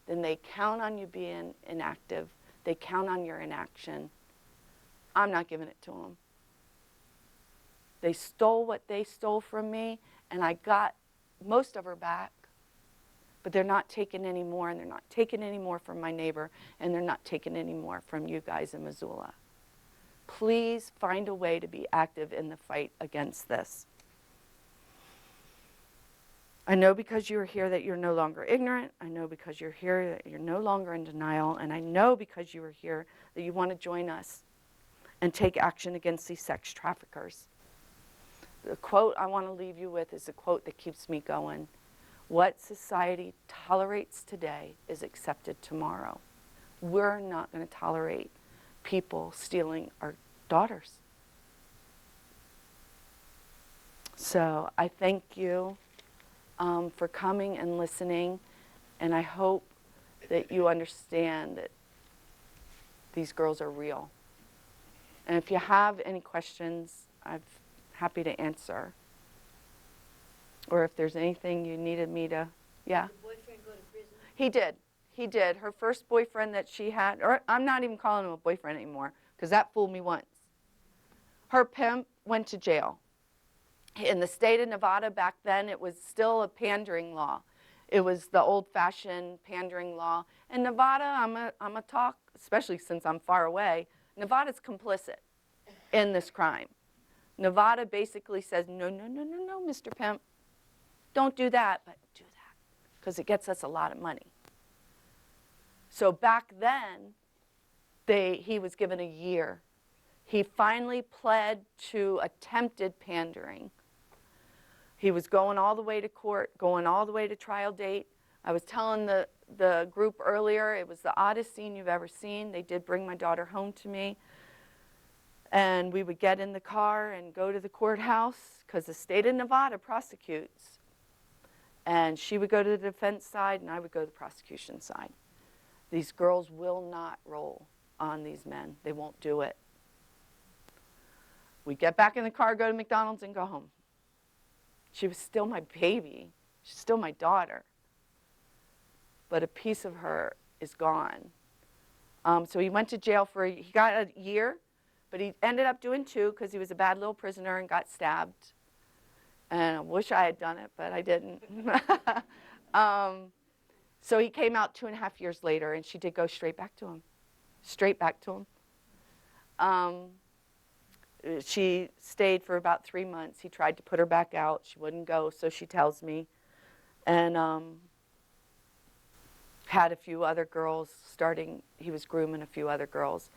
then they count on you being inactive. They count on your inaction. I'm not giving it to them. They stole what they stole from me, and I got most of her back, but they're not taking any more, and they're not taking any more from my neighbor, and they're not taking any more from you guys in Missoula. Please find a way to be active in the fight against this. I know because you're here that you're no longer ignorant. I know because you're here that you're no longer in denial. And I know because you are here that you want to join us and take action against these sex traffickers. The quote I want to leave you with is a quote that keeps me going. What society tolerates today is accepted tomorrow. We're not going to tolerate people stealing our daughters. So I thank you for coming and listening, and I hope that you understand that these girls are real. And if you have any questions, I'm happy to answer. Or if there's anything you needed me to, yeah? Did the boyfriend go to prison? He did. He did. Her first boyfriend that she had, or I'm not even calling him a boyfriend anymore, because that fooled me once. Her pimp went to jail. In the state of Nevada back then, it was still a pandering law. It was the old-fashioned pandering law. In Nevada, I'm a talk, especially since I'm far away, Nevada's complicit in this crime. Nevada basically says, no, no, no, no, no, Mr. Pimp. Don't do that, but do that, because it gets us a lot of money. So back then, he was given a year. He finally pled to attempted pandering. He was going all the way to court, going all the way to trial date. I was telling the group earlier, it was the oddest scene you've ever seen. They did bring my daughter home to me. And we would get in the car and go to the courthouse, because the state of Nevada prosecutes. And she would go to the defense side, and I would go to the prosecution side. These girls will not roll on these men. They won't do it. We get back in the car, go to McDonald's, and go home. She was still my baby. She's still my daughter. But a piece of her is gone. So he went to jail he got a year, but he ended up doing 2 because he was a bad little prisoner and got stabbed. And I wish I had done it, but I didn't. So he came out 2.5 years later, and she did go straight back to him. Straight back to him. She stayed for about 3 months. He tried to put her back out. She wouldn't go, so she tells me. And had a few other girls he was grooming a few other girls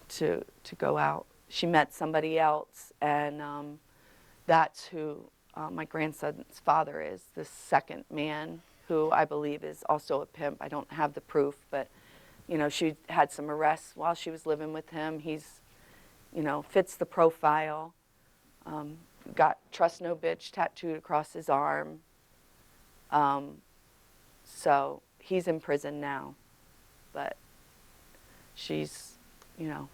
to go out. She met somebody else, and that's who my grandson's father is, the second man, who I believe is also a pimp. I don't have the proof, but she had some arrests while she was living with him. He's fits the profile. Got "Trust No Bitch" tattooed across his arm. So he's in prison now, but she's,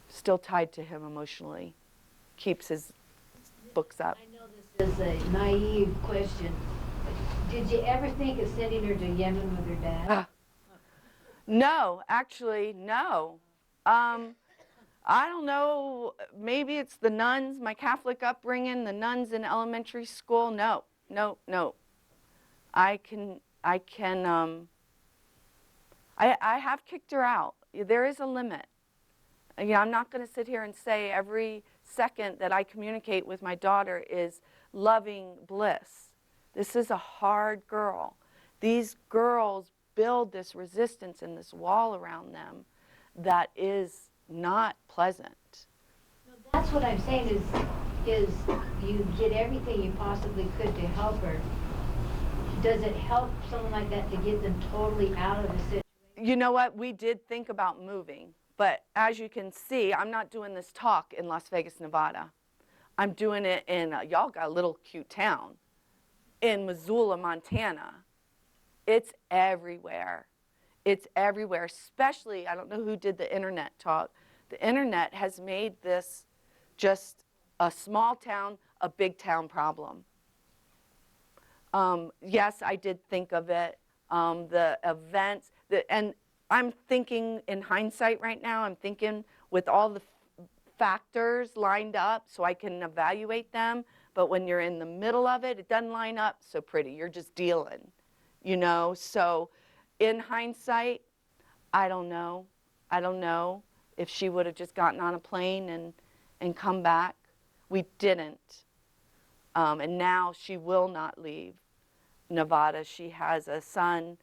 still tied to him emotionally. Keeps his books up. I know this is a naive question, but did you ever think of sending her to Yemen with her dad? No, actually, no. I don't know, maybe it's the nuns, my Catholic upbringing, the nuns in elementary school. No. I have kicked her out. There is a limit. I'm not going to sit here and say every second that I communicate with my daughter is loving bliss. This is a hard girl. These girls build this resistance and this wall around them that is not pleasant. No, that's what I'm saying is you did everything you possibly could to help her. Does it help someone like that to get them totally out of the situation? You know what? We did think about moving, but as you can see, I'm not doing this talk in Las Vegas, Nevada. I'm doing it in, y'all got a little cute town, in Missoula, Montana. It's everywhere. It's everywhere, especially, I don't know who did the internet talk. The internet has made this just a small town, a big town problem. Yes, I did think of it. The events, and I'm thinking in hindsight right now, I'm thinking with all the factors lined up so I can evaluate them. But when you're in the middle of it, it doesn't line up so pretty. You're just dealing, you know? So in hindsight, I don't know. I don't know if she would have just gotten on a plane and come back. We didn't. And now she will not leave Nevada. She has a son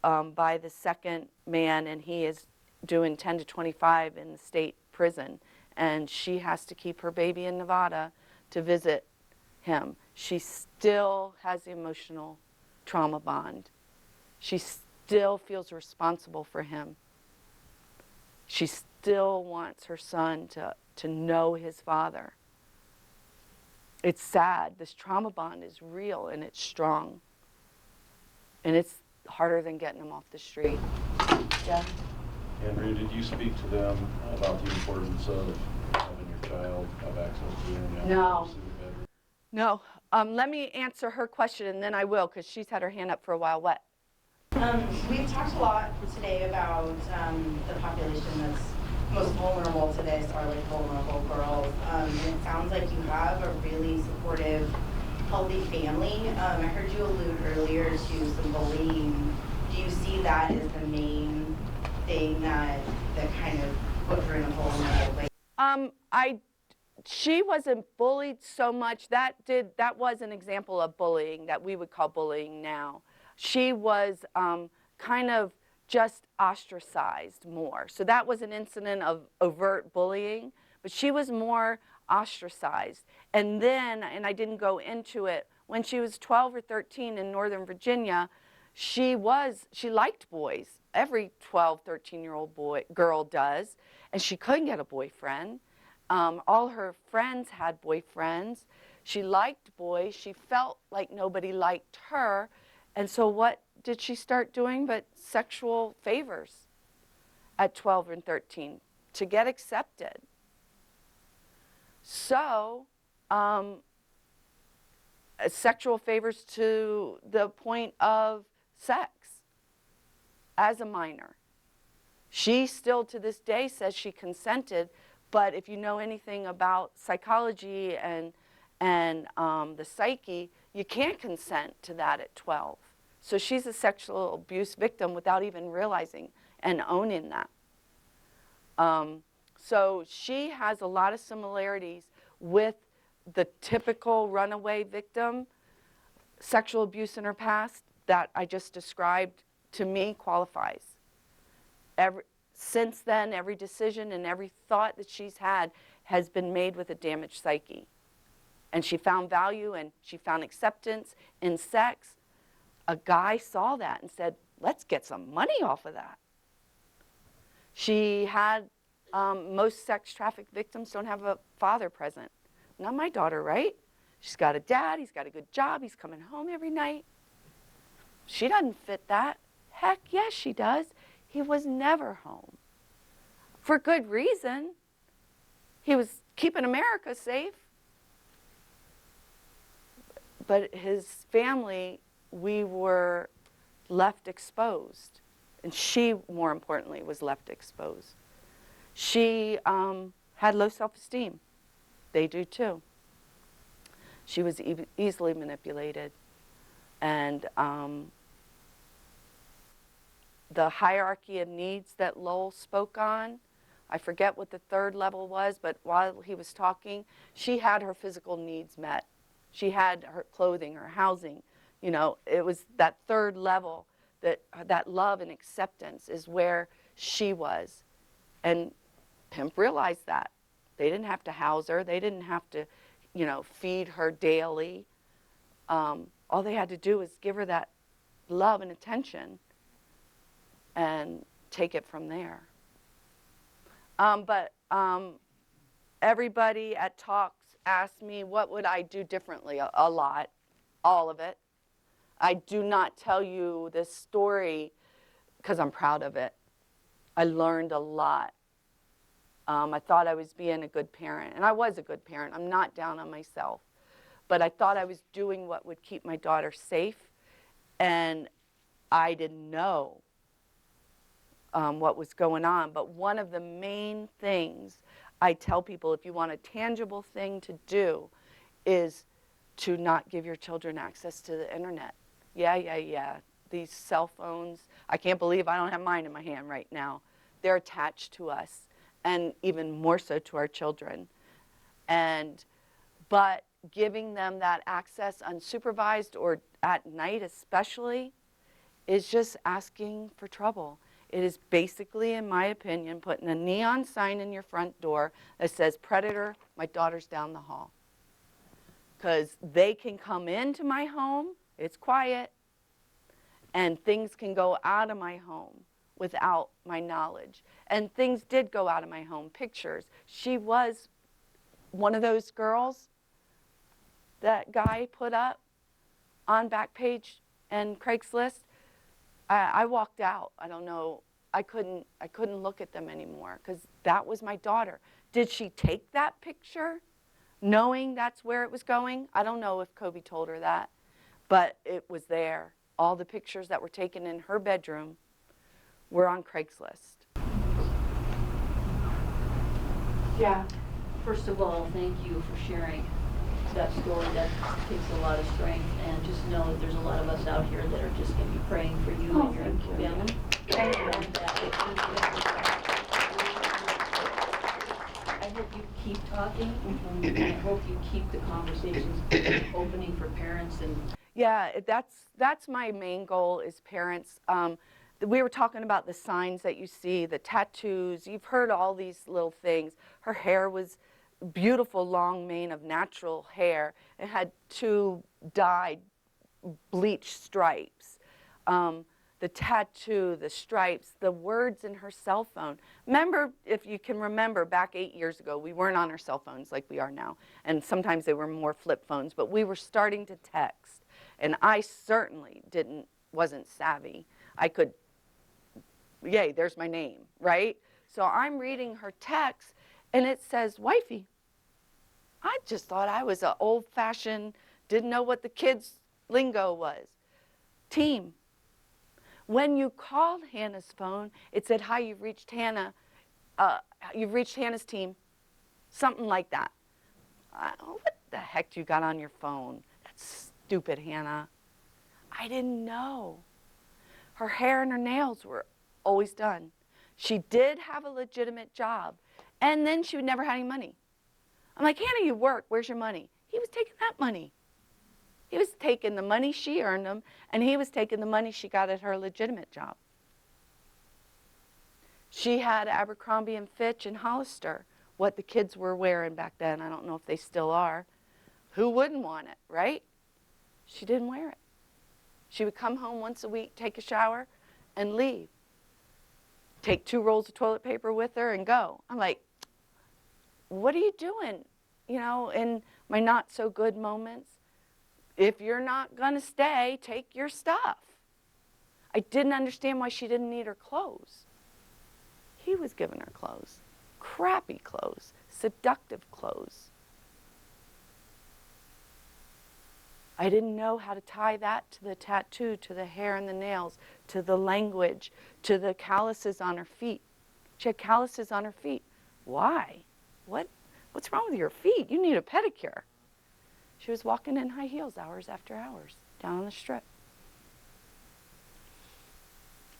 by the second man, and he is doing 10 to 25 in the state prison. And she has to keep her baby in Nevada to visit him. She still has the emotional trauma bond. She still feels responsible for him. She still wants her son to know his father. It's sad. This trauma bond is real and it's strong. And it's harder than getting them off the street. Yeah. Andrew, did you speak to them about the importance of having your child have access to the internet? No. No. Let me answer her question, and then I will, because she's had her hand up for a while. What? We've talked a lot today about the population that's most vulnerable to this are like vulnerable girls. And it sounds like you have a really supportive, healthy family. I heard you allude earlier to some bullying. Do you see that as the main thing that kind of put her in a vulnerable place? She wasn't bullied so much. That was an example of bullying that we would call bullying now. She was kind of just ostracized more. So that was an incident of overt bullying, but she was more ostracized. And then, and I didn't go into it, when she was 12 or 13 in Northern Virginia, she liked boys. Every 12, 13-year-old girl does, and she couldn't get a boyfriend. All her friends had boyfriends. She liked boys. She felt like nobody liked her. And so what did she start doing but sexual favors at 12 and 13 to get accepted? So sexual favors to the point of sex as a minor. She still to this day says she consented, but if you know anything about psychology and the psyche, you can't consent to that at 12. So she's a sexual abuse victim without even realizing and owning that. So she has a lot of similarities with the typical runaway victim. Sexual abuse in her past that I just described, to me, qualifies. Since then, every decision and every thought that she's had has been made with a damaged psyche. And she found value and she found acceptance in sex. A guy saw that and said, let's get some money off of that. She had, most sex trafficked victims don't have a father present. Not my daughter, right? She's got a dad, he's got a good job, he's coming home every night. She doesn't fit that. Heck, yes, she does. He was never home. For good reason. He was keeping America safe. But his family, we were left exposed. And she, more importantly, was left exposed. She had low self-esteem. They do too. She was easily manipulated. And the hierarchy of needs that Lowell spoke on, I forget what the third level was, but while he was talking, she had her physical needs met. She had her clothing, her housing. You know, it was that third level, that love and acceptance is where she was. And pimp realized that. They didn't have to house her. They didn't have to, you know, feed her daily. All they had to do was give her that love and attention and take it from there. But everybody at talks asked me what would I do differently, a lot, all of it. I do not tell you this story because I'm proud of it. I learned a lot. I thought I was being a good parent, and I was a good parent. I'm not down on myself. But I thought I was doing what would keep my daughter safe, and I didn't know what was going on. But one of the main things I tell people, if you want a tangible thing to do, is to not give your children access to the internet. Yeah. These cell phones, I can't believe I don't have mine in my hand right now. They're attached to us, and even more so to our children. But giving them that access unsupervised or at night especially is just asking for trouble. It is basically, in my opinion, putting a neon sign in your front door that says, "Predator, my daughter's down the hall." Because they can come into my home, it's quiet, and things can go out of my home without my knowledge. And things did go out of my home, pictures. She was one of those girls that guy put up on Backpage and Craigslist. I walked out. I don't know. I couldn't look at them anymore because that was my daughter. Did she take that picture knowing that's where it was going? I don't know if Kobe told her that, but it was there. All the pictures that were taken in her bedroom were on Craigslist. Yeah. First of all, thank you for sharing that story. That takes a lot of strength, and just know that there's a lot of us out here that are just going to be praying for you and your family. Thank you. I hope you keep talking, and I hope you keep the conversations opening for parents. And Yeah, that's my main goal is parents. We were talking about the signs that you see, the tattoos. You've heard all these little things. Her hair was beautiful long mane of natural hair. It had 2 dyed bleached stripes. The tattoo, the stripes, the words in her cell phone. Remember, if you can remember, back 8 years ago, we weren't on our cell phones like we are now. And sometimes they were more flip phones, but we were starting to text. And I certainly wasn't savvy. I could, yay, there's my name, right? So I'm reading her text, and it says, "Wifey." I just thought I was an old-fashioned, didn't know what the kids' lingo was. Team. When you called Hannah's phone, it said, "Hi, you've reached Hannah. You've reached Hannah's team." Something like that. What the heck do you got on your phone? That's stupid, Hannah. I didn't know. Her hair and her nails were always done. She did have a legitimate job, and then she never had any money. I'm like, "Hannah, you work. Where's your money?" He was taking that money. He was taking the money she earned him, and he was taking the money she got at her legitimate job. She had Abercrombie and Fitch and Hollister, what the kids were wearing back then. I don't know if they still are. Who wouldn't want it, right? She didn't wear it. She would come home once a week, take a shower, and leave. Take 2 rolls of toilet paper with her and go. I'm like, what are you doing? You know, in my not so good moments, if you're not going to stay, take your stuff. I didn't understand why she didn't need her clothes. He was giving her clothes, crappy clothes, seductive clothes. I didn't know how to tie that to the tattoo, to the hair and the nails, to the language, to the calluses on her feet. She had calluses on her feet. Why? What's wrong with your feet? You need a pedicure. She was walking in high heels hours after hours down on the strip.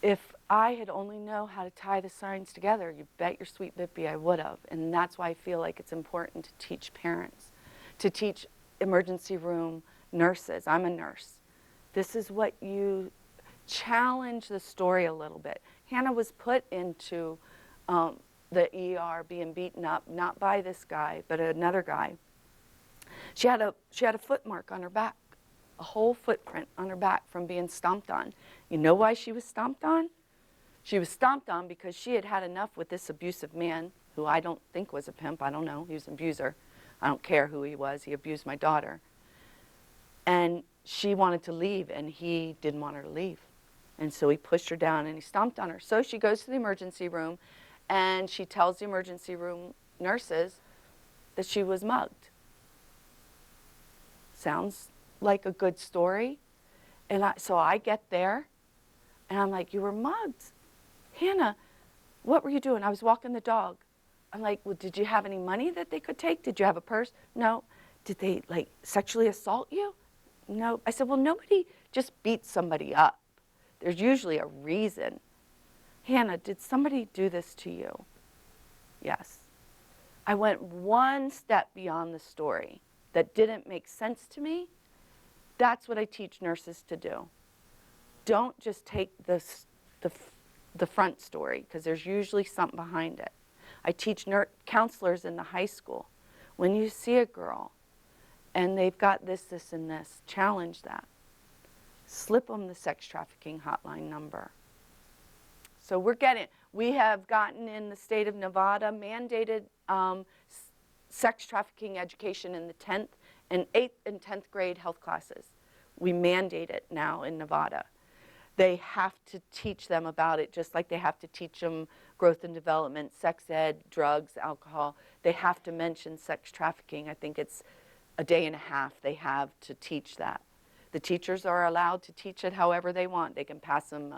If I had only known how to tie the signs together, you bet your sweet bippy I would have. And that's why I feel like it's important to teach parents, to teach emergency room nurses. I'm a nurse. This is what you challenge the story a little bit. Hannah was put into the ER being beaten up, not by this guy, but another guy. She had a foot mark on her back, a whole footprint on her back from being stomped on. You know why she was stomped on? She was stomped on because she had had enough with this abusive man, who I don't think was a pimp. I don't know. He was an abuser. I don't care who he was. He abused my daughter. And she wanted to leave, and he didn't want her to leave. And so he pushed her down, and he stomped on her. So she goes to the emergency room, and she tells the emergency room nurses that she was mugged. Sounds like a good story. And so I get there, and I'm like, you were mugged. Hannah, what were you doing? I was walking the dog. I'm like, well, did you have any money that they could take? Did you have a purse? No. Did they, like, sexually assault you? No. I said, well, nobody just beats somebody up. There's usually a reason. Hannah, did somebody do this to you? Yes. I went one step beyond the story that didn't make sense to me. That's what I teach nurses to do. Don't just take the front story, because there's usually something behind it. I teach counselors in the high school. When you see a girl and they've got this, this, and this, challenge that. Slip them the sex trafficking hotline number. So we have gotten in the state of Nevada mandated sex trafficking education in the 10th and 8th and 10th grade health classes. We mandate it now in Nevada. They have to teach them about it, just like they have to teach them growth and development, sex ed, drugs, alcohol. They have to mention sex trafficking. I think it's a day and a half they have to teach that. The teachers are allowed to teach it however they want. They can pass them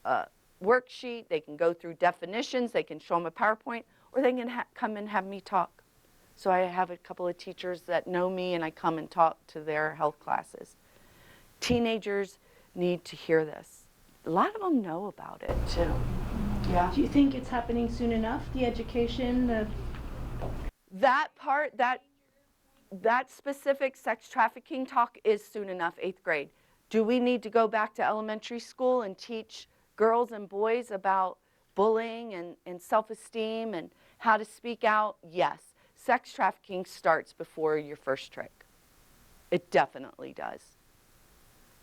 a worksheet, they can go through definitions, they can show them a PowerPoint, or they can come and have me talk. So I have a couple of teachers that know me, and I come and talk to their health classes. Teenagers need to hear this. A lot of them know about it too. Yeah. Do you think it's happening soon enough, the education? That part, that specific sex trafficking talk is soon enough, 8th grade. Do we need to go back to elementary school and teach girls and boys about bullying and self-esteem and how to speak out? Yes. Sex trafficking starts before your first trick. It definitely does.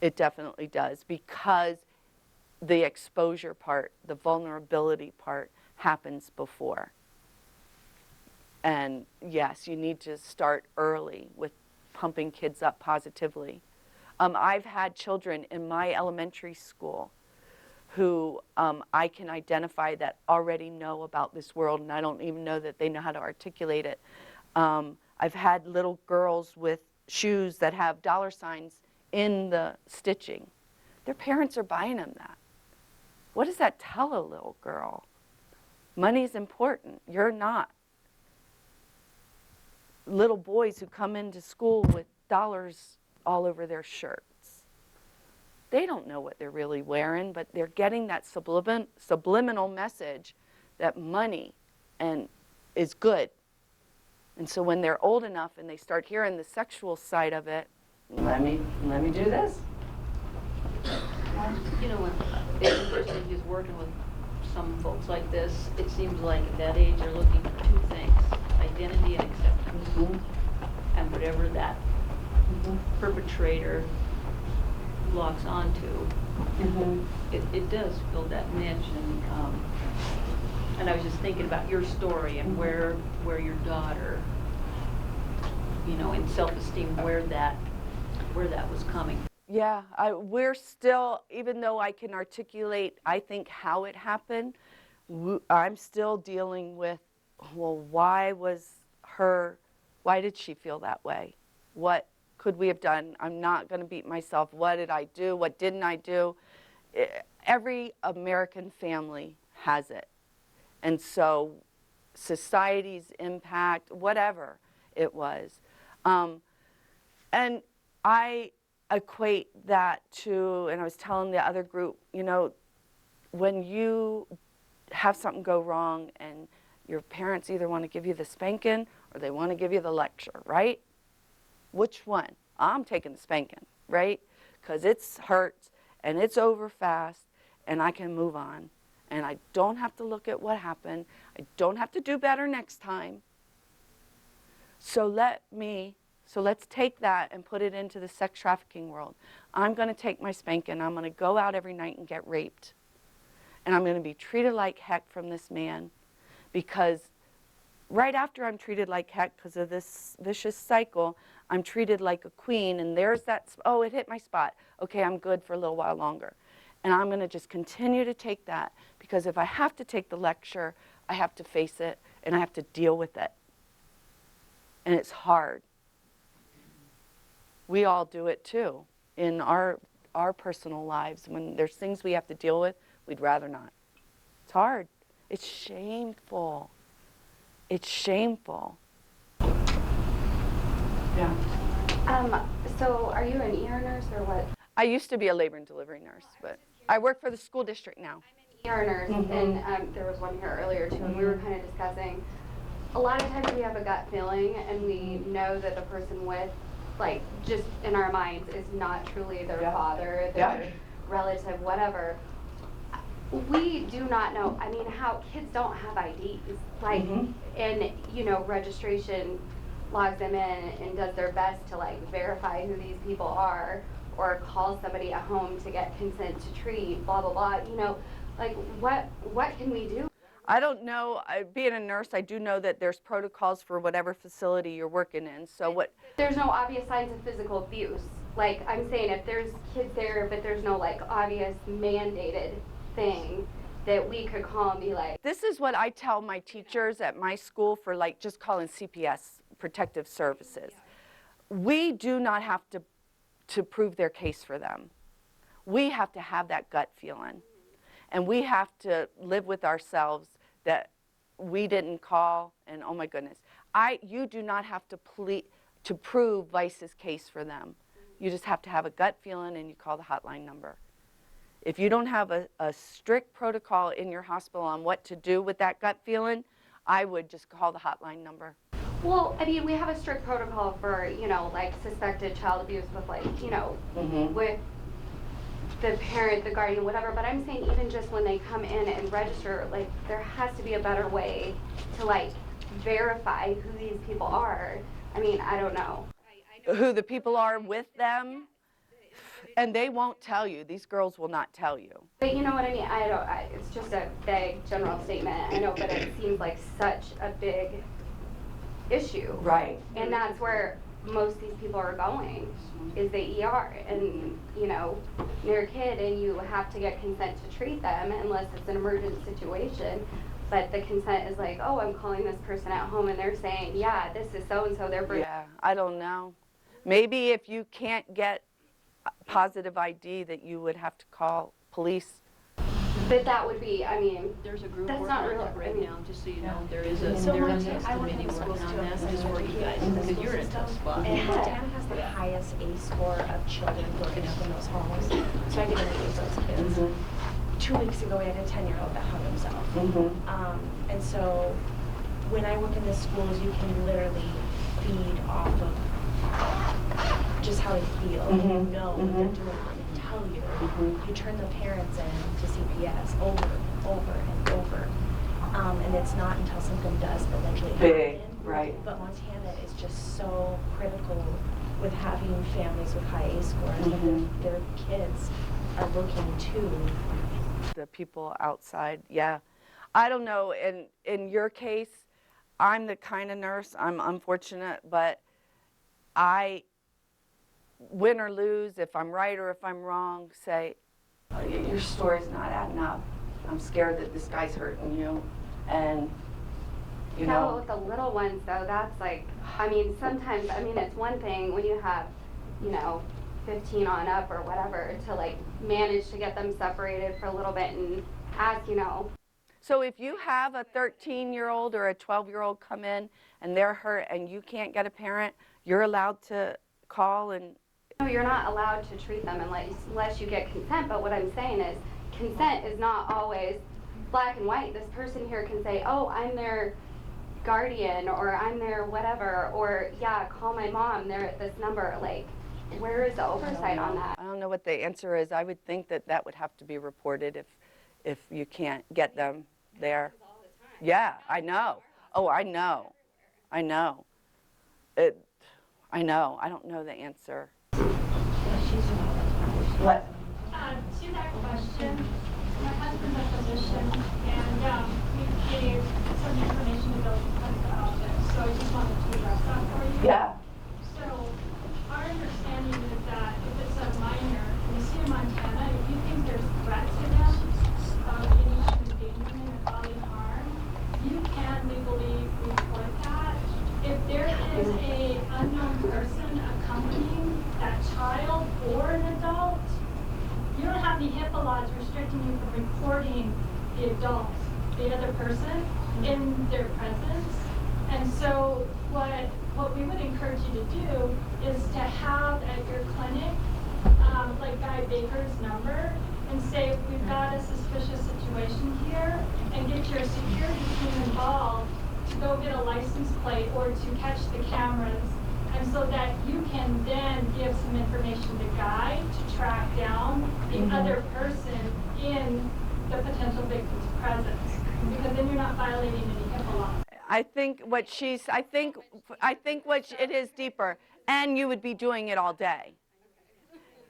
It definitely does, because the exposure part, the vulnerability part happens before. And yes, you need to start early with pumping kids up positively. I've had children in my elementary school who I can identify that already know about this world, and I don't even know that they know how to articulate it. I've had little girls with shoes that have dollar signs in the stitching. Their parents are buying them that. What does that tell a little girl? Money's important. You're not. Little boys who come into school with dollars all over their shirts. They don't know what they're really wearing, but they're getting that subliminal message that money is good. And so when they're old enough and they start hearing the sexual side of it, let me do this. You know, it's interesting just working with some folks like this. It seems like at that age they're looking for two things: identity and acceptance. Mm-hmm. And whatever that perpetrator locks onto, it does fill that niche. And I was just thinking about your story and where your daughter, you know, in self-esteem, where that was coming. Yeah, we're still, even though I can articulate, I think, how it happened, I'm still dealing with, well, why did she feel that way? What could we have done? I'm not going to beat myself. What did I do? What didn't I do? Every American family has it. And so society's impact, whatever it was. And I equate that to, and I was telling the other group, you know, when you have something go wrong and your parents either want to give you the spanking or they want to give you the lecture, right? Which one? I'm taking the spanking, right? Because it hurts and it's over fast and I can move on. And I don't have to look at what happened. I don't have to do better next time. So let's take that and put it into the sex trafficking world. I'm going to take my spanking. I'm going to go out every night and get raped. And I'm going to be treated like heck from this man, because right after I'm treated like heck because of this vicious cycle, I'm treated like a queen, and there's that, oh, it hit my spot. Okay, I'm good for a little while longer. And I'm going to just continue to take that, because if I have to take the lecture, I have to face it and I have to deal with it. And it's hard. We all do it too in our personal lives. When there's things we have to deal with, we'd rather not. It's hard. It's shameful. It's shameful. Yeah. So are you an ER nurse or what? I used to be a labor and delivery nurse, but I work for the school district now. I'm an ER nurse, and there was one here earlier too, and we were kind of discussing, a lot of times we have a gut feeling, and we know that the person with, like, just in our minds is not truly their father, their relative, whatever. We do not know, I mean, how kids don't have IDs, like, and, you know, registration logs them in and does their best to, like, verify who these people are, or call somebody at home to get consent to treat, blah, blah, blah, you know, like, what can we do? I don't know. Being a nurse, I do know that there's protocols for whatever facility you're working in. So what? There's no obvious signs of physical abuse. Like, I'm saying, if there's kids there, but there's no, like, obvious mandated thing that we could call and be like. This is what I tell my teachers at my school for, like, just calling CPS, Protective Services. We do not have to prove their case for them. We have to have that gut feeling. And we have to live with ourselves that we didn't call, and oh my goodness. You do not have to prove Vice's case for them. You just have to have a gut feeling and you call the hotline number. If you don't have a strict protocol in your hospital on what to do with that gut feeling, I would just call the hotline number. Well, I mean, we have a strict protocol for, you know, like suspected child abuse with, like, you know, with the parent, the guardian, whatever, but I'm saying even just when they come in and register, like, there has to be a better way to, like, verify who these people are. I mean, I don't know. Who the people are with them, and they won't tell you. These girls will not tell you. But you know what I mean? It's just a vague general statement, I know, but it seems like such a big issue. Right. And that's where most of these people are going, is the ER. And, you know, you're a kid and you have to get consent to treat them unless it's an emergent situation. But the consent is like, oh, I'm calling this person at home and they're saying, yeah, this is so-and-so, they're Yeah, I don't know. Maybe if you can't get positive ID that you would have to call police. But that would be, I mean, There's a group that's working not on real, that right I mean, now, just so you know. There is a, So there's a Montana, I work in committee the schools working too, on that, and just for you guys, because you're in a tough spot. And Montana has the highest ACE score of children broken up in those homes, so I get to interview those kids. 2 weeks ago, we had a 10-year-old that hung himself. And so when I work in the schools, you can literally feed off of just how they feel. You know what they're doing, they tell you. You turn the parents in to CPS over and over. And it's not until something does eventually happen. Right. But Montana is just so critical with having families with high ACE scores that their kids are looking to. The people outside, yeah. I don't know, in your case, I'm the kind of nurse, I'm unfortunate, but I, win or lose, if I'm right or if I'm wrong, say, oh, your story's not adding up. I'm scared that this guy's hurting you, and, you know. No, with the little ones, though, that's like, I mean, sometimes, I mean, it's one thing when you have, you know, 15 on up or whatever, to like manage to get them separated for a little bit and ask, you know. So if you have a 13-year-old or a 12-year-old come in and they're hurt and you can't get a parent, you're allowed to call and. No, you're not allowed to treat them unless you get consent, but what I'm saying is consent is not always black and white. This person here can say, oh, I'm their guardian, or I'm their whatever, or yeah, call my mom, they're at this number, like, where is the oversight on that? I don't know what the answer is. I would think that that would have to be reported if you can't get them there. Yeah, I know. Oh, I know. I know. I know. I don't know the answer. What? To that question, my husband's a physician, and we gave some information to Bill about this, so I just wanted to address that for you. Yeah. So, our understanding is that if it's a minor in the state of Montana, if you think there's threat to them of any endangerment or bodily harm, the HIPAA laws restricting you from recording the adult, the other person, in their presence. And so what we would encourage you to do is to have at your clinic, like Guy Baker's number, and say, we've got a suspicious situation here, and get your security team involved to go get a license plate or to catch the cameras. And so that you can then give some information to Guy to track down the other person in the potential victim's presence, because then you're not violating any HIPAA law. I think it is deeper, and you would be doing it all day.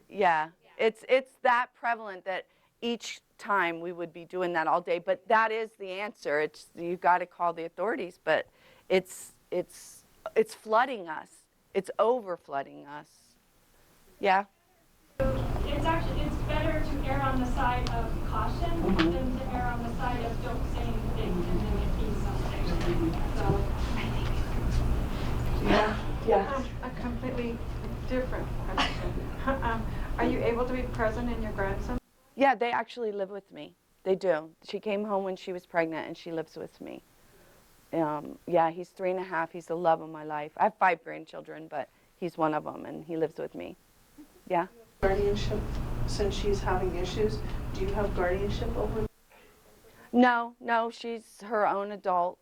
Yeah, it's that prevalent that each time we would be doing that all day. But that is the answer. It's you got to call the authorities. But it's flooding us. It's over flooding us. Yeah. It's better to err on the side of caution than to err on the side of don't say anything and then it be something. So. Yeah. A completely different question. Are you able to be present in your grandson? Yeah, they actually live with me. They do. She came home when she was pregnant, and she lives with me. Yeah, he's 3.5. He's the love of my life. I have 5 grandchildren, but he's one of them, and he lives with me. Yeah. Guardianship, since she's having issues, do you have guardianship over? No, she's her own adult.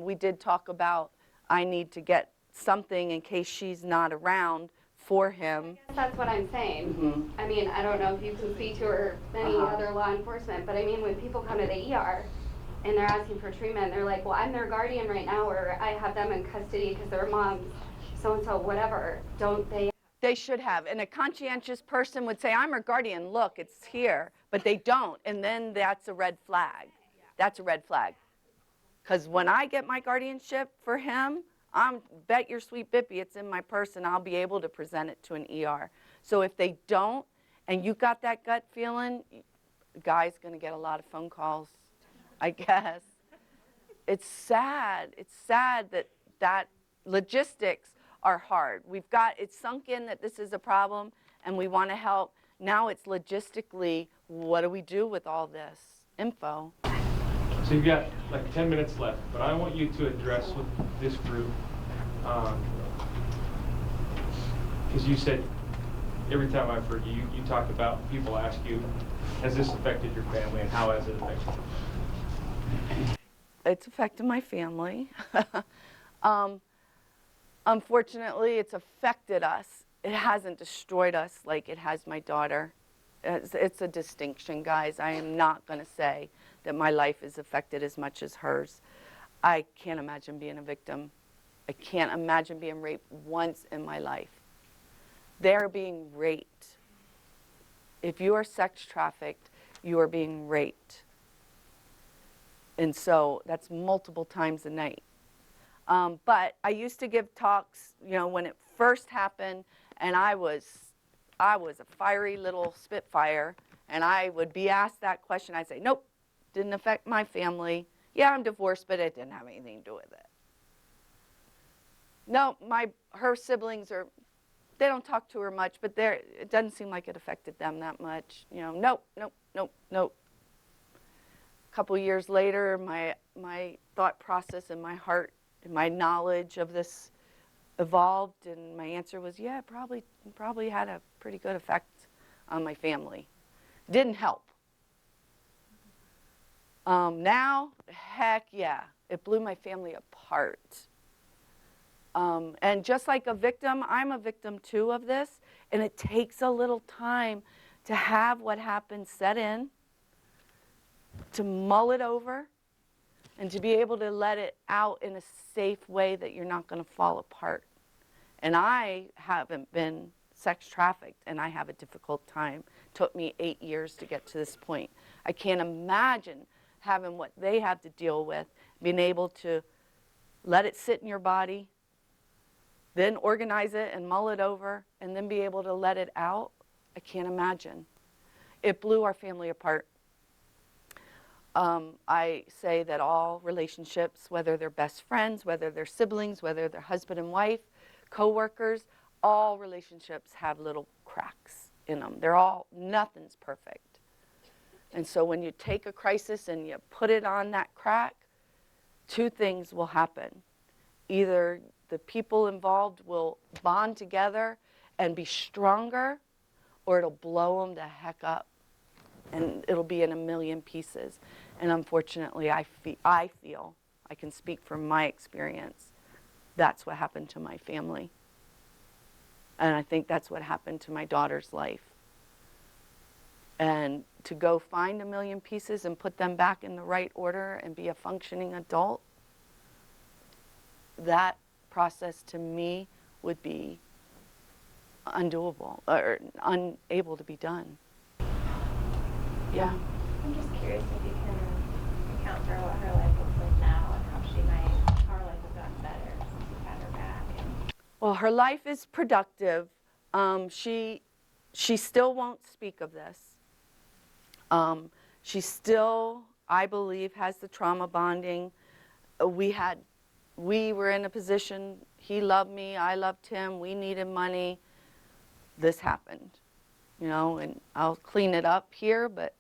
We did talk about I need to get something in case she's not around for him. I guess that's what I'm saying. I mean, I don't know if you can speak to her any other law enforcement, but I mean, when people come to the ER and they're asking for treatment, they're like, well, I'm their guardian right now, or I have them in custody because their mom's so-and-so, whatever. Don't they? They should have. And a conscientious person would say, I'm her guardian, look, it's here. But they don't. And then that's a red flag. That's a red flag. Because when I get my guardianship for him, bet your sweet bippy it's in my purse and I'll be able to present it to an ER. So if they don't, and you got that gut feeling, the guy's going to get a lot of phone calls, I guess. It's sad. It's sad that logistics are hard. We've got it sunk in that this is a problem and we want to help. Now it's logistically, what do we do with all this info? So you've got like 10 minutes left, but I want you to address with this group, because you said every time I've heard you, you talk about people ask you, has this affected your family and how has it affected you? It's affected my family. Unfortunately, it's affected us. It hasn't destroyed us like it has my daughter. It's a distinction, guys. I am not going to say that my life is affected as much as hers. I can't imagine being a victim. I can't imagine being raped once in my life. They're being raped. If you are sex trafficked, you are being raped. And so that's multiple times a night. But I used to give talks, you know, when it first happened, and I was a fiery little spitfire, and I would be asked that question. I'd say, nope, didn't affect my family. Yeah, I'm divorced, but it didn't have anything to do with it. No, her siblings they don't talk to her much, but it doesn't seem like it affected them that much. You know, nope. A couple years later, my thought process and my heart and my knowledge of this evolved, and my answer was, yeah, it probably had a pretty good effect on my family. Didn't help. Now, heck yeah, it blew my family apart. And just like a victim, I'm a victim too of this, and it takes a little time to have what happened set in, to mull it over, and to be able to let it out in a safe way that you're not going to fall apart. And I haven't been sex trafficked, and I have a difficult time. It took me 8 years to get to this point. I can't imagine having what they have to deal with, being able to let it sit in your body, then organize it and mull it over, and then be able to let it out. I can't imagine. It blew our family apart. I say that all relationships, whether they're best friends, whether they're siblings, whether they're husband and wife, co-workers, all relationships have little cracks in them. Nothing's perfect. And so when you take a crisis and you put it on that crack, two things will happen. Either the people involved will bond together and be stronger, or it'll blow them the heck up. And it'll be in a million pieces. And unfortunately, I feel, I can speak from my experience, that's what happened to my family. And I think that's what happened to my daughter's life. And to go find a million pieces and put them back in the right order and be a functioning adult, that process to me would be undoable or unable to be done. Yeah. I'm just curious if you can account for what her life looks like now and how her life has gotten better since you've had her back. Well, her life is productive. She still won't speak of this. She still, I believe, has the trauma bonding. We were in a position, he loved me, I loved him, we needed money. This happened, you know, and I'll clean it up here, but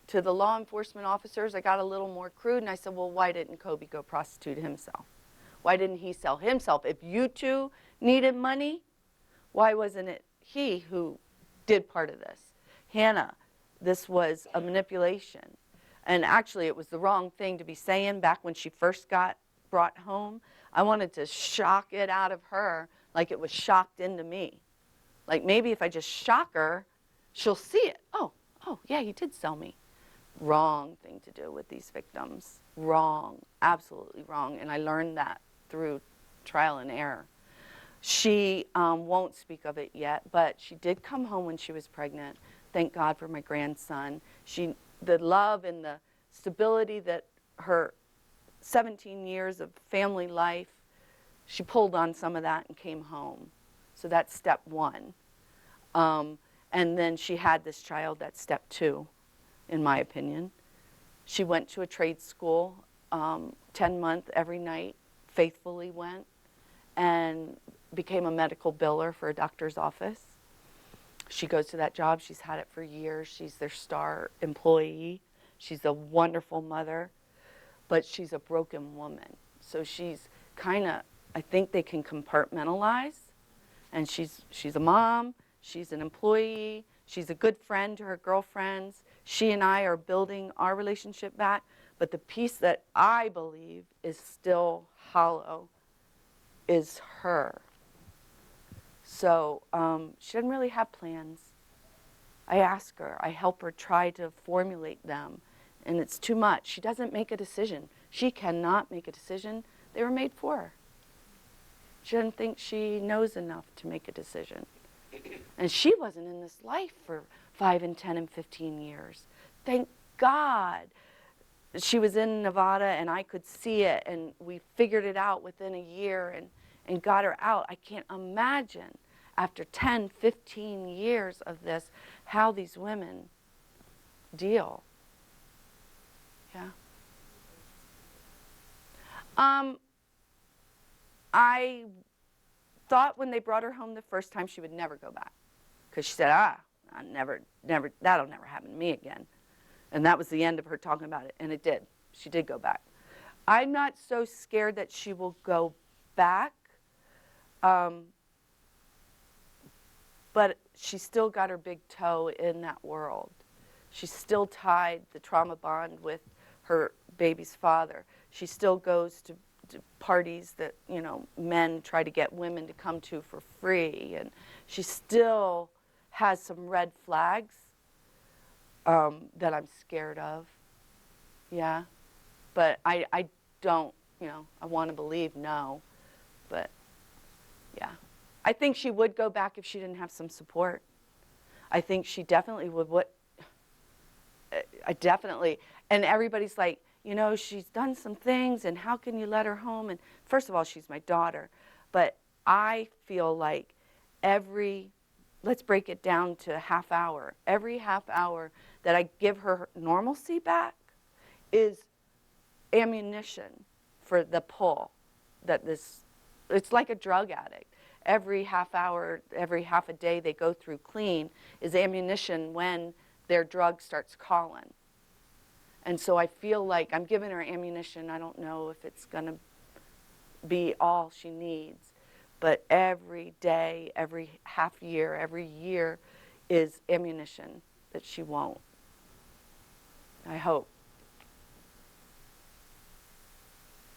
to the law enforcement officers, I got a little more crude, and I said, well, why didn't Kobe go prostitute himself? Why didn't he sell himself? If you two needed money, why wasn't it he who did part of this? Hannah, this was a manipulation. And actually, it was the wrong thing to be saying back when she first got brought home. I wanted to shock it out of her like it was shocked into me. Like maybe if I just shock her, she'll see it. Oh, yeah, he did sell me. Wrong thing to do with these victims. Wrong, absolutely wrong. And I learned that through trial and error. She won't speak of it yet, but she did come home when she was pregnant. Thank God for my grandson. The love and the stability that her 17 years of family life, she pulled on some of that and came home. So that's step one. And then she had this child, that's step two, in my opinion. She went to a trade school, 10-month every night, faithfully went, and became a medical biller for a doctor's office. She goes to that job. She's had it for years. She's their star employee. She's a wonderful mother, but she's a broken woman. So she's kind of, I think they can compartmentalize. And she's a mom. She's an employee. She's a good friend to her girlfriends. She and I are building our relationship back. But the piece that I believe is still hollow is her. So she doesn't really have plans. I ask her, I help her try to formulate them, and it's too much. She doesn't make a decision. She cannot make a decision. They were made for her. She doesn't think she knows enough to make a decision. And she wasn't in this life for 5 and 10 and 15 years. Thank God. She was in Nevada, and I could see it, and we figured it out within a year and got her out. I can't imagine after 10, 15 years of this, how these women deal. Yeah. I thought when they brought her home the first time she would never go back. Because she said, that'll never happen to me again. And that was the end of her talking about it, and it did. She did go back. I'm not so scared that she will go back. But she still got her big toe in that world. She still tied the trauma bond with her baby's father. She still goes to parties that, you know, men try to get women to come to for free. And she still has some red flags that I'm scared of. Yeah. But I don't, you know, I want to believe no. But, yeah. I think she would go back if she didn't have some support. I think she definitely would. And everybody's like, you know, she's done some things, and how can you let her home? And first of all, she's my daughter. But I feel like let's break it down to a half hour. Every half hour that I give her normalcy back is ammunition for the pull it's like a drug addict. Every half hour, every half a day they go through clean is ammunition when their drug starts calling. And so I feel like I'm giving her ammunition. I don't know if it's going to be all she needs. But every day, every half year, every year is ammunition that she won't. I hope.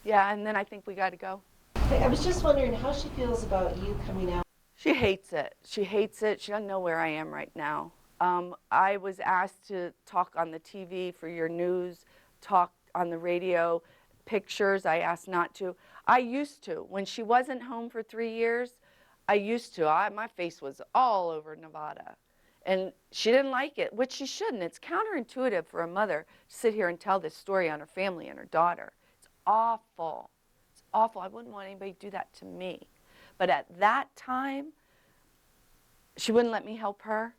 Yeah, and then I think we got to go. I was just wondering how she feels about you coming out. She hates it. She hates it. She doesn't know where I am right now. I was asked to talk on the TV for your news, talk on the radio, pictures. I asked not to. I used to. When she wasn't home for 3 years, I used to. My face was all over Nevada. And she didn't like it, which she shouldn't. It's counterintuitive for a mother to sit here and tell this story on her family and her daughter. It's awful. It's awful. I wouldn't want anybody to do that to me. But at that time, she wouldn't let me help her,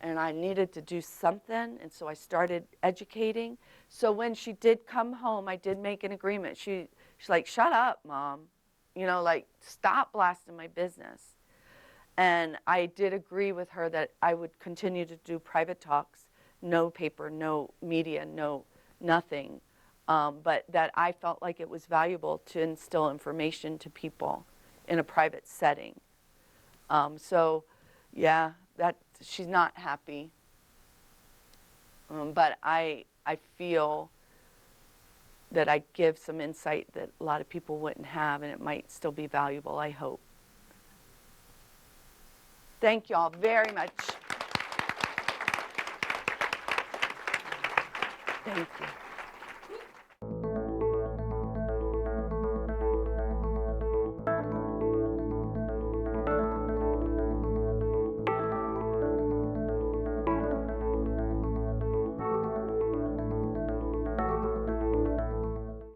and I needed to do something, and so I started educating. So when she did come home, I did make an agreement. She's like, shut up, Mom. You know, like, stop blasting my business. And I did agree with her that I would continue to do private talks, no paper, no media, no nothing, but that I felt like it was valuable to instill information to people in a private setting. So, yeah, she's not happy. But I feel that I give some insight that a lot of people wouldn't have, and it might still be valuable, I hope. Thank you all very much. Thank you.